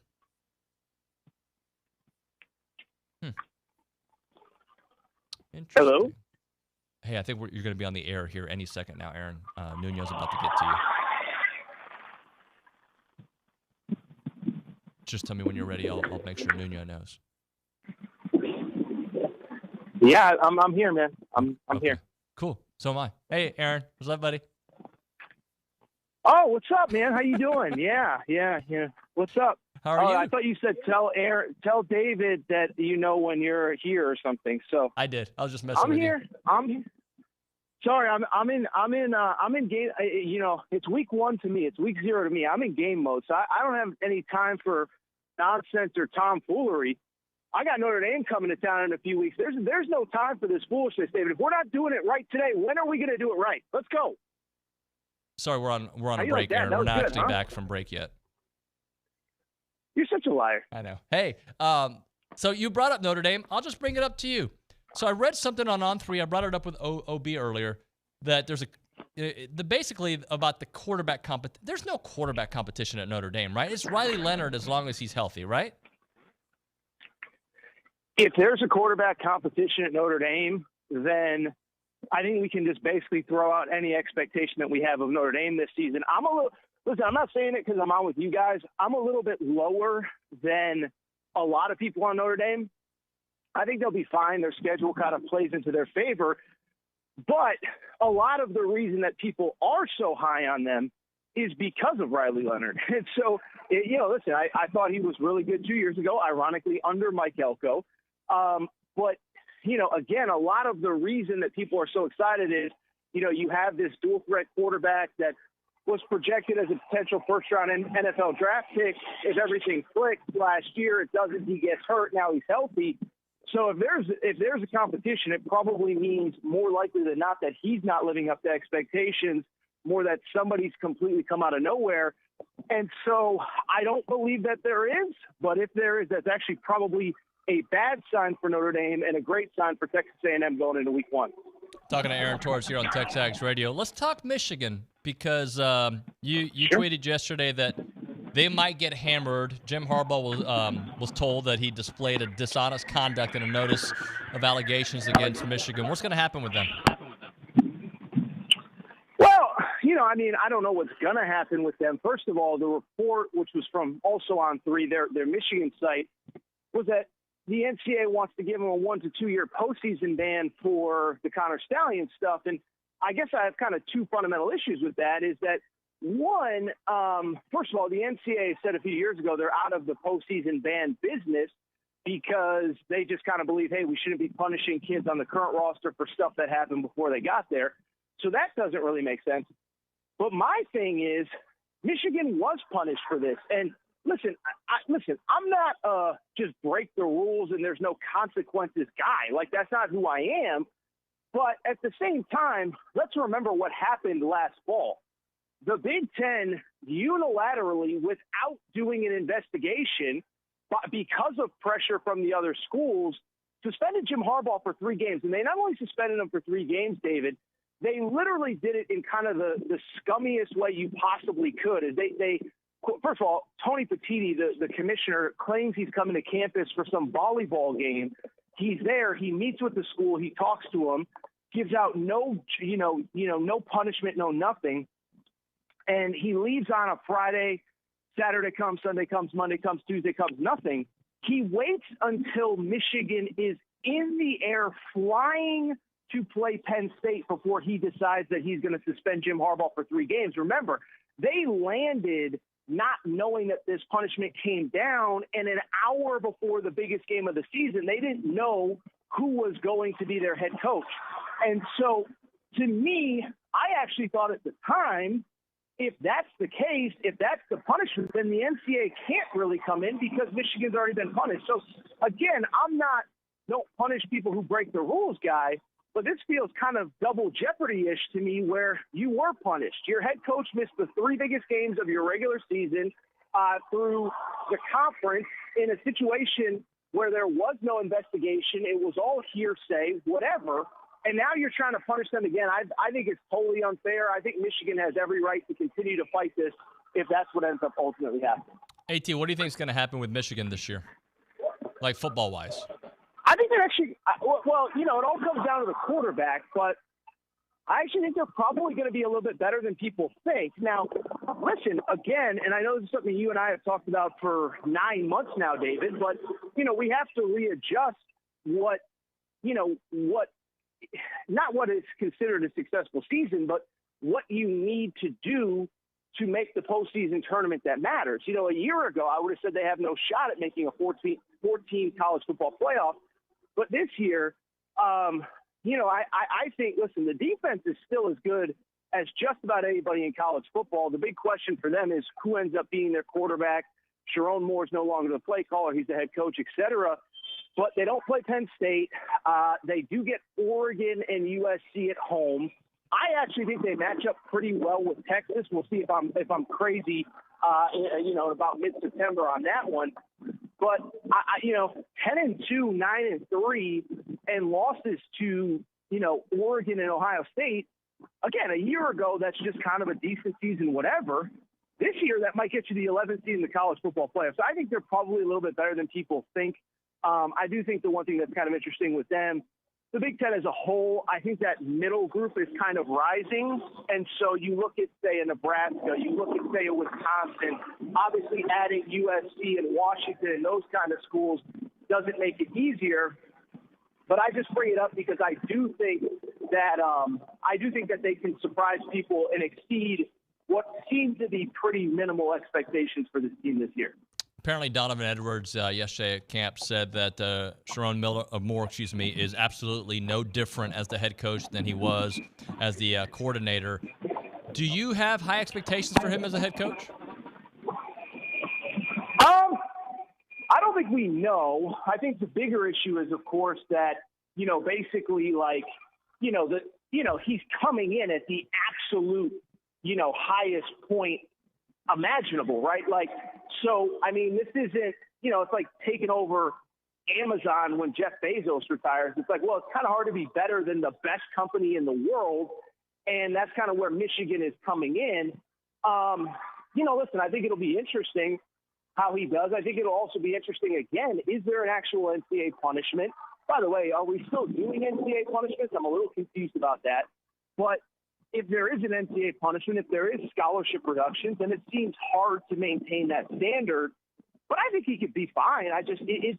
Hello? Hey, I think you're going to be on the air here any second now, Aaron. Nuño's about to get to you. Just tell me when you're ready. I'll make sure Nuño knows. Yeah, I'm here, man. I'm here. Cool. So am I. Hey, Aaron. What's up, buddy? Oh, what's up, man? How you doing? Yeah. What's up? How are you? I thought you said tell David that you know when you're here or something. So I did. I was just messing with you. I'm here. Sorry, I'm in game. It's week 1 to me. It's week 0 to me. I'm in game mode, so I don't have any time for nonsense or tomfoolery. I got Notre Dame coming to town in a few weeks. There's no time for this foolishness, David. If we're not doing it right today, when are we going to do it right? Let's go. Sorry, we're on a break, like that? Aaron. That We're was not good, actually huh? back from break yet. You're such a liar. I know. Hey, so you brought up Notre Dame. I'll just bring it up to you. So I read something on On3. I brought it up with OB earlier that there's basically about the quarterback competition. There's no quarterback competition at Notre Dame, right? It's Riley Leonard as long as he's healthy, right? If there's a quarterback competition at Notre Dame, then I think we can just basically throw out any expectation that we have of Notre Dame this season. Listen, I'm not saying it because I'm on with you guys. I'm a little bit lower than a lot of people on Notre Dame. I think they'll be fine. Their schedule kind of plays into their favor. But a lot of the reason that people are so high on them is because of Riley Leonard. And so, listen, I thought he was really good 2 years ago, ironically, under Mike Elko. But, again, a lot of the reason that people are so excited is, you have this dual threat quarterback that was projected as a potential first-round NFL draft pick. If everything clicked last year, it doesn't. He gets hurt. Now he's healthy. So if there's a competition, it probably means more likely than not that he's not living up to expectations, more that somebody's completely come out of nowhere. And so I don't believe that there is. But if there is, that's actually probably a bad sign for Notre Dame and a great sign for Texas A&M going into week 1. Talking to Aaron Torres here on TexAgs Radio. Let's talk Michigan because you tweeted yesterday that they might get hammered. Jim Harbaugh was told that he displayed a dishonest conduct and a notice of allegations against Michigan. What's going to happen with them? Well, I don't know what's going to happen with them. First of all, the report, which was from also On3, their Michigan site, was that the NCAA wants to give them a 1 to 2 year postseason ban for the Connor Stallion stuff. And I guess I have kind of two fundamental issues with that is that, one, first of all, the NCAA said a few years ago they're out of the postseason ban business because they just kind of believe, hey, we shouldn't be punishing kids on the current roster for stuff that happened before they got there. So that doesn't really make sense. But my thing is Michigan was punished for this. And listen, I'm not just break the rules and there's no consequences guy. Like, that's not who I am. But at the same time, let's remember what happened last fall. The Big Ten unilaterally, without doing an investigation, because of pressure from the other schools, suspended Jim Harbaugh for 3 games. And they not only suspended him for 3 games, David, they literally did it in kind of the scummiest way you possibly could. Is they first of all, Tony Petitti, the commissioner, claims he's coming to campus for some volleyball game. He's there. He meets with the school. He talks to them, gives out no punishment, no nothing. And he leaves on a Friday. Saturday comes, Sunday comes, Monday comes, Tuesday comes, nothing. He waits until Michigan is in the air flying to play Penn State before he decides that he's going to suspend Jim Harbaugh for 3 games. Remember, they landed not knowing that this punishment came down, and an hour before the biggest game of the season, they didn't know who was going to be their head coach. And so, to me, I actually thought at the time if that's the case, if that's the punishment, then the NCAA can't really come in because Michigan's already been punished. So, again, I'm not don't punish people who break the rules guy, but this feels kind of double jeopardy-ish to me where you were punished. Your head coach missed the 3 biggest games of your regular season through the conference in a situation where there was no investigation. It was all hearsay, whatever. And now you're trying to punish them again. I think it's totally unfair. I think Michigan has every right to continue to fight this if that's what ends up ultimately happening. AT, what do you think is going to happen with Michigan this year, like football-wise? I think they're actually well, it all comes down to the quarterback, but I actually think they're probably going to be a little bit better than people think. Now, listen, again, and I know this is something you and I have talked about for 9 months now, David, but, we have to readjust what not what is considered a successful season, but what you need to do to make the postseason tournament that matters. A year ago, I would have said they have no shot at making a 14 college football playoff. But this year, I think, listen, the defense is still as good as just about anybody in college football. The big question for them is who ends up being their quarterback. Sharon Moore's no longer the play caller. He's the head coach, et cetera. But they don't play Penn State. They do get Oregon and USC at home. I actually think they match up pretty well with Texas. We'll see if I'm crazy, in about mid-September on that one. But 10-2, 9-3, and losses to Oregon and Ohio State. Again, a year ago, that's just kind of a decent season, whatever. This year, that might get you the 11th seed in the college football playoffs. So I think they're probably a little bit better than people think. I do think the one thing that's kind of interesting with them, the Big Ten as a whole, I think that middle group is kind of rising. And so you look at, say, a Nebraska, you look at, say, a Wisconsin, obviously adding USC and Washington and those kind of schools doesn't make it easier. But I just bring it up because I do think that they can surprise people and exceed what seems to be pretty minimal expectations for this team this year. Apparently, Donovan Edwards yesterday at camp said that Sharon Moore is absolutely no different as the head coach than he was as the coordinator. Do you have high expectations for him as a head coach? I don't think we know. I think the bigger issue is, of course, that basically he's coming in at the absolute highest point imaginable, right? So, I mean, this isn't, it's like taking over Amazon when Jeff Bezos retires. It's like, well, it's kind of hard to be better than the best company in the world. And that's kind of where Michigan is coming in. Listen, I think it'll be interesting how he does. I think it'll also be interesting, again, is there an actual NCAA punishment? By the way, are we still doing NCAA punishments? I'm a little confused about that. But if there is an NCAA punishment, if there is scholarship reductions, then it seems hard to maintain that standard. But I think he could be fine.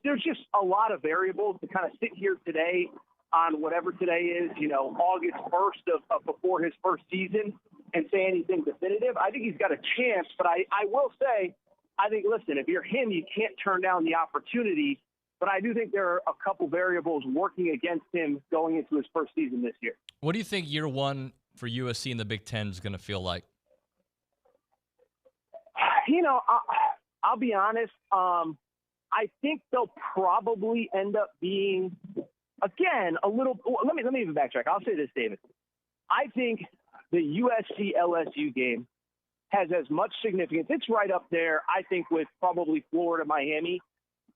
There's just a lot of variables to kind of sit here today on whatever today is, August 1st of before his first season and say anything definitive. I think he's got a chance, but I will say, I think, listen, if you're him, you can't turn down the opportunity. But I do think there are a couple variables working against him going into his first season this year. What do you think year one for USC in the Big Ten is going to feel like? I'll be honest. I think they'll probably end up being, again, a little. Let me even backtrack. I'll say this, David. I think the USC LSU game has as much significance. It's right up there, I think, with probably Florida, Miami,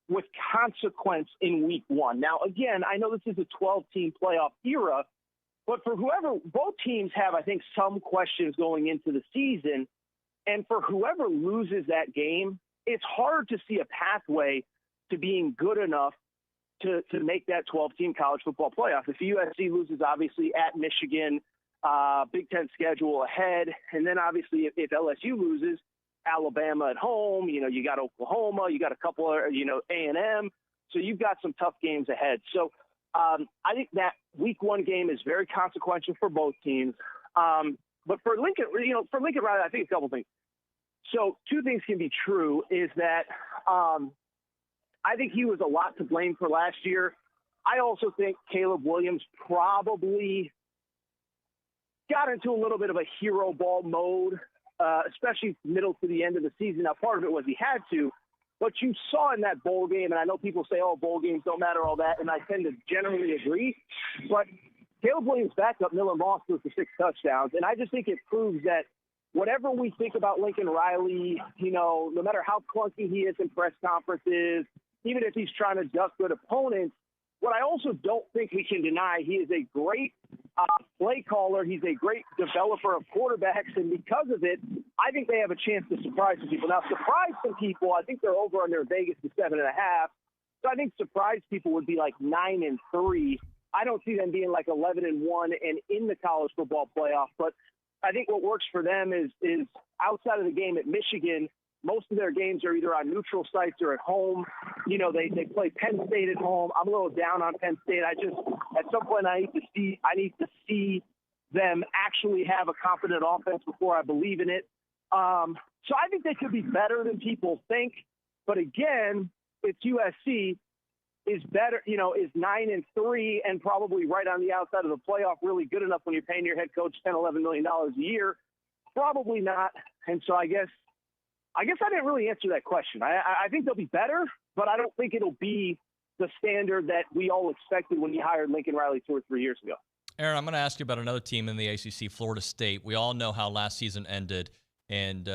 with consequence in week one. Now, again, I know this is a 12-team playoff era, but for whoever, both teams have, I think, some questions going into the season. And for whoever loses that game, it's hard to see a pathway to being good enough to make that 12-team college football playoff. If USC loses, obviously, at Michigan, Big Ten schedule ahead, and then obviously if LSU loses, Alabama at home, you got Oklahoma, you got a couple of, A&M, so you've got some tough games ahead. So I think that week one game is very consequential for both teams. But for Lincoln, Riley, I think a couple things. So two things can be true is that I think he was a lot to blame for last year. I also think Caleb Williams probably got into a little bit of a hero ball mode especially middle to the end of the season. Now, part of it was he had to, but you saw in that bowl game, and I know people say, oh, bowl games don't matter, all that, and I tend to generally agree, but Caleb Williams' backup, Miller Moss, was the 6 touchdowns, and I just think it proves that whatever we think about Lincoln Riley, no matter how clunky he is in press conferences, even if he's trying to duck good opponents, what I also don't think we can deny, he is a great play caller. He's a great developer of quarterbacks, and because of it, I think they have a chance to surprise some people. Now, surprise some people, I think they're over on their Vegas to 7.5. So I think surprise people would be like 9-3. I don't see them being like 11-1 and in the college football playoff. But I think what works for them is outside of the game at Michigan, most of their games are either on neutral sites or at home. They play Penn State at home. I'm a little down on Penn State. At some point I need to see them actually have a competent offense before I believe in it. So I think they could be better than people think. But again, it's USC is better, is 9-3 and probably right on the outside of the playoff. Really good enough when you're paying your head coach $10-11 million a year? Probably not. And so I guess I didn't really answer that question. I think they'll be better, but I don't think it'll be the standard that we all expected when you hired Lincoln Riley 2 or 3 years ago. Aaron, I'm going to ask you about another team in the ACC, Florida State. We all know how last season ended. And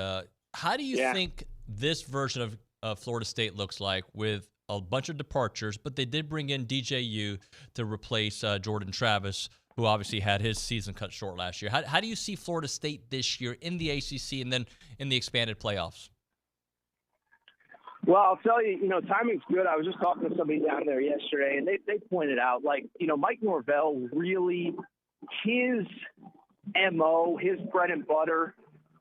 how do you think this version of Florida State looks like with a bunch of departures, but they did bring in DJU to replace Jordan Travis, who obviously had his season cut short last year. How do you see Florida State this year in the ACC and then in the expanded playoffs? Well, I'll tell you, timing's good. I was just talking to somebody down there yesterday, and they pointed out, Mike Norvell really, his MO, his bread and butter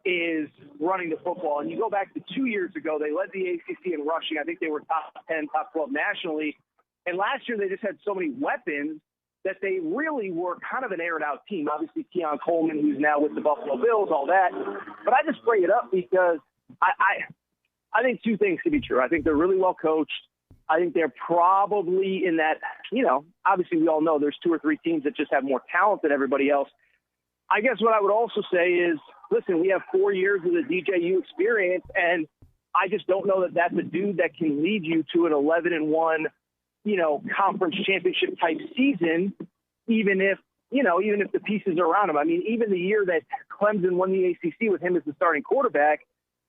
is running the football. And you go back to 2 years ago, they led the ACC in rushing. I think they were top 10, top 12 nationally. And last year they just had so many weapons that they really were kind of an aired-out team. Obviously, Keon Coleman, who's now with the Buffalo Bills, all that. But I just bring it up because I think two things can be true. I think they're really well coached. I think they're probably in that, obviously we all know there's 2 or 3 teams that just have more talent than everybody else. I guess what I would also say is, listen, we have 4 years of the DJU experience, and I just don't know that that's a dude that can lead you to an 11-1, conference championship type season, even if the pieces are around him. I mean, even the year that Clemson won the ACC with him as the starting quarterback,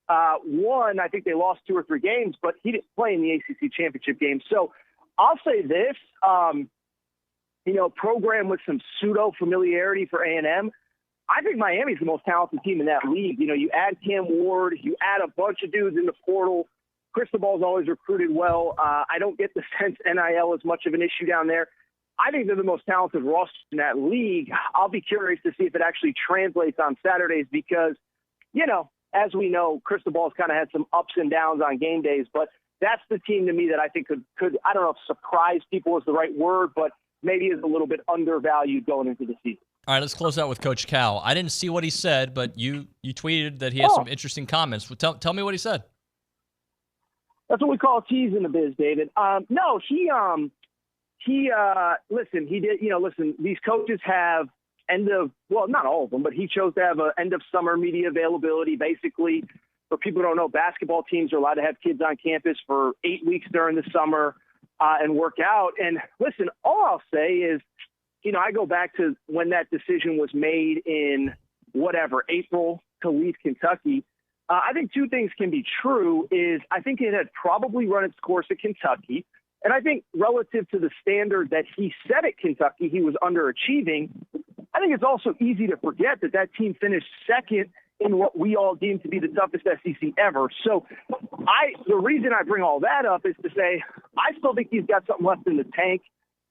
I think they lost 2 or 3 games, but he didn't play in the ACC championship game. So I'll say this, program with some pseudo familiarity for A&M. I think Miami's the most talented team in that league. You add Cam Ward, you add a bunch of dudes in the portal. Cristobal's always recruited well. I don't get the sense NIL is much of an issue down there. I think they're the most talented roster in that league. I'll be curious to see if it actually translates on Saturdays because, as we know, Cristobal's kind of had some ups and downs on game days, but that's the team to me that I think could I don't know if surprise people is the right word, but maybe is a little bit undervalued going into the season. All right, let's close out with Coach Cal. I didn't see what he said, but you tweeted that he had some interesting comments. Well, tell me what he said. That's what we call a tease in the biz, David. No, listen, he did, listen, these coaches have not all of them, but he chose to have an end of summer media availability. Basically, for people who don't know, basketball teams are allowed to have kids on campus for 8 weeks during the summer and work out. And listen, all I'll say is, I go back to when that decision was made in April to leave Kentucky. I think 2 things can be true is I think it had probably run its course at Kentucky. And I think relative to the standard that he set at Kentucky, he was underachieving. I think it's also easy to forget that team finished second in what we all deem to be the toughest SEC ever. So the reason I bring all that up is to say I still think he's got something left in the tank.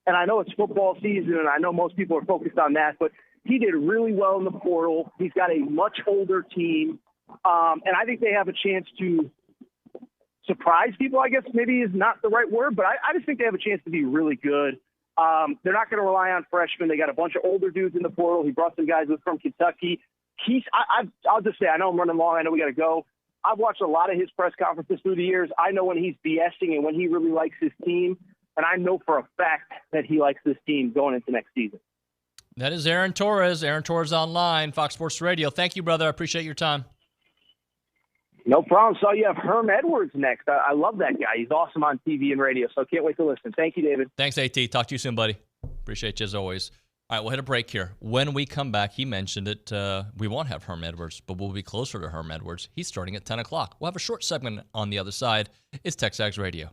And I know it's football season, and I know most people are focused on that, but he did really well in the portal. He's got a much older team, and I think they have a chance to surprise people, I guess maybe is not the right word, but I just think they have a chance to be really good. They're not going to rely on freshmen. They got a bunch of older dudes in the portal. He brought some guys from Kentucky. I'll just say, I know I'm running long. I know we got to go. I've watched a lot of his press conferences through the years. I know when he's BSing and when he really likes his team. And I know for a fact that he likes this team going into next season. That is Aaron Torres. Aaron Torres Online, Fox Sports Radio. Thank you, brother. I appreciate your time. No problem. So you have Herm Edwards next. I love that guy. He's awesome on TV and radio, so I can't wait to listen. Thank you, David. Thanks, AT. Talk to you soon, buddy. Appreciate you as always. All right, we'll hit a break here. When we come back, he mentioned it. We won't have Herm Edwards, but we'll be closer to Herm Edwards. He's starting at 10 o'clock. We'll have a short segment on the other side. It's TexAgs Radio.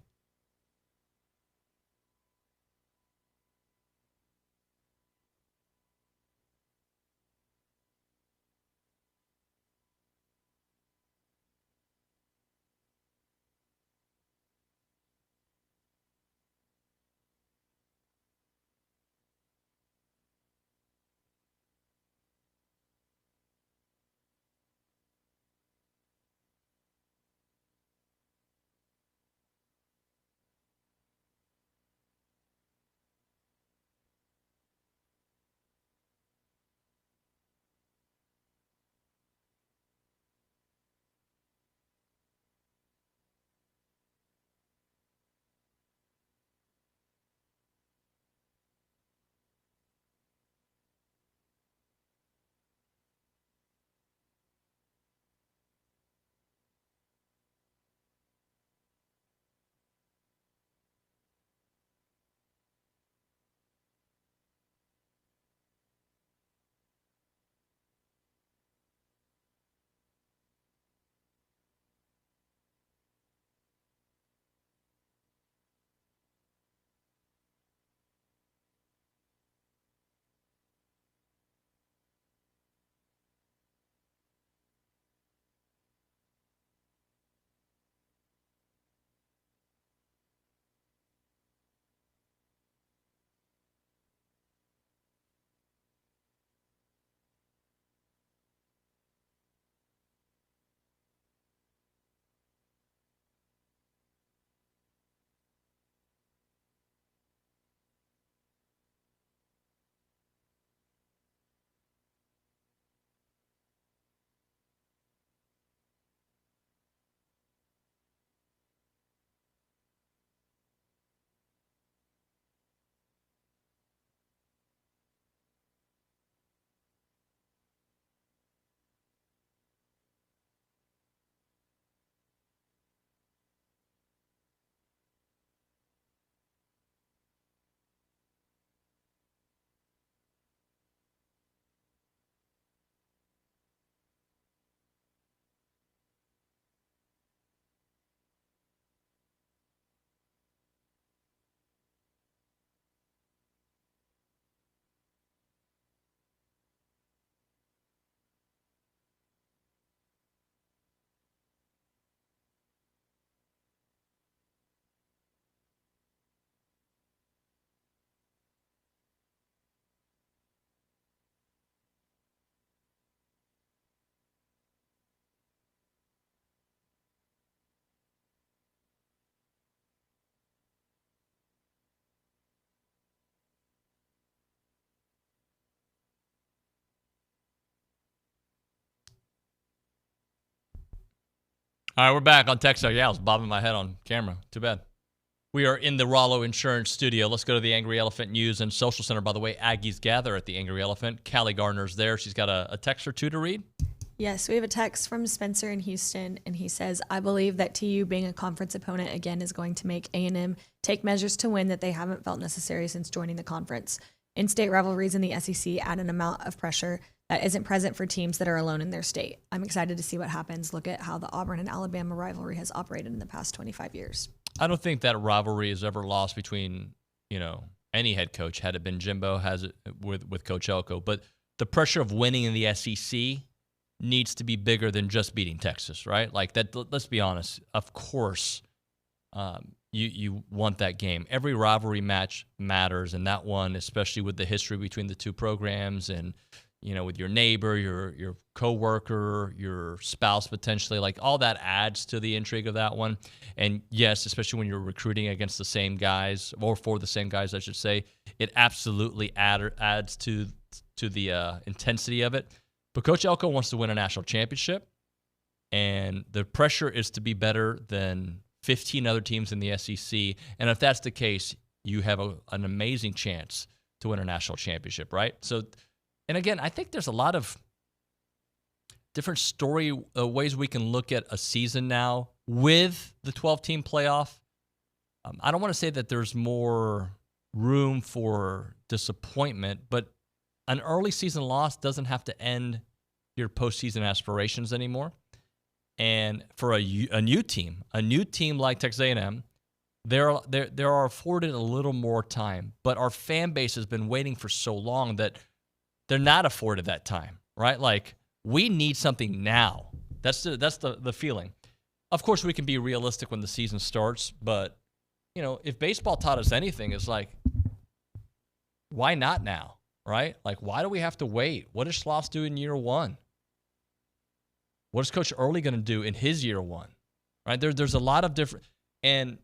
All right, we're back on TexAgs. Yeah, I was bobbing my head on camera. Too bad. We are in the Rollo Insurance studio. Let's go to the Angry Elephant News and Social Center. By the way, Aggies gather at the Angry Elephant. Callie Gardner's there. She's got a text or two to read. Yes, we have a text from Spencer in Houston, and he says, I believe that TU being a conference opponent again is going to make A&M take measures to win that they haven't felt necessary since joining the conference. In-state rivalries in the SEC add an amount of pressure that isn't present for teams that are alone in their state. I'm excited to see what happens. Look at how the Auburn and Alabama rivalry has operated in the past 25 years. I don't think that rivalry is ever lost between, any head coach, had it been Jimbo, has it with Coach Elko. But the pressure of winning in the SEC needs to be bigger than just beating Texas, right? Like that. Let's be honest. Of course, you want that game. Every rivalry match matters, and that one, especially with the history between the two programs, and with your neighbor, your coworker, your spouse potentially, like all that adds to the intrigue of that one. And yes, especially when you're recruiting against the same guys, or for the same guys, I should say, it absolutely adds to the intensity of it. But Coach Elko wants to win a national championship, and the pressure is to be better than 15 other teams in the SEC. And if that's the case, you have an amazing chance to win a national championship, right? So, and again, I think there's a lot of different story ways we can look at a season now with the 12-team playoff. I don't want to say that there's more room for disappointment, but an early season loss doesn't have to end your postseason aspirations anymore. And for a new team like Texas A&M, they are afforded a little more time. But our fan base has been waiting for so long that they're not afforded that time, right? Like, we need something now. That's the feeling. Of course, we can be realistic when the season starts, but if baseball taught us anything, it's like, why not now, right? Like, why do we have to wait? What does Schloss do in year one? What is Coach Early going to do in his year one? Right? There's a lot of different, and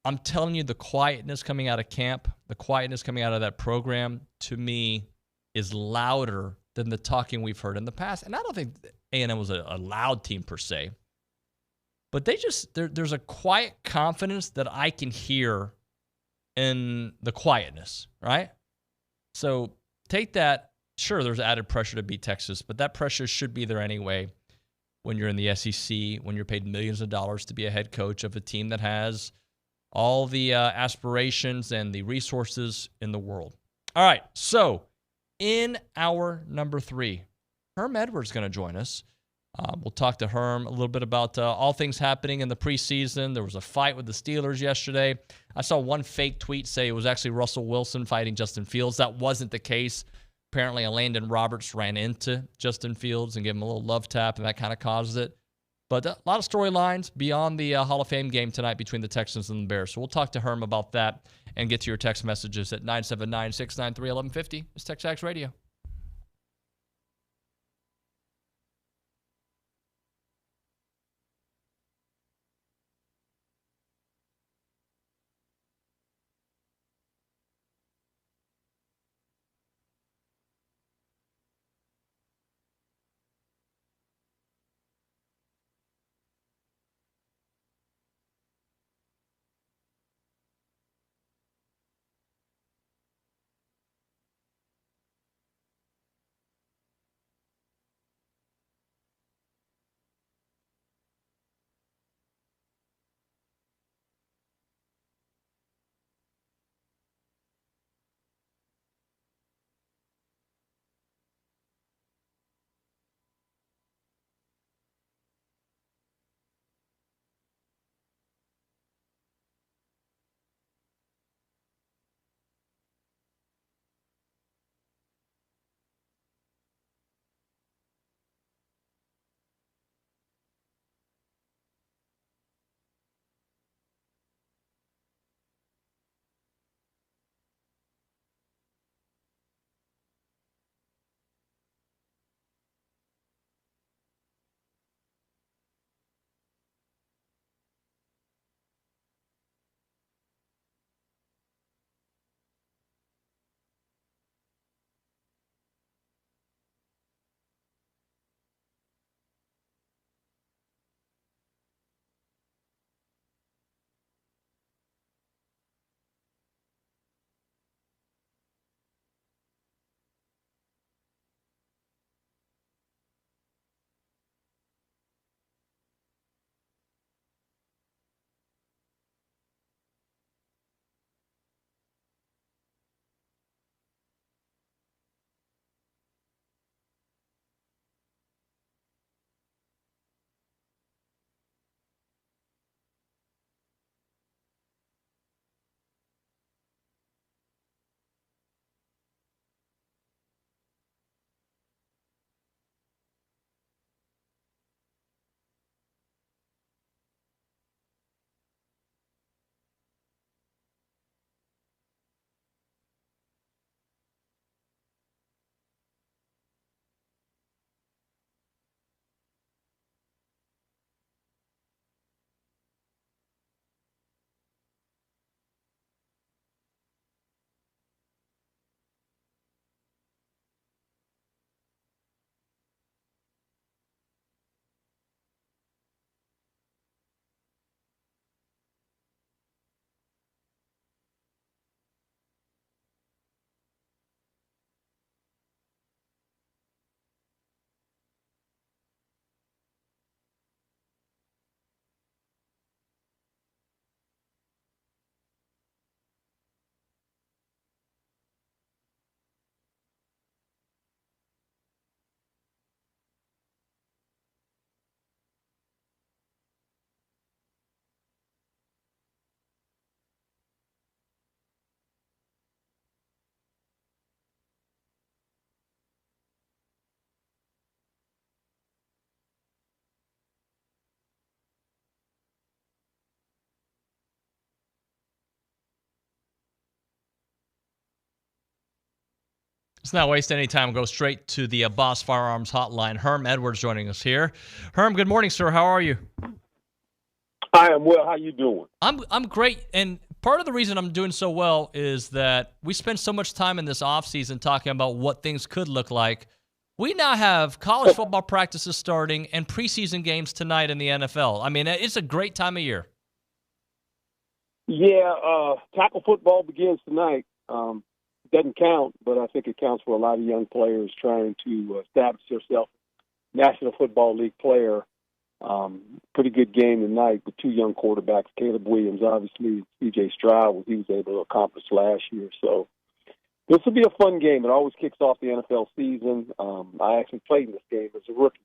I'm telling you, the quietness coming out of camp, the quietness coming out of that program, to me, is louder than the talking we've heard in the past. And I don't think A&M was a loud team per se, but there's a quiet confidence that I can hear in the quietness, right? So take that. Sure, there's added pressure to beat Texas, but that pressure should be there anyway when you're in the SEC, when you're paid millions of dollars to be a head coach of a team that has all the aspirations and the resources in the world. All right, so in our number 3, Herm Edwards is going to join us. We'll talk to Herm a little bit about all things happening in the preseason. There was a fight with the Steelers yesterday. I saw one fake tweet say it was actually Russell Wilson fighting Justin Fields. That wasn't the case. Apparently, Landon Roberts ran into Justin Fields and gave him a little love tap, and that kind of caused it. But a lot of storylines beyond the Hall of Fame game tonight between the Texans and the Bears. So we'll talk to Herm about that and get to your text messages at 979-693-1150. It's TexAgs Radio. Let's not waste any time. Go straight to the Boss Firearms Hotline. Herm Edwards joining us here. Herm, good morning, sir. How are you? I am well. How you doing? I'm great. And part of the reason I'm doing so well is that we spent so much time in this offseason talking about what things could look like. We now have college football practices starting and preseason games tonight in the NFL. I mean, it's a great time of year. Yeah, tackle football begins tonight. Doesn't count, but I think it counts for a lot of young players trying to establish themselves. National Football League player. Pretty good game tonight with two young quarterbacks, Caleb Williams, obviously, C.J. Stroud, what he was able to accomplish last year. So this will be a fun game. It always kicks off the NFL season. I actually played in this game as a rookie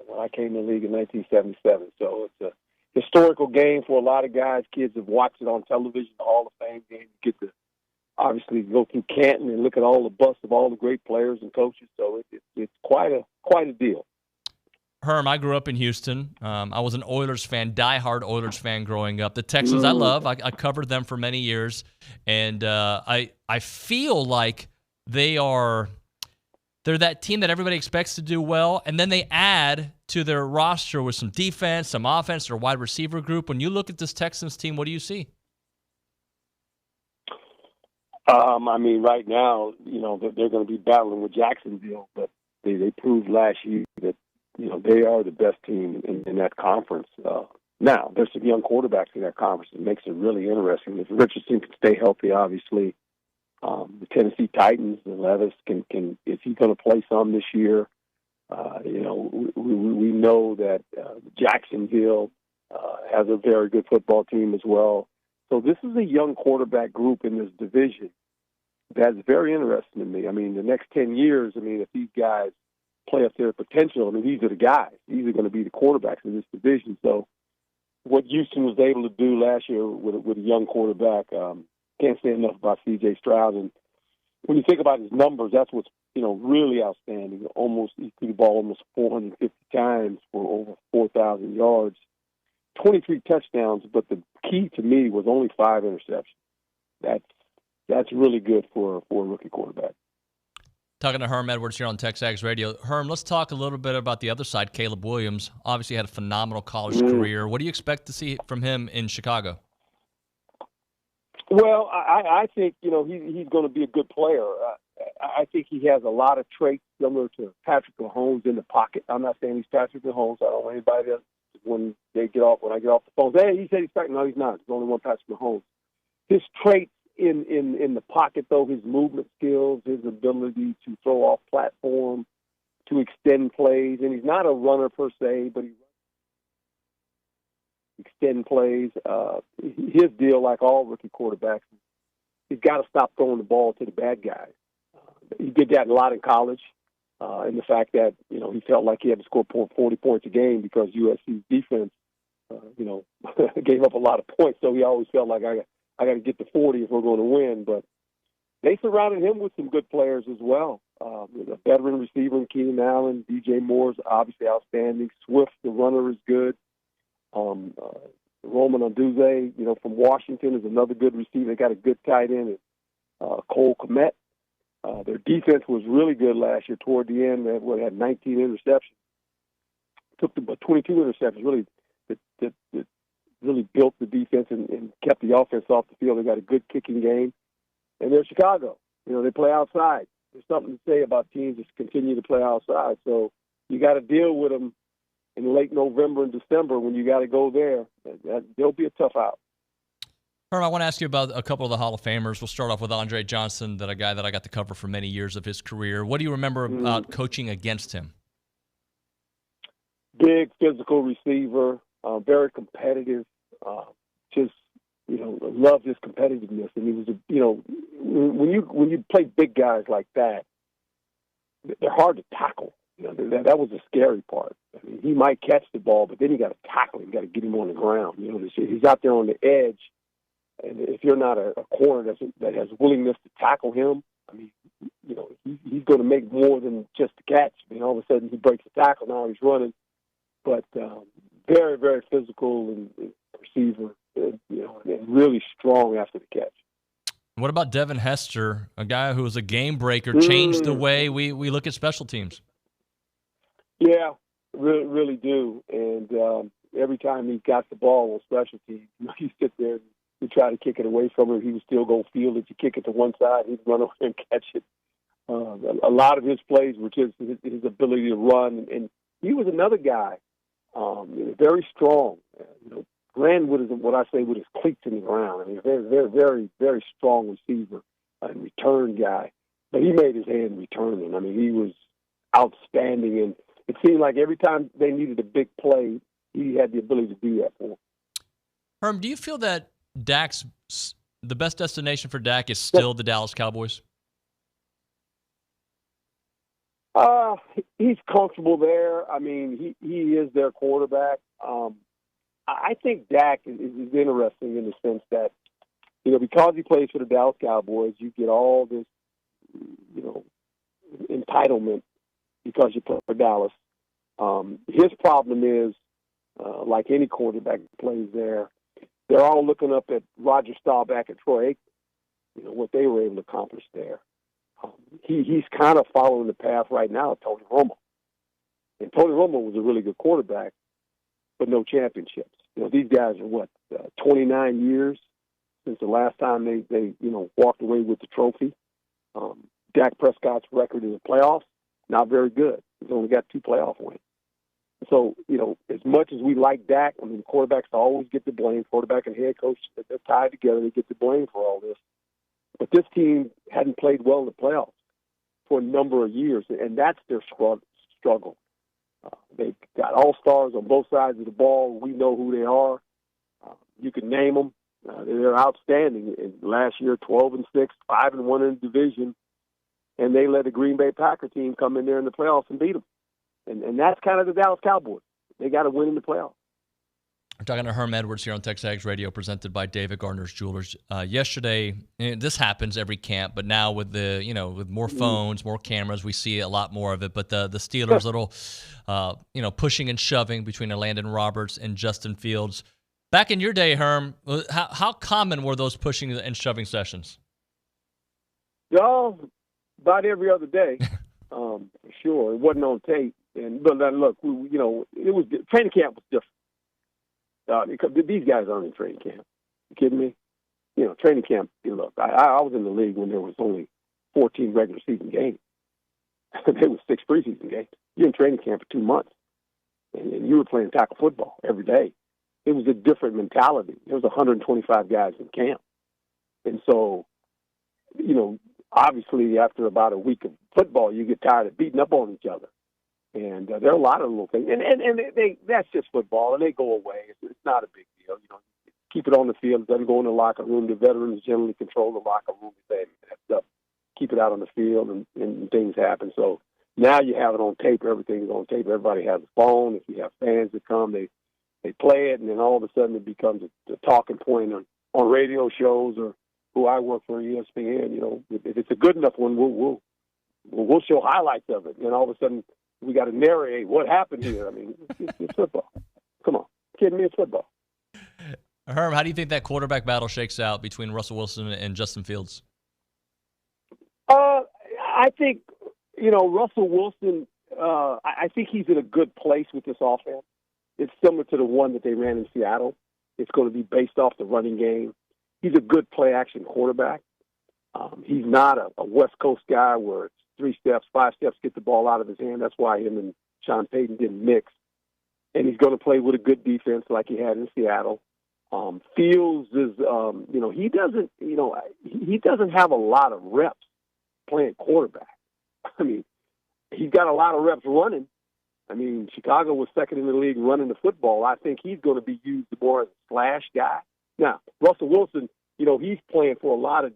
when I came in the league in 1977. So it's a historical game for a lot of guys. Kids have watched it on television, the Hall of Fame game. You get to obviously go through Canton and look at all the busts of all the great players and coaches. So it's quite a deal. Herm, I grew up in Houston. I was an Oilers fan, diehard Oilers fan growing up. The Texans I love. I covered them for many years. And I feel like they're that team that everybody expects to do well, and then they add to their roster with some defense, some offense, their wide receiver group. When you look at this Texans team, what do you see? I mean, right now, they're going to be battling with Jacksonville, but they proved last year that, they are the best team in that conference. Now, there's some young quarterbacks in that conference that makes it really interesting. If Richardson can stay healthy, obviously, the Tennessee Titans and Levis can if he's going to play some this year, we know that Jacksonville has a very good football team as well. So this is a young quarterback group in this division that's very interesting to me. I mean, the next 10 years, if these guys play up their potential, these are the guys. These are going to be the quarterbacks in this division. So what Houston was able to do last year with a young quarterback, can't say enough about C.J. Stroud. And when you think about his numbers, that's what's, really outstanding. He threw the ball almost 450 times for over 4,000 yards, 23 touchdowns, but the key to me was only 5 interceptions. That's really good for a rookie quarterback. Talking to Herm Edwards here on TexAgs Radio. Herm, let's talk a little bit about the other side. Caleb Williams obviously had a phenomenal college career. What do you expect to see from him in Chicago? Well, I think, he's going to be a good player. I think he has a lot of traits similar to Patrick Mahomes in the pocket. I'm not saying he's Patrick Mahomes. I don't want anybody to, when I get off the phone, hey, he said he's Patrick. No, he's not. There's only one Patrick Mahomes. His traits in the pocket, though, his movement skills, his ability to throw off platform, to extend plays, and he's not a runner per se, but he extend plays. His deal, like all rookie quarterbacks, he's got to stop throwing the ball to the bad guys. He did that a lot in college, and the fact that he felt like he had to score 40 points a game because USC's defense, gave up a lot of points. So he always felt like I got to get to 40 if we're going to win. But they surrounded him with some good players as well. A veteran receiver, Keenan Allen, DJ Moore's obviously outstanding. Swift, the runner, is good. Roman Anduze, from Washington, is another good receiver. They got a good tight end, Cole Kmet. Their defense was really good last year. Toward the end, they had 19 interceptions. Took 22 interceptions, really, that really built the defense and kept the offense off the field. They got a good kicking game. And they're Chicago. They play outside. There's something to say about teams that continue to play outside. So you got to deal with them in late November and December when you got to go there. They'll be a tough out. Herm, I want to ask you about a couple of the Hall of Famers. We'll start off with Andre Johnson, a guy that I got to cover for many years of his career. What do you remember about coaching against him? Big physical receiver, very competitive. Loved his competitiveness, and he was, when you play big guys like that, they're hard to tackle. That was the scary part. I mean, he might catch the ball, but then you got to tackle him. You got to get him on the ground. He's out there on the edge, and if you're not a corner that has willingness to tackle him, I mean, he's going to make more than just the catch. I mean, all of a sudden he breaks the tackle. Now he's running, but very, very physical and receiver, and really strong after the catch. What about Devin Hester, a guy who was a game breaker, changed the way we look at special teams? Yeah, really do. And every time he got the ball on special teams, you sit there and you try to kick it away from him. He would still go field it. You kick it to one side, he'd run over and catch it. A lot of his plays were just his ability to run. And he was another guy, very strong. Ran with what I say with his cleats in the ground. I mean, very, very strong receiver and return guy. But he made his hand returning. I mean, he was outstanding. And it seemed like every time they needed a big play, he had the ability to do that for them. Herm, do you feel that the best destination for Dak is still the Dallas Cowboys? He's comfortable there. I mean, he is their quarterback. I think Dak is interesting in the sense that, because he plays for the Dallas Cowboys, you get all this, entitlement because you play for Dallas. His problem is, like any quarterback that plays there, they're all looking up at Roger Staubach and Troy Aikman, what they were able to accomplish there. He's kind of following the path right now of Tony Romo. And Tony Romo was a really good quarterback, but no championships. These guys are 29 years since the last time they walked away with the trophy. Dak Prescott's record in the playoffs, not very good. He's only got 2 playoff wins. So, as much as we like Dak, I mean, quarterbacks always get the blame. Quarterback and head coach, they're tied together. They get the blame for all this. But this team hadn't played well in the playoffs for a number of years, and that's their struggle. They've got all-stars on both sides of the ball. We know who they are. You can name them. They're outstanding. And last year, 12-6, 5-1 in the division, and they let the Green Bay Packer team come in there in the playoffs and beat them. And that's kind of the Dallas Cowboys. They got to win in the playoffs. We're talking to Herm Edwards here on TexAgs Radio, presented by David Gardner's Jewelers. Yesterday, this happens every camp, but now with with more phones, more cameras, we see a lot more of it. But the Steelers' little, pushing and shoving between Landon Roberts and Justin Fields. Back in your day, Herm, how common were those pushing and shoving sessions? About every other day, for sure. It wasn't on tape, but look, it was training camp was different. Because these guys aren't in training camp. You kidding me? Training camp, look, I was in the league when there was only 14 regular season games. There was 6 preseason games. You're in training camp for 2 months. And you were playing tackle football every day. It was a different mentality. There was 125 guys in camp. And so, obviously after about a week of football, you get tired of beating up on each other. And there are a lot of little things, and that's just football, and they go away. It's not a big deal, Keep it on the field. It doesn't go in the locker room. The veterans generally control the locker room. They keep it out on the field, and things happen. So now you have it on tape. Everything's on tape. Everybody has a phone. If you have fans that come, they play it, and then all of a sudden it becomes a talking point on radio shows or who I work for ESPN. If it's a good enough one, we'll show highlights of it, and all of a sudden we got to narrate what happened here. I mean, it's football. Come on. Kidding me? It's football. Herm, how do you think that quarterback battle shakes out between Russell Wilson and Justin Fields? I think, Russell Wilson, I think he's in a good place with this offense. It's similar to the one that they ran in Seattle. It's going to be based off the running game. He's a good play-action quarterback. He's not a West Coast guy where it's 3 steps, 5 steps, get the ball out of his hand. That's why him and Sean Payton didn't mix. And he's going to play with a good defense like he had in Seattle. Fields is, he doesn't have a lot of reps playing quarterback. I mean, he's got a lot of reps running. I mean, Chicago was second in the league running the football. I think he's going to be used more as a slash guy. Now, Russell Wilson, he's playing for a lot of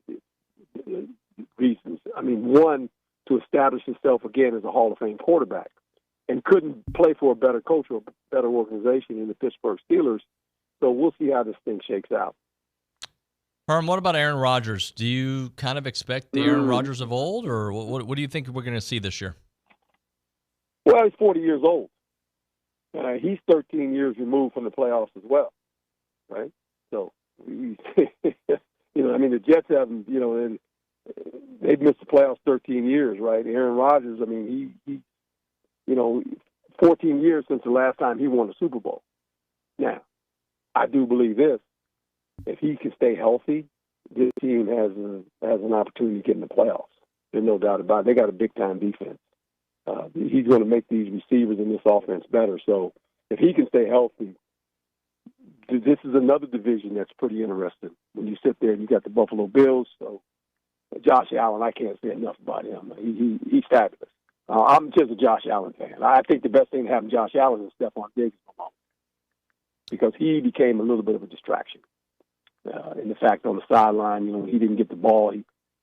reasons. I mean, one, to establish himself again as a Hall of Fame quarterback, and couldn't play for a better coach or a better organization in the Pittsburgh Steelers. So we'll see how this thing shakes out. Herm, what about Aaron Rodgers? Do you kind of expect the Aaron Rodgers of old, or what do you think we're going to see this year? Well, he's 40 years old. He's 13 years removed from the playoffs as well, right? So I mean, the Jets haven't, they've missed the playoffs 13 years, right? Aaron Rodgers, I mean, he 14 years since the last time he won a Super Bowl. Now, I do believe this. If he can stay healthy, this team has an opportunity to get in the playoffs. There's no doubt about it. They got a big-time defense. He's going to make these receivers in this offense better. So if he can stay healthy, this is another division that's pretty interesting. When you sit there and you got the Buffalo Bills, so Josh Allen, I can't say enough about him. He's fabulous. I'm just a Josh Allen fan. I think the best thing to happen to Josh Allen is Stephon Diggs because he became a little bit of a distraction. And the fact on the sideline, he didn't get the ball.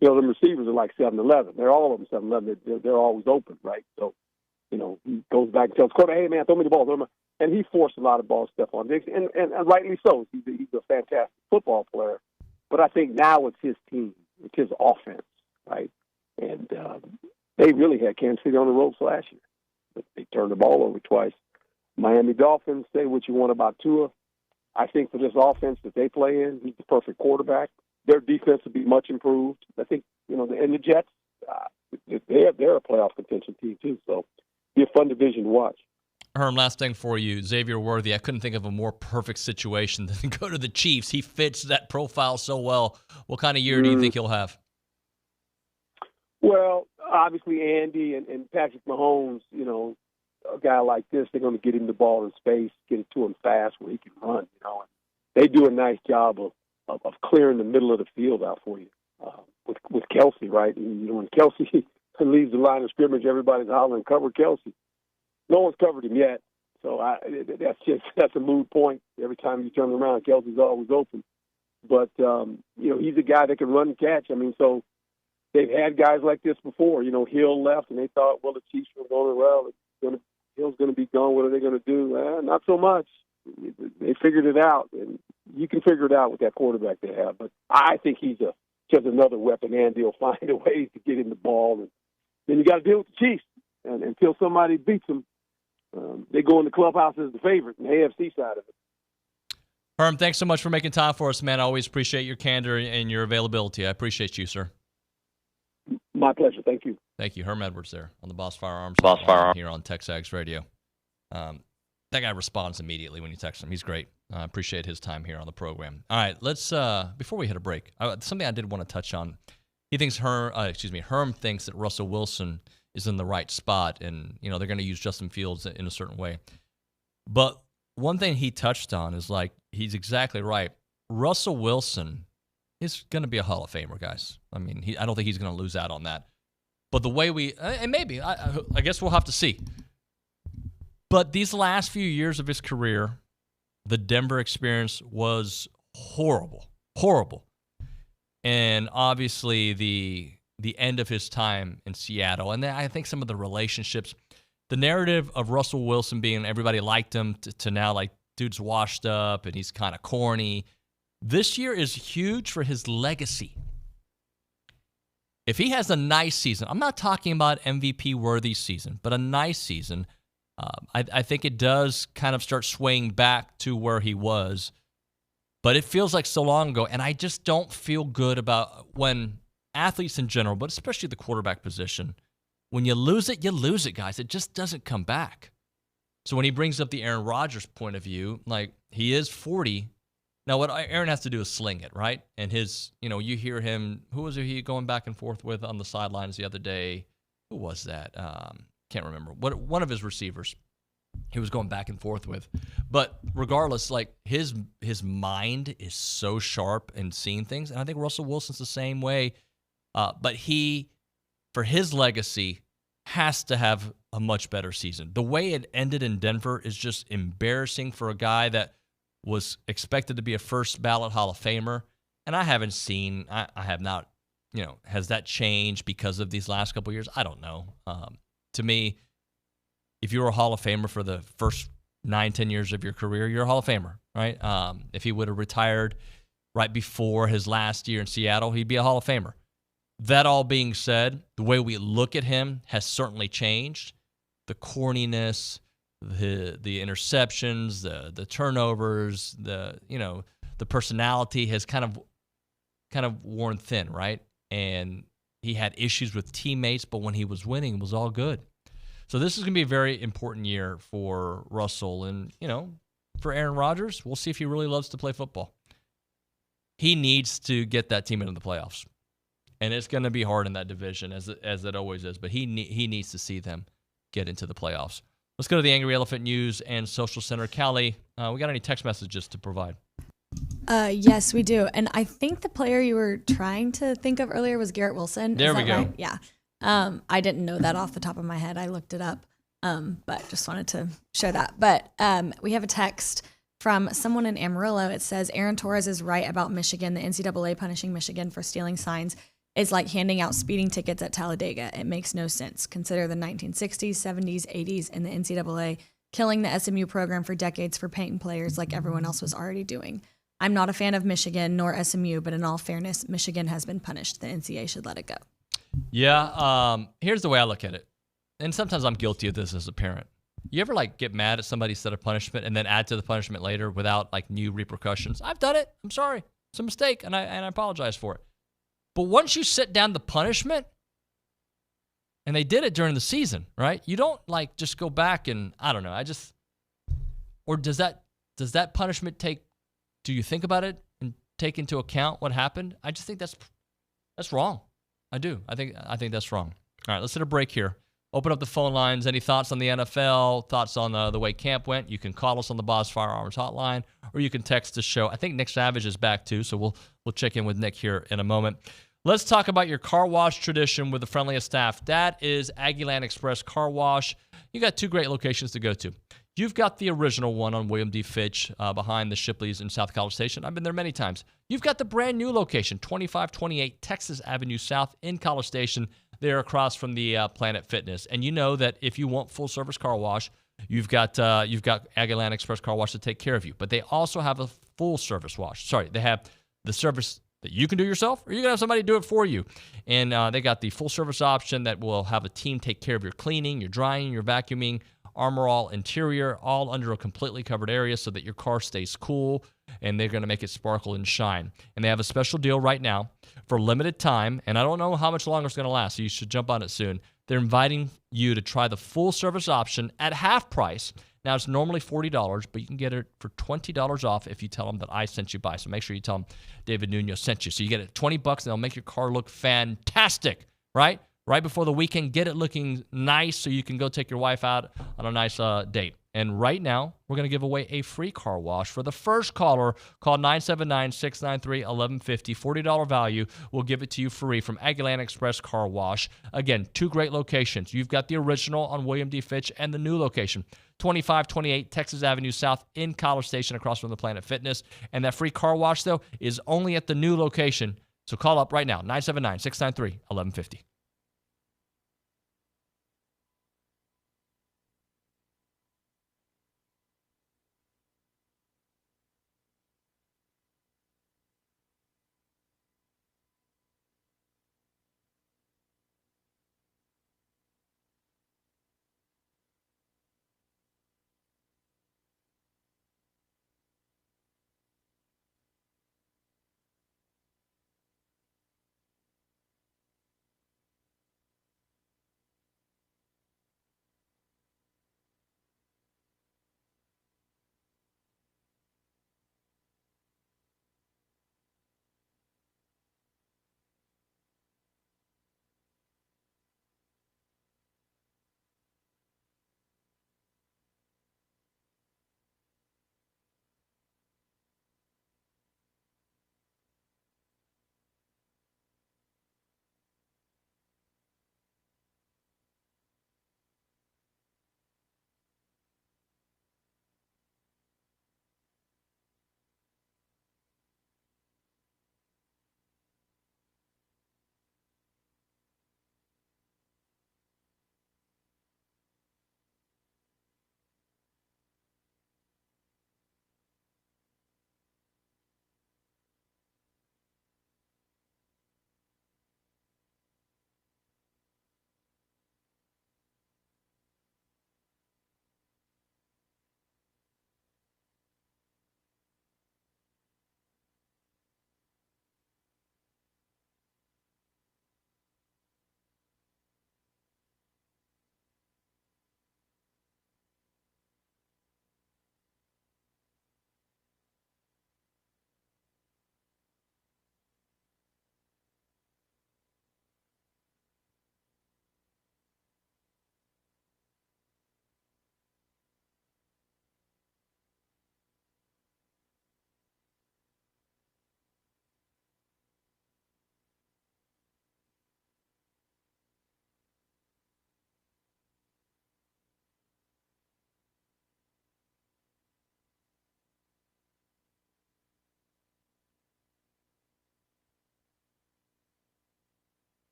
The receivers are like 7-11. They're all of them 7-11. They're always open, right? So, he goes back and tells Corey, hey, man, throw me the ball. And he forced a lot of balls, Stephon Diggs, and rightly so. He's a fantastic football player. But I think now it's his team. It's his offense, right? And they really had Kansas City on the ropes last year. But they turned the ball over twice. Miami Dolphins, say what you want about Tua. I think for this offense that they play in, he's the perfect quarterback. Their defense will be much improved. I think, and the Jets, they're a playoff contention team too. So be a fun division to watch. Herm, last thing for you. Xavier Worthy, I couldn't think of a more perfect situation than to go to the Chiefs. He fits that profile so well. What kind of year do you think he'll have? Well, obviously Andy and Patrick Mahomes, a guy like this, they're going to get him the ball in space, get it to him fast where he can run, And they do a nice job of clearing the middle of the field out for you with Kelsey, right? And, when Kelsey leaves the line of scrimmage, everybody's hollering, cover Kelsey. No one's covered him yet, so that's a moot point. Every time you turn around, Kelsey's always open. But, he's a guy that can run and catch. I mean, so they've had guys like this before. Hill left, and they thought, well, the Chiefs were going well. Hill's going to be gone. What are they going to do? Not so much. They figured it out, and you can figure it out with that quarterback they have. But I think he's just another weapon. Andy will find a way to get him the ball, and then you got to deal with the Chiefs. And until somebody beats them, they go in the clubhouse as the favorite in the AFC side of it. Herm, thanks so much for making time for us, man. I always appreciate your candor and your availability. I appreciate you, sir. My pleasure. Thank you. Thank you. Herm Edwards there on the Boss Firearms here on TexAgs Radio. That guy responds immediately when you text him. He's great. I appreciate his time here on the program. All right, let's before we hit a break, something I did want to touch on. He thinks Herm thinks that Russell Wilson is in the right spot, and they're going to use Justin Fields in a certain way. But one thing he touched on is he's exactly right. Russell Wilson is going to be a Hall of Famer, guys. I mean, I don't think he's going to lose out on that. But the way and maybe, I guess we'll have to see. But these last few years of his career, the Denver experience was horrible. And obviously the end of his time in Seattle. And then I think some of the relationships, the narrative of Russell Wilson being everybody liked him to now dude's washed up and he's kind of corny. This year is huge for his legacy. If he has a nice season, I'm not talking about MVP-worthy season, but a nice season, I think it does kind of start swaying back to where he was. But it feels like so long ago, and I just don't feel good about when athletes in general, but especially the quarterback position, when you lose it, guys. It just doesn't come back. So when he brings up the Aaron Rodgers point of view, he is 40. Now, what Aaron has to do is sling it, right? And his, you hear him, who was he going back and forth with on the sidelines the other day? Who was that? Can't remember. One of his receivers he was going back and forth with. But regardless, his mind is so sharp in seeing things. And I think Russell Wilson's the same way. But he, for his legacy, has to have a much better season. The way it ended in Denver is just embarrassing for a guy that was expected to be a first ballot Hall of Famer. And I haven't seen, I have not, has that changed because of these last couple of years? I don't know. To me, if you were a Hall of Famer for the first 9-10 years of your career, you're a Hall of Famer, right? If he would have retired right before his last year in Seattle, he'd be a Hall of Famer. That all being said, the way we look at him has certainly changed. The corniness, the interceptions, the turnovers, the personality has kind of kind of worn thin, right? And he had issues with teammates, but when he was winning, it was all good. So this is going to be a very important year for Russell. And, for Aaron Rodgers, we'll see if he really loves to play football. He needs to get that team into the playoffs. And it's going to be hard in that division, as it always is. But he needs to see them get into the playoffs. Let's go to the Angry Elephant News and Social Center. Callie, we got any text messages to provide? Yes, we do. And I think the player you were trying to think of earlier was Garrett Wilson. There we go. Right? Yeah. I didn't know that off the top of my head. I looked it up, but just wanted to share that. But we have a text from someone in Amarillo. It says, Aaron Torres is right about Michigan. The NCAA punishing Michigan for stealing signs is like handing out speeding tickets at Talladega. It makes no sense. Consider the 1960s, 70s, 80s, and the NCAA killing the SMU program for decades for paying players like everyone else was already doing. I'm not a fan of Michigan nor SMU, but in all fairness, Michigan has been punished. The NCAA should let it go. Yeah, here's the way I look at it. And sometimes I'm guilty of this as a parent. You ever get mad at somebody set a punishment and then add to the punishment later without new repercussions? I've done it. I'm sorry. It's a mistake, and I apologize for it. But once you set down the punishment, and they did it during the season, right? You don't just go back and I don't know. Or does that punishment do you think about it and take into account what happened? I just think that's wrong. I do. I think that's wrong. All right, let's hit a break here. Open up the phone lines. Any thoughts on the NFL? Thoughts on the way camp went? You can call us on the Boss Firearms hotline, or you can text the show. I think Nick Savage is back too, so we'll check in with Nick here in a moment. Let's talk about your car wash tradition with the friendliest staff. That is Aggieland Express Car Wash. You got two great locations to go to. You've got the original one on William D. Fitch behind the Shipleys in South College Station. I've been there many times. You've got the brand new location, 2528 Texas Avenue South in College Station. They're across from the Planet Fitness. And you know that if you want full service car wash, you've got Aggieland Express Car Wash to take care of you. But they also have a full service wash. Sorry, they have the service that you can do yourself, or you can have somebody do it for you. And they got the full service option that will have a team take care of your cleaning, your drying, your vacuuming, Armor All interior, all under a completely covered area so that your car stays cool, and they're going to make it sparkle and shine. And they have a special deal right now for limited time, and I don't know how much longer it's going to last, so you should jump on it soon. They're inviting you to try the full service option at half price. Now, it's normally $40, but you can get it for $20 off if you tell them that I sent you by. So make sure you tell them David Nuño sent you. So you get it $20, and they'll make your car look fantastic, right? Right before the weekend, get it looking nice so you can go take your wife out on a nice date. And right now, we're going to give away a free car wash for the first caller. Call 979-693-1150. $40 value. We'll give it to you free from Aggieland Express Car Wash. Again, two great locations. You've got the original on William D. Fitch and the new location, 2528 Texas Avenue South in College Station across from the Planet Fitness. And that free car wash, though, is only at the new location. So call up right now, 979-693-1150.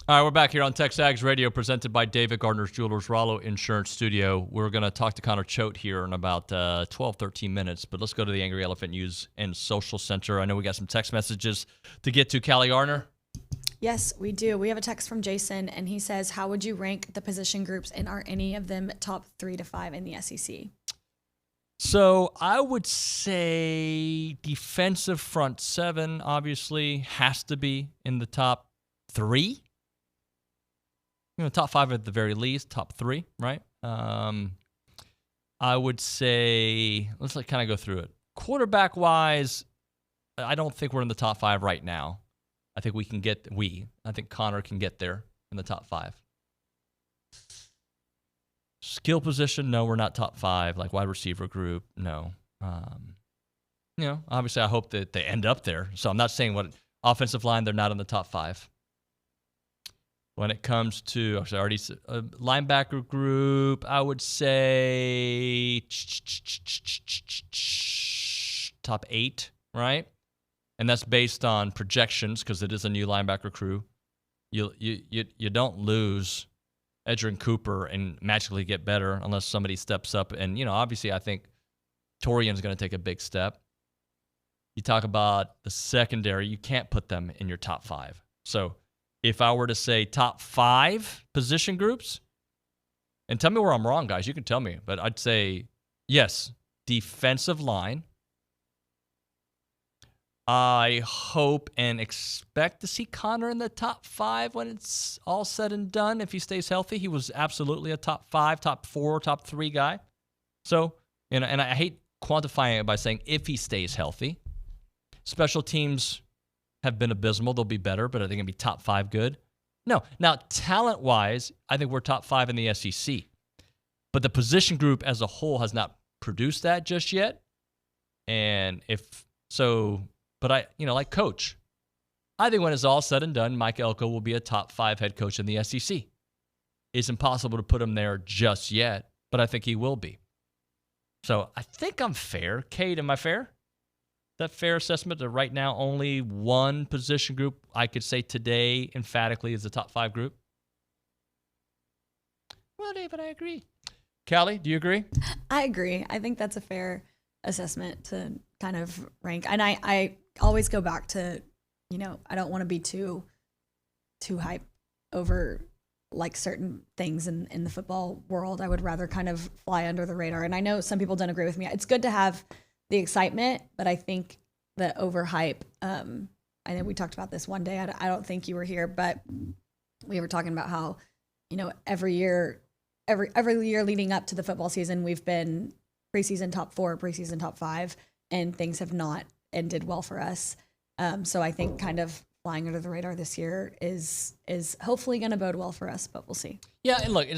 All right, we're back here on TexAgs Radio, presented by David Gardner's Jewelers, Rollo Insurance Studio. We're going to talk to Connor Choate here in about 12, 13 minutes, but let's go to the Angry Elephant News and Social Center. I know we got some text messages to get to. Callie Garner? Yes, we do. We have a text from Jason, and he says, how would you rank the position groups, and are any of them top 3 to 5 in the SEC? So I would say defensive front 7, obviously, has to be in the top 3. Top 5 at the very least, top 3, right? I would say, let's kind of go through it. Quarterback-wise, I don't think we're in the top 5 right now. I think I think Connor can get there in the top 5. Skill position, no, we're not top 5. Like wide receiver group, no. Obviously I hope that they end up there. So I'm not saying what offensive line, they're not in the top 5. When it comes to, linebacker group, I would say top 8, right? And that's based on projections because it is a new linebacker crew. You don't lose Edgerrin Cooper and magically get better unless somebody steps up. And, obviously I think Torian's going to take a big step. You talk about the secondary, you can't put them in your top 5. So if I were to say top 5 position groups, and tell me where I'm wrong, guys, you can tell me, but I'd say, yes, defensive line. I hope and expect to see Connor in the top 5 when it's all said and done. If he stays healthy, he was absolutely a top 5, top 4, top 3 guy. So, and I hate quantifying it by saying if he stays healthy. Special teams have been abysmal. They'll be better, but I think it'll be top 5 good. No. Now, talent-wise, I think we're top 5 in the SEC. But the position group as a whole has not produced that just yet. And like coach, I think when it's all said and done, Mike Elko will be a top 5 head coach in the SEC. It's impossible to put him there just yet, but I think he will be. So I think I'm fair. Kate, am I fair? That fair assessment that right now only one position group I could say today emphatically is the top 5 group? Well, David, I agree. Callie, do you agree? I agree. I think that's a fair assessment to kind of rank. And I always go back to, I don't want to be too hype over like certain things in the football world. I would rather kind of fly under the radar. And I know some people don't agree with me. It's good to have the excitement, but I think the overhype, I know we talked about this one day. I don't think you were here, but we were talking about how, every year leading up to the football season, we've been preseason top 4, preseason top 5, and things have not ended well for us. So I think kind of flying under the radar this year is hopefully going to bode well for us, but we'll see. Yeah, and look,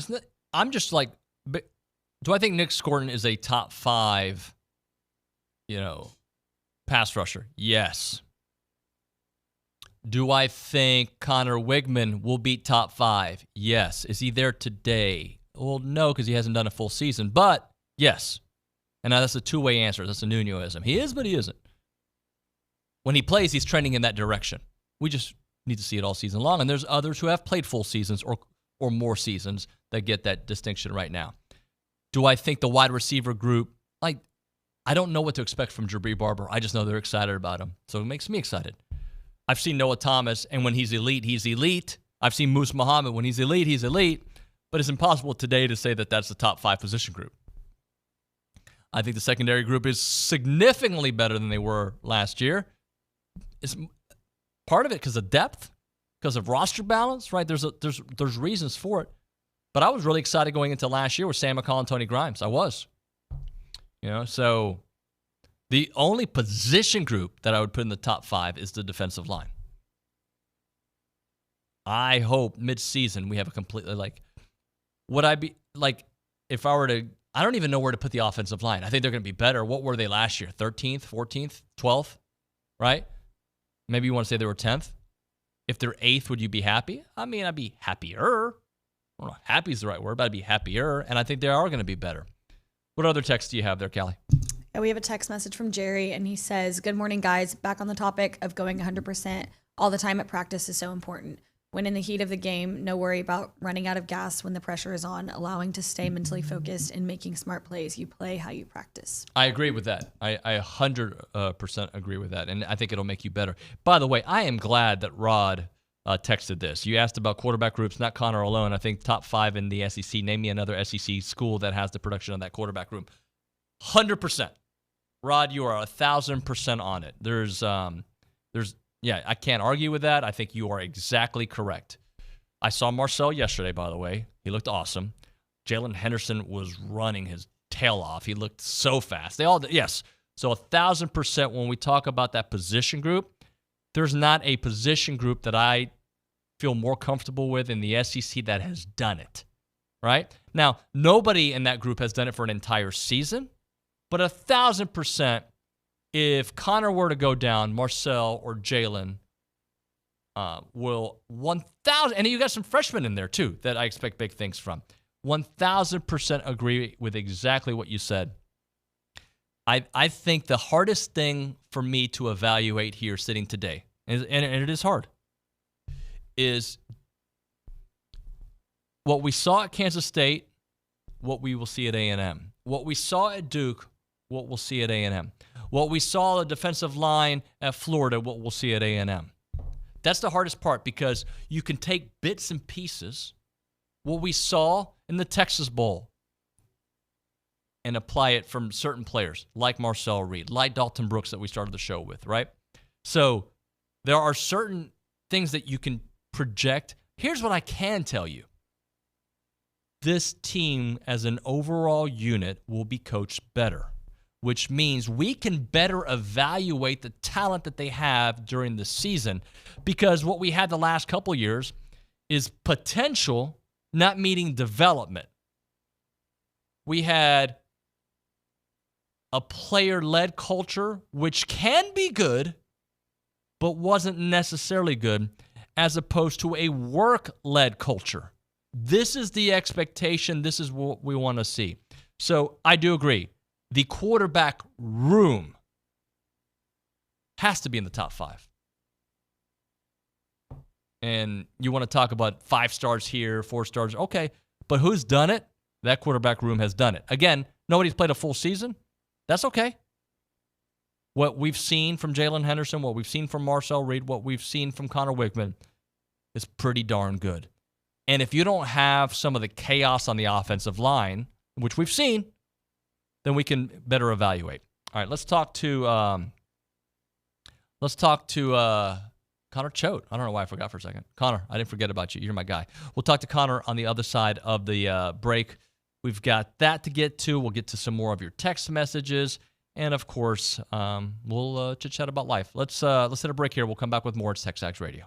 I'm just like, do I think Nick Scorton is a top 5, pass rusher? Yes. Do I think Connor Wigman will beat top 5? Yes. Is he there today? Well, no, because he hasn't done a full season, but yes. And now that's a two-way answer. That's a Nuñoism. He is, but he isn't. When he plays, he's trending in that direction. We just need to see it all season long. And there's others who have played full seasons or more seasons that get that distinction right now. Do I think the wide receiver group, I don't know what to expect from Jabri Barber. I just know they're excited about him. So it makes me excited. I've seen Noah Thomas, and when he's elite, he's elite. I've seen Moose Muhammad. When he's elite, he's elite. But it's impossible today to say that that's the top 5 position group. I think the secondary group is significantly better than they were last year. It's part of it because of depth, because of roster balance, right? There's reasons for it. But I was really excited going into last year with Sam McCall and Tony Grimes. I was. So the only position group that I would put in the top 5 is the defensive line. I hope mid-season we have a completely would I be if I were to, I don't even know where to put the offensive line. I think they're going to be better. What were they last year? 13th, 14th, 12th, right? Maybe you want to say they were 10th. If they're 8th, would you be happy? I mean, I'd be happier. I don't know if happy is the right word, but I'd be happier. And I think they are going to be better. What other text do you have there, Callie? We have a text message from Jerry, and he says, "Good morning, guys. Back on the topic of going 100% all the time at practice is so important. when in the heat of the game, no worry about running out of gas when the pressure is on, allowing to stay mentally focused and making smart plays. You play how you practice. I agree with that. I 100% agree with that, and I think it'll make you better. By the way, I am glad that Rod texted this. You asked about quarterback groups, not Connor alone. I think top 5 in the SEC. Name me another SEC school that has the production of that quarterback room. 100%. Rod, you are 1,000% on it. Yeah, I can't argue with that. I think you are exactly correct. I saw Marcel yesterday, by the way. He looked awesome. Jalen Henderson was running his tail off. He looked so fast. They all did. Yes. So 1,000% when we talk about that position group, there's not a position group that I feel more comfortable with in the SEC that has done it, right? Now, nobody in that group has done it for an entire season, but 1,000%, if Connor were to go down, Marcel or Jalen will 1,000, and you got some freshmen in there too that I expect big things from. 1,000% agree with exactly what you said. I think the hardest thing for me to evaluate here sitting today, and it is hard, is what we saw at Kansas State, what we will see at A&M. What we saw at Duke, what we'll see at A&M. What we saw the defensive line at Florida, what we'll see at A&M. That's the hardest part because you can take bits and pieces, what we saw in the Texas Bowl, and apply it from certain players like Marcel Reed, like Dalton Brooks that we started the show with, right? So there are certain things that you can project. Here's what I can tell you. This team as an overall unit will be coached better, which means we can better evaluate the talent that they have during the season, because what we had the last couple years is potential not meeting development. We had a player-led culture, which can be good, but wasn't necessarily good, as opposed to a work-led culture. This is the expectation. This is what we want to see. So I do agree. The quarterback room has to be in the top 5. And you want to talk about 5 stars here, 4 stars. Okay, but who's done it? That quarterback room has done it. Again, nobody's played a full season. That's okay. What we've seen from Jalen Henderson, what we've seen from Marcel Reed, what we've seen from Connor Wigman is pretty darn good. And if you don't have some of the chaos on the offensive line, which we've seen, then we can better evaluate. All right, let's talk to Connor Choate. I don't know why I forgot for a second. Connor, I didn't forget about you. You're my guy. We'll talk to Connor on the other side of the break. We've got that to get to. We'll get to some more of your text messages. And, of course, we'll chit-chat about life. Let's hit a break here. We'll come back with more. It's TexAgs Radio.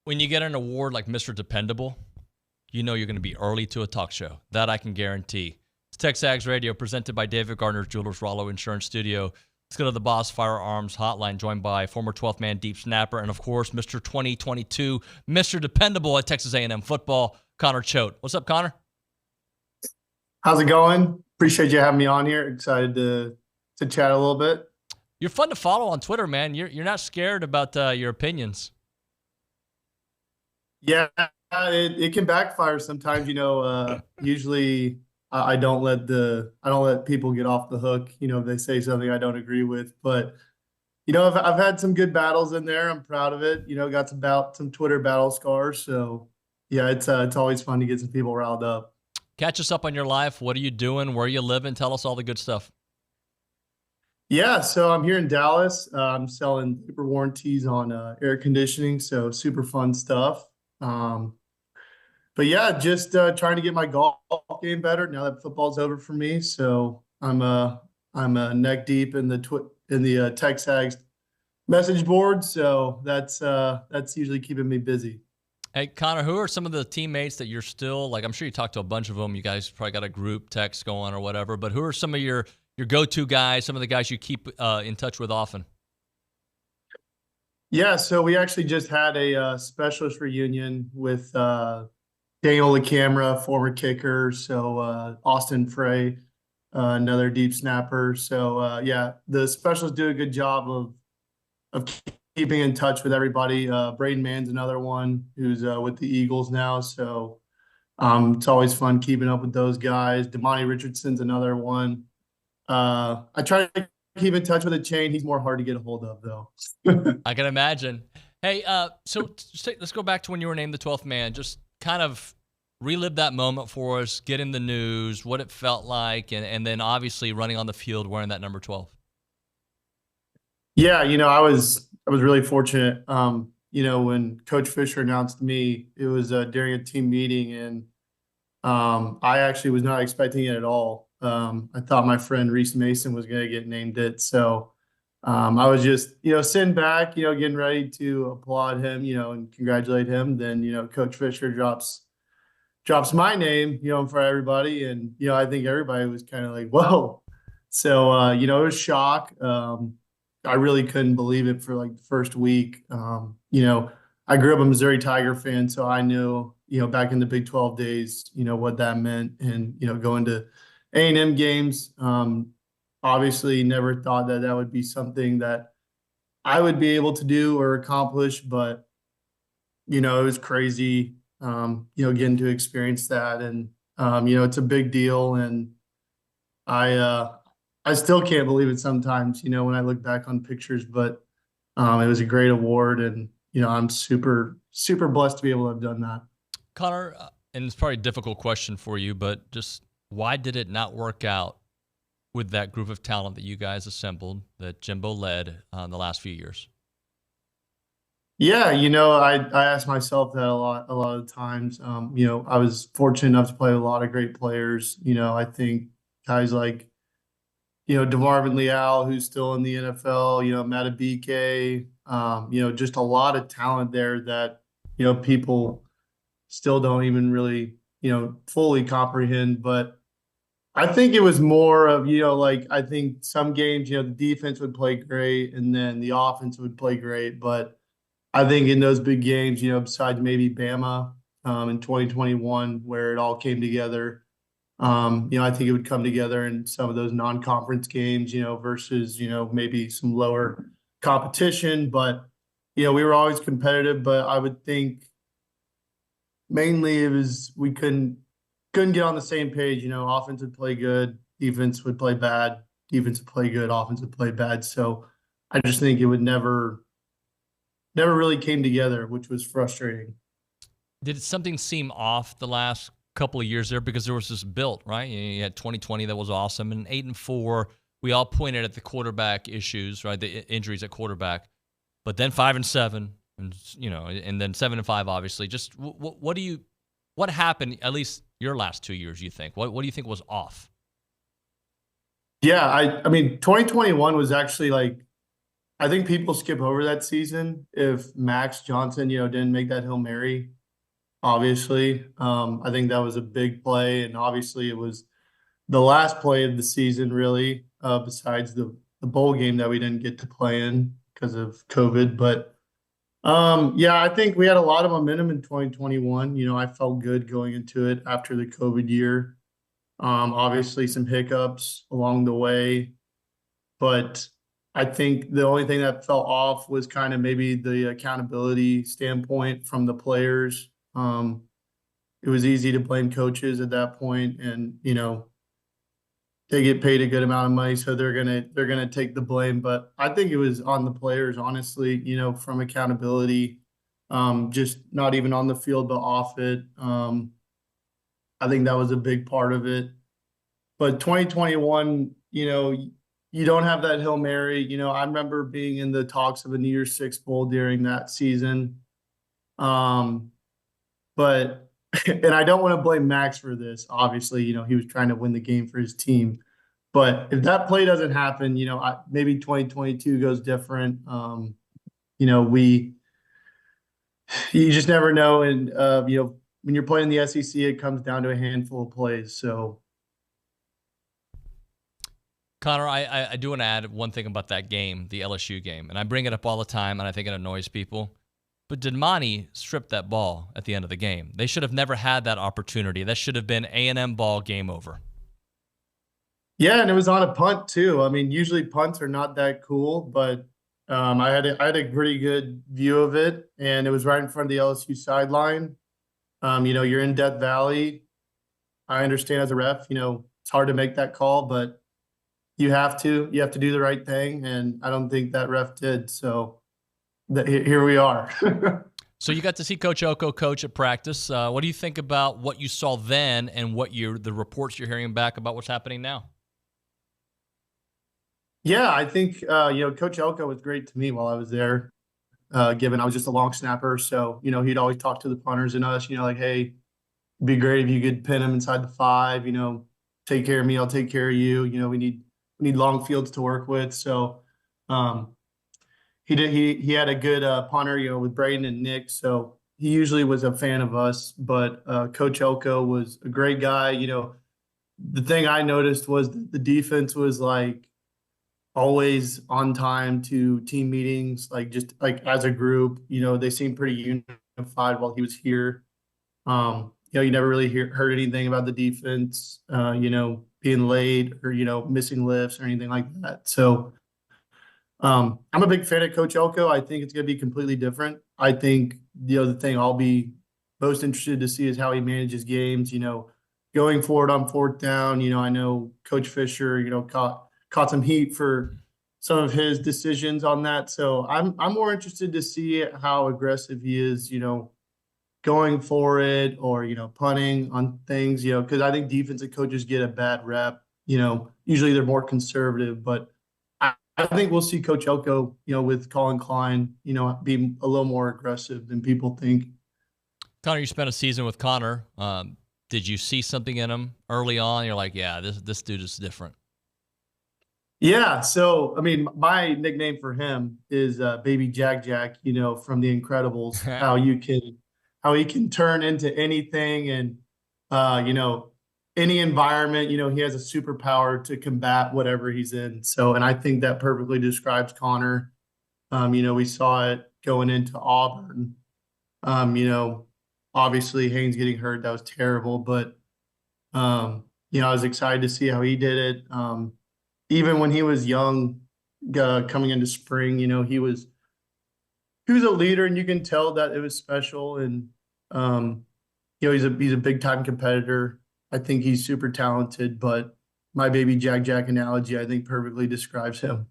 When you get an award like Mr. Dependable, you know you're going to be early to a talk show. That I can guarantee. It's TexAgs Radio, presented by David Gardner's Jewelers Rollo Insurance Studio. Let's go to the Boss Firearms Hotline, joined by former 12th man deep snapper and, of course, Mr. 2022, Mr. Dependable at Texas A&M football, Connor Choate. What's up, Connor? How's it going? Appreciate you having me on here. Excited to chat a little bit. You're fun to follow on Twitter, man. You're not scared about your opinions. Yeah, it can backfire sometimes. Usually I don't let people get off the hook. If they say something I don't agree with. But I've had some good battles in there. I'm proud of it. Got some Twitter battle scars. So yeah, it's always fun to get some people riled up. Catch us up on your life. What are you doing? Where are you living? Tell us all the good stuff. Yeah, so I'm here in Dallas. I'm selling super warranties on air conditioning, so super fun stuff. But yeah, just trying to get my golf game better now that football's over for me. So I'm neck deep in the TexAgs message board. So that's usually keeping me busy. Hey, Connor, who are some of the teammates that you're still, like, I'm sure you talked to a bunch of them. You guys probably got a group text going or whatever, but who are some of your go-to guys, some of the guys you keep in touch with often? Yeah, so we actually just had a specialist reunion with Daniel LaCamera, former kicker, so Austin Frey, another deep snapper. So yeah, the specialists do a good job of keeping in touch with everybody. Braden Mann's another one who's with the Eagles now, so it's always fun keeping up with those guys. Damani Richardson's another one. I try to keep in touch with a chain. He's more hard to get a hold of, though. I can imagine. Hey, so let's go back to when you were named the 12th man. Just kind of relive that moment for us, get in the news, what it felt like, and then obviously running on the field wearing that number 12. Yeah, I was really fortunate. When Coach Fisher announced me, it was during a team meeting, and I actually was not expecting it at all. I thought my friend Reese Mason was going to get named it. So I was just, sitting back, getting ready to applaud him, and congratulate him. Then, Coach Fisher drops my name, for everybody. And, I think everybody was kind of like, whoa. So, it was shock. I really couldn't believe it for like the first week. I grew up a Missouri Tiger fan, so I knew, back in the Big 12 days, what that meant. And, going to A&M games, obviously never thought that would be something that I would be able to do or accomplish, but, it was crazy, getting to experience that. And, it's a big deal. And I still can't believe it sometimes, when I look back on pictures, but it was a great award. And, I'm super, super blessed to be able to have done that. Connor, and it's probably a difficult question for you, but just why did it not work out with that group of talent that you guys assembled, that Jimbo led the last few years? Yeah, I asked myself that a lot of times. I was fortunate enough to play with a lot of great players. I think guys like, DeMarvin Leal, who's still in the NFL, Matabike, just a lot of talent there that, people still don't even really, fully comprehend. But I think it was more of, I think some games, the defense would play great and then the offense would play great. But I think in those big games, besides maybe Bama in 2021, where it all came together, I think it would come together in some of those non-conference games, versus, maybe some lower competition. But, we were always competitive, but I would think mainly it was we couldn't get on the same page. Offense would play good, defense would play bad, defense would play good, offense would play bad. So I just think it would never really came together, which was frustrating. Did something seem off the last couple of years there? Because there was this build, right? You had 2020 that was awesome, and 8-4. We all pointed at the quarterback issues, right? The injuries at quarterback, but then 5-7, and and then 7-5. Obviously, just what happened? At least your last 2 years, you think? What do you think was off? Yeah, I mean, 2021 was actually I think people skip over that season if Max Johnson, didn't make that Hail Mary. Obviously, I think that was a big play, and obviously it was the last play of the season, really, besides the bowl game that we didn't get to play in because of COVID. But yeah, I think we had a lot of momentum in 2021. I felt good going into it after the COVID year. Obviously, some hiccups along the way, but I think the only thing that fell off was kind of maybe the accountability standpoint from the players. It was easy to blame coaches at that point, and they get paid a good amount of money, so they're gonna take the blame. But I think it was on the players, honestly. From accountability, just not even on the field but off it. I think that was a big part of it. But 2021, you don't have that Hail Mary. I remember being in the talks of a New Year's Six bowl during that season. But and I don't want to blame Max for this. Obviously, he was trying to win the game for his team. But if that play doesn't happen, maybe 2022 goes different. You just never know. And when you're playing the SEC, it comes down to a handful of plays. So, Connor, I do want to add one thing about that game, the LSU game, and I bring it up all the time, and I think it annoys people. But did Monty strip that ball at the end of the game? They should have never had that opportunity. That should have been A&M ball, game over. Yeah, and it was on a punt too. I mean, usually punts are not that cool, but I had a pretty good view of it, and it was right in front of the LSU sideline. You're in Death Valley. I understand as a ref, it's hard to make that call, but you have to do the right thing, and I don't think that ref did. So here we are. So you got to see Coach Oko coach at practice. What do you think about what you saw then and the reports you're hearing back about what's happening now? Yeah, I think Coach Oko was great to me while I was there. Given I was just a long snapper, so he'd always talk to the punters and us. Like, hey, it'd be great if you could pin him inside the 5. Take care of me, I'll take care of you. We need long fields to work with. So he had a good punter, with Braden and Nick. So he usually was a fan of us. But Coach Oko was a great guy. The thing I noticed was the defense was like always on time to team meetings, just as a group. They seemed pretty unified while he was here. You never really heard anything about the defense, being late or, missing lifts or anything like that. So I'm a big fan of Coach Elko. I think it's going to be completely different. I think the other thing I'll be most interested to see is how he manages games, going forward on 4th down. I know Coach Fisher, caught some heat for some of his decisions on that. So I'm more interested to see how aggressive he is, going for it or, punting on things, because I think defensive coaches get a bad rep. Usually they're more conservative, but I think we'll see Coach Elko, with Colin Klein, be a little more aggressive than people think. Connor, you spent a season with Connor. Did you see something in him early on? You're like, yeah, this dude is different. Yeah. So, I mean, my nickname for him is Baby Jack Jack, from The Incredibles, how he can turn into anything and, any environment. He has a superpower to combat whatever he's in. So, and I think that perfectly describes Connor. We saw it going into Auburn. Obviously Haynes getting hurt, that was terrible, but, I was excited to see how he did it. Even when he was young, coming into spring, he was a leader, and you can tell that it was special. And he's a big time competitor. I think he's super talented. But my Baby Jack Jack analogy, I think, perfectly describes him.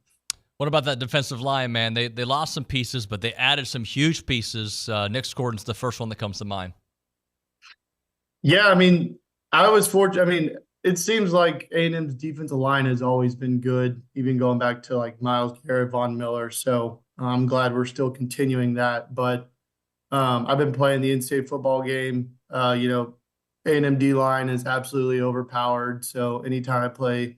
What about that defensive line, man? They lost some pieces, but they added some huge pieces. Nick Gordon's the first one that comes to mind. Yeah, I mean, I was fortunate. I mean, it seems like A&M's defensive line has always been good, even going back to like Myles Garrett, Von Miller. So I'm glad we're still continuing that. But I've been playing the in-state football game. A&M D-line is absolutely overpowered. So anytime I play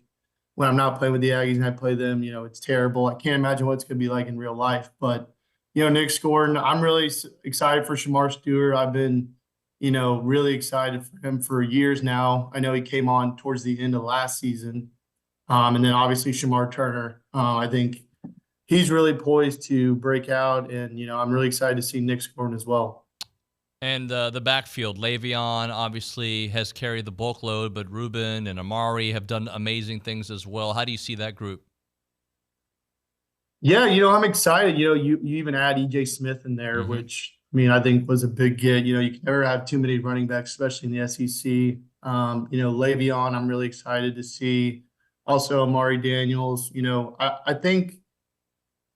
when I'm not playing with the Aggies and I play them, it's terrible. I can't imagine what it's going to be like in real life. But, Nick Gordon, I'm really excited for Shamar Stewart. I've been, really excited for him for years now. I know he came on towards the end of last season. And then obviously Shamar Turner. I think he's really poised to break out. And, I'm really excited to see Nick Gordon as well. And the backfield, Le'Veon obviously has carried the bulk load, but Ruben and Amari have done amazing things as well. How do you see that group? Yeah, I'm excited. You even add E.J. Smith in there, which, I think was a big get. You can never have too many running backs, especially in the SEC. Le'Veon, I'm really excited to see. Also, Amari Daniels. I think,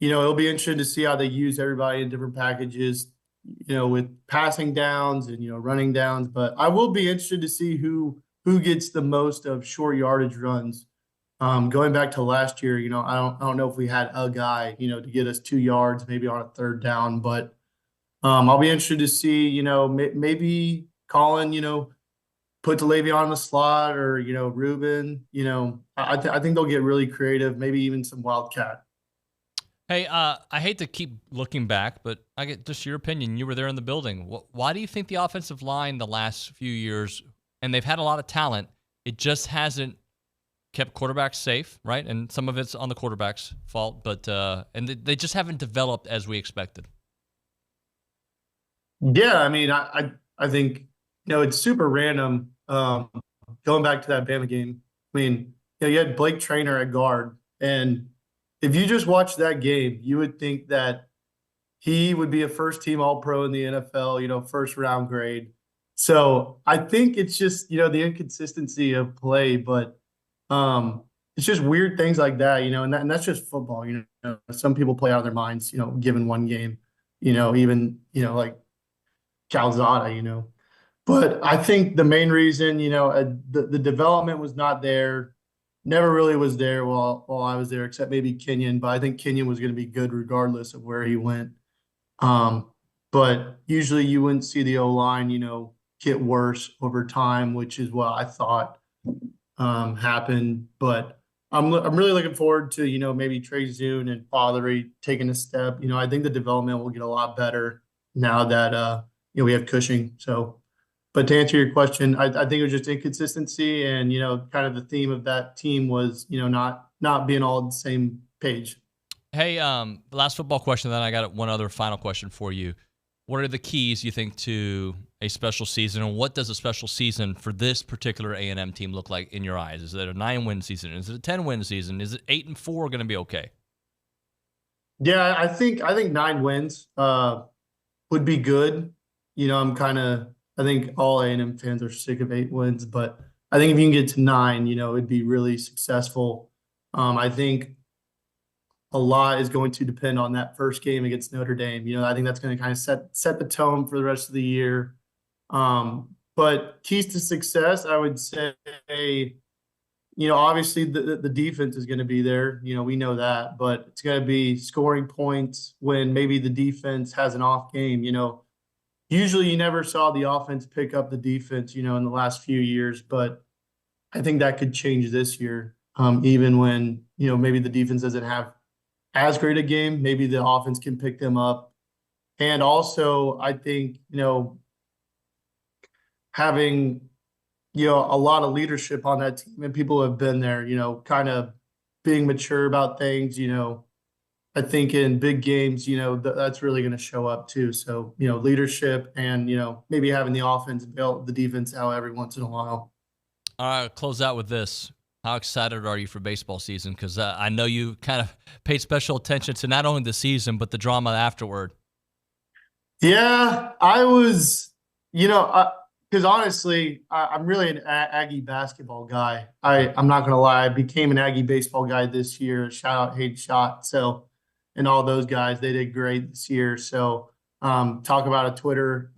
it'll be interesting to see how they use everybody in different packages, with passing downs and, running downs. But I will be interested to see who gets the most of short yardage runs. Going back to last year, I don't know if we had a guy, to get us 2 yards, maybe on a third down. But I'll be interested to see, maybe Colin, put Le'Veon in the slot or, Ruben. I think they'll get really creative, maybe even some wildcat. Hey, I hate to keep looking back, but I get just your opinion. You were there in the building. Why do you think the offensive line the last few years, and they've had a lot of talent, it just hasn't kept quarterbacks safe, right? And some of it's on the quarterback's fault, but and they just haven't developed as we expected. Yeah, I think it's super random. Going back to that Bama game, you had Blake Traynor at guard, and if you just watch that game, you would think that he would be a first-team All-Pro in the NFL, first-round grade. So I think it's just, the inconsistency of play, but it's just weird things like that, and that's just football. Some people play out of their minds, given one game, even, like Calzada, But I think the main reason, the development was not there. Never really was there while I was there, except maybe Kenyon. But I think Kenyon was going to be good regardless of where he went. But usually you wouldn't see the O-line, get worse over time, which is what I thought happened. But I'm really looking forward to, maybe Trey Zune and Fothery taking a step. I think the development will get a lot better now that, we have Cushing. So. But to answer your question, I think it was just inconsistency, and kind of the theme of that team was not being all on the same page. Hey, last football question. Then I got one other final question for you. What are the keys you think to a special season, and what does a special season for this particular A&M team look like in your eyes? Is it a 9-win season? Is it a 10-win season? Is it 8-4 going to be okay? Yeah, I think 9 wins would be good. I think all A&M fans are sick of 8 wins, but I think if you can get to 9, it'd be really successful. I think a lot is going to depend on that first game against Notre Dame. I think that's going to kind of set the tone for the rest of the year. But keys to success, I would say, obviously the defense is going to be there. We know that, but it's going to be scoring points when maybe the defense has an off game. Usually you never saw the offense pick up the defense, in the last few years, but I think that could change this year. Even when, maybe the defense doesn't have as great a game, maybe the offense can pick them up. And also I think, having, a lot of leadership on that team and people who have been there, kind of being mature about things, I think in big games, that's really going to show up too. So, leadership and, maybe having the offense bail the defense out every once in a while. All right, close out with this. How excited are you for baseball season? Because I know you kind of paid special attention to not only the season, but the drama afterward. Yeah, I was, because honestly, I'm really an Aggie basketball guy. I'm not going to lie. I became an Aggie baseball guy this year. Shout out Hayden Schott. So, and all those guys, they did great this year. So talk about a Twitter,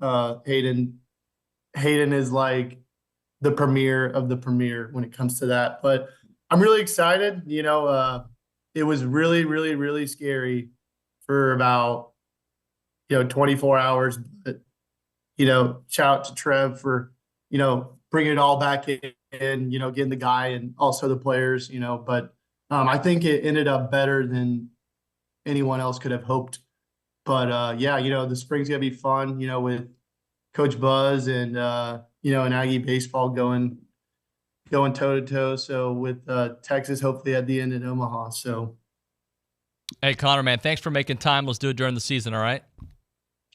Hayden is like the premier of the premier when it comes to that. But I'm really excited. It was really, really, really scary for about, 24 hours. But, shout out to Trev for, bringing it all back in and, getting the guy and also the players, but I think it ended up better than anyone else could have hoped. But yeah, the spring's gonna be fun, with Coach Buzz and and Aggie baseball going toe to toe. So with Texas, hopefully at the end in Omaha. So, hey Connor, man, thanks for making time. Let's do it during the season. All right.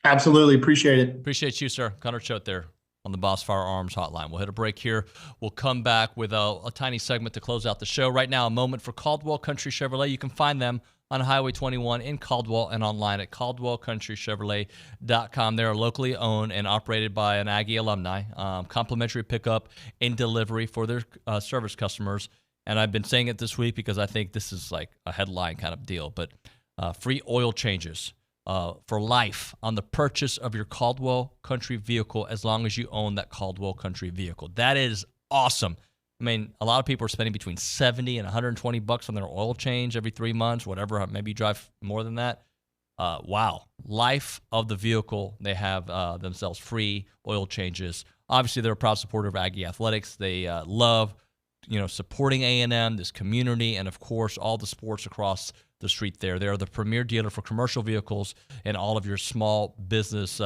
Absolutely appreciate it. Appreciate you, sir. Connor Choate there on the Boss Firearms Hotline. We'll hit a break here. We'll come back with a tiny segment to close out the show. Right now, a moment for Caldwell Country Chevrolet. You can find them on Highway 21 in Caldwell and online at caldwellcountrychevrolet.com. They're locally owned and operated by an Aggie alumni. Complimentary pickup and delivery for their service customers. And I've been saying it this week because I think this is like a headline kind of deal. But free oil changes for life on the purchase of your Caldwell Country vehicle as long as you own that Caldwell Country vehicle. That is awesome. I mean, a lot of people are spending between $70 and $120 on their oil change every 3 months, whatever. Maybe you drive more than that. Wow. Life of the vehicle. They have themselves free oil changes. Obviously, they're a proud supporter of Aggie Athletics. They love, supporting A&M, this community, and, of course, all the sports across the street there. They're the premier dealer for commercial vehicles and all of your small business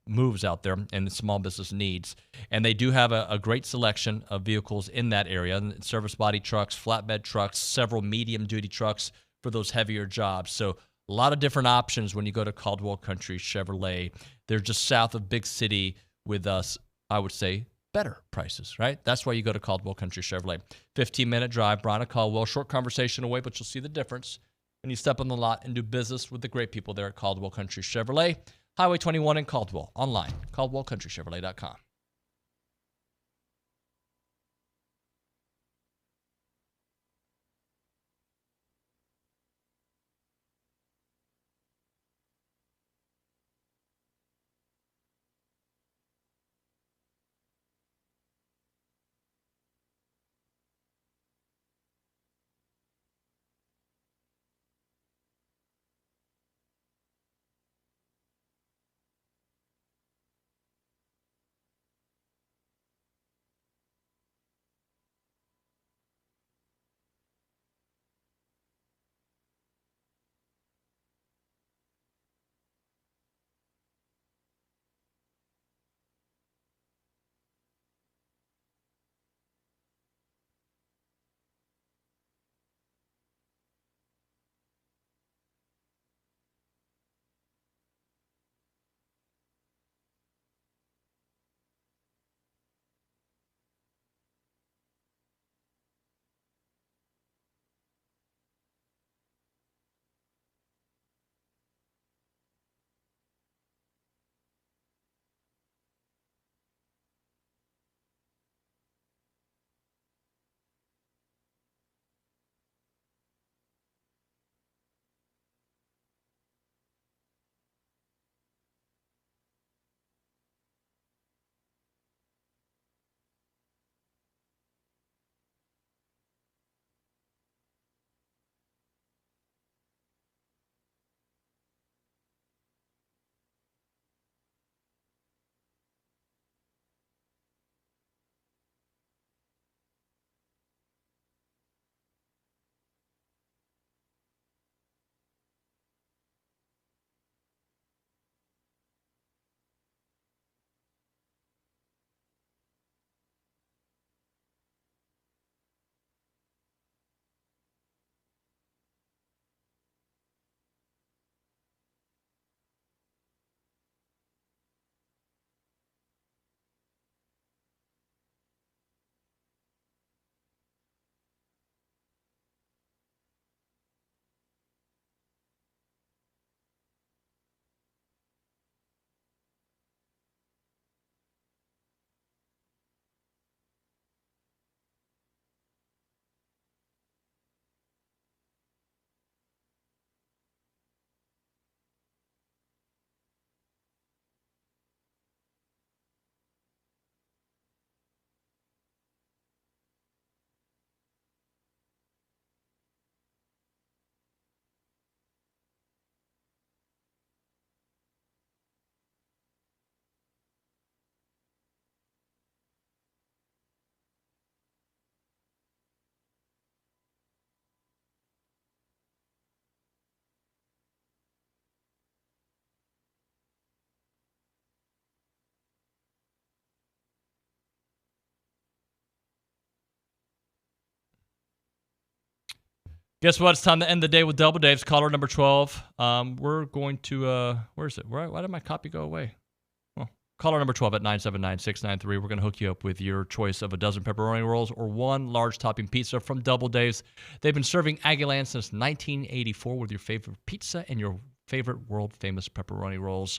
moves out there and small business needs. And they do have a great selection of vehicles in that area, service body trucks, flatbed trucks, several medium-duty trucks for those heavier jobs. So a lot of different options when you go to Caldwell Country Chevrolet. They're just south of Big City with us, I would say, better prices, right? That's why you go to Caldwell Country Chevrolet. 15-minute drive, Brian Caldwell, short conversation away, but you'll see the difference when you step on the lot and do business with the great people there at Caldwell Country Chevrolet. Highway 21 in Caldwell. Online, caldwellcountrychevrolet.com. Guess what? It's time to end the day with Double Dave's caller number 12. We're going to, where is it? Why did my copy go away? Well, caller number 12 at 979-693. We're going to hook you up with your choice of a dozen pepperoni rolls or one large topping pizza from Double Dave's. They've been serving Aggieland since 1984 with your favorite pizza and your favorite world-famous pepperoni rolls.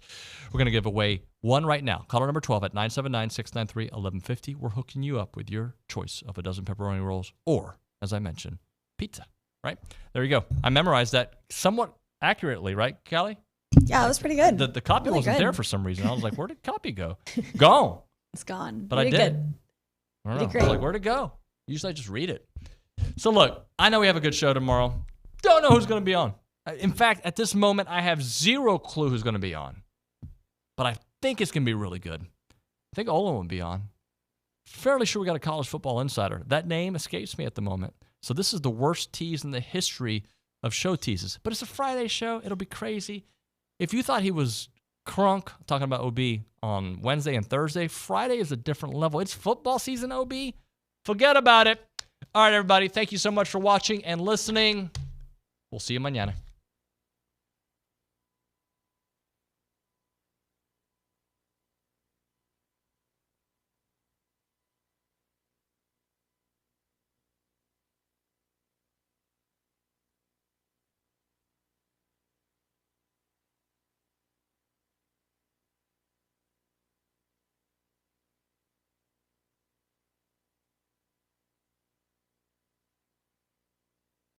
We're going to give away one right now. Caller number 12 at 979-693-1150. We're hooking you up with your choice of a dozen pepperoni rolls or, as I mentioned, pizza. Right? There you go. I memorized that somewhat accurately, right, Callie? Yeah, it was pretty good. The copy Really wasn't good. there for some reason. I was like, where did copy go? Gone. It's gone. But You I did did. good. I don't You know. did I was like, great. where'd it go? Usually I just read it. So look, I know we have a good show tomorrow. Don't know who's going to be on. In fact, at this moment, I have zero clue who's going to be on. But I think it's going to be really good. I think Olin will be on. Fairly sure we got a college football insider. That name escapes me at the moment. So this is the worst tease in the history of show teases. But it's a Friday show. It'll be crazy. If you thought he was crunk, talking about OB on Wednesday and Thursday, Friday is a different level. It's football season, OB. Forget about it. All right, everybody. Thank you so much for watching and listening. We'll see you mañana.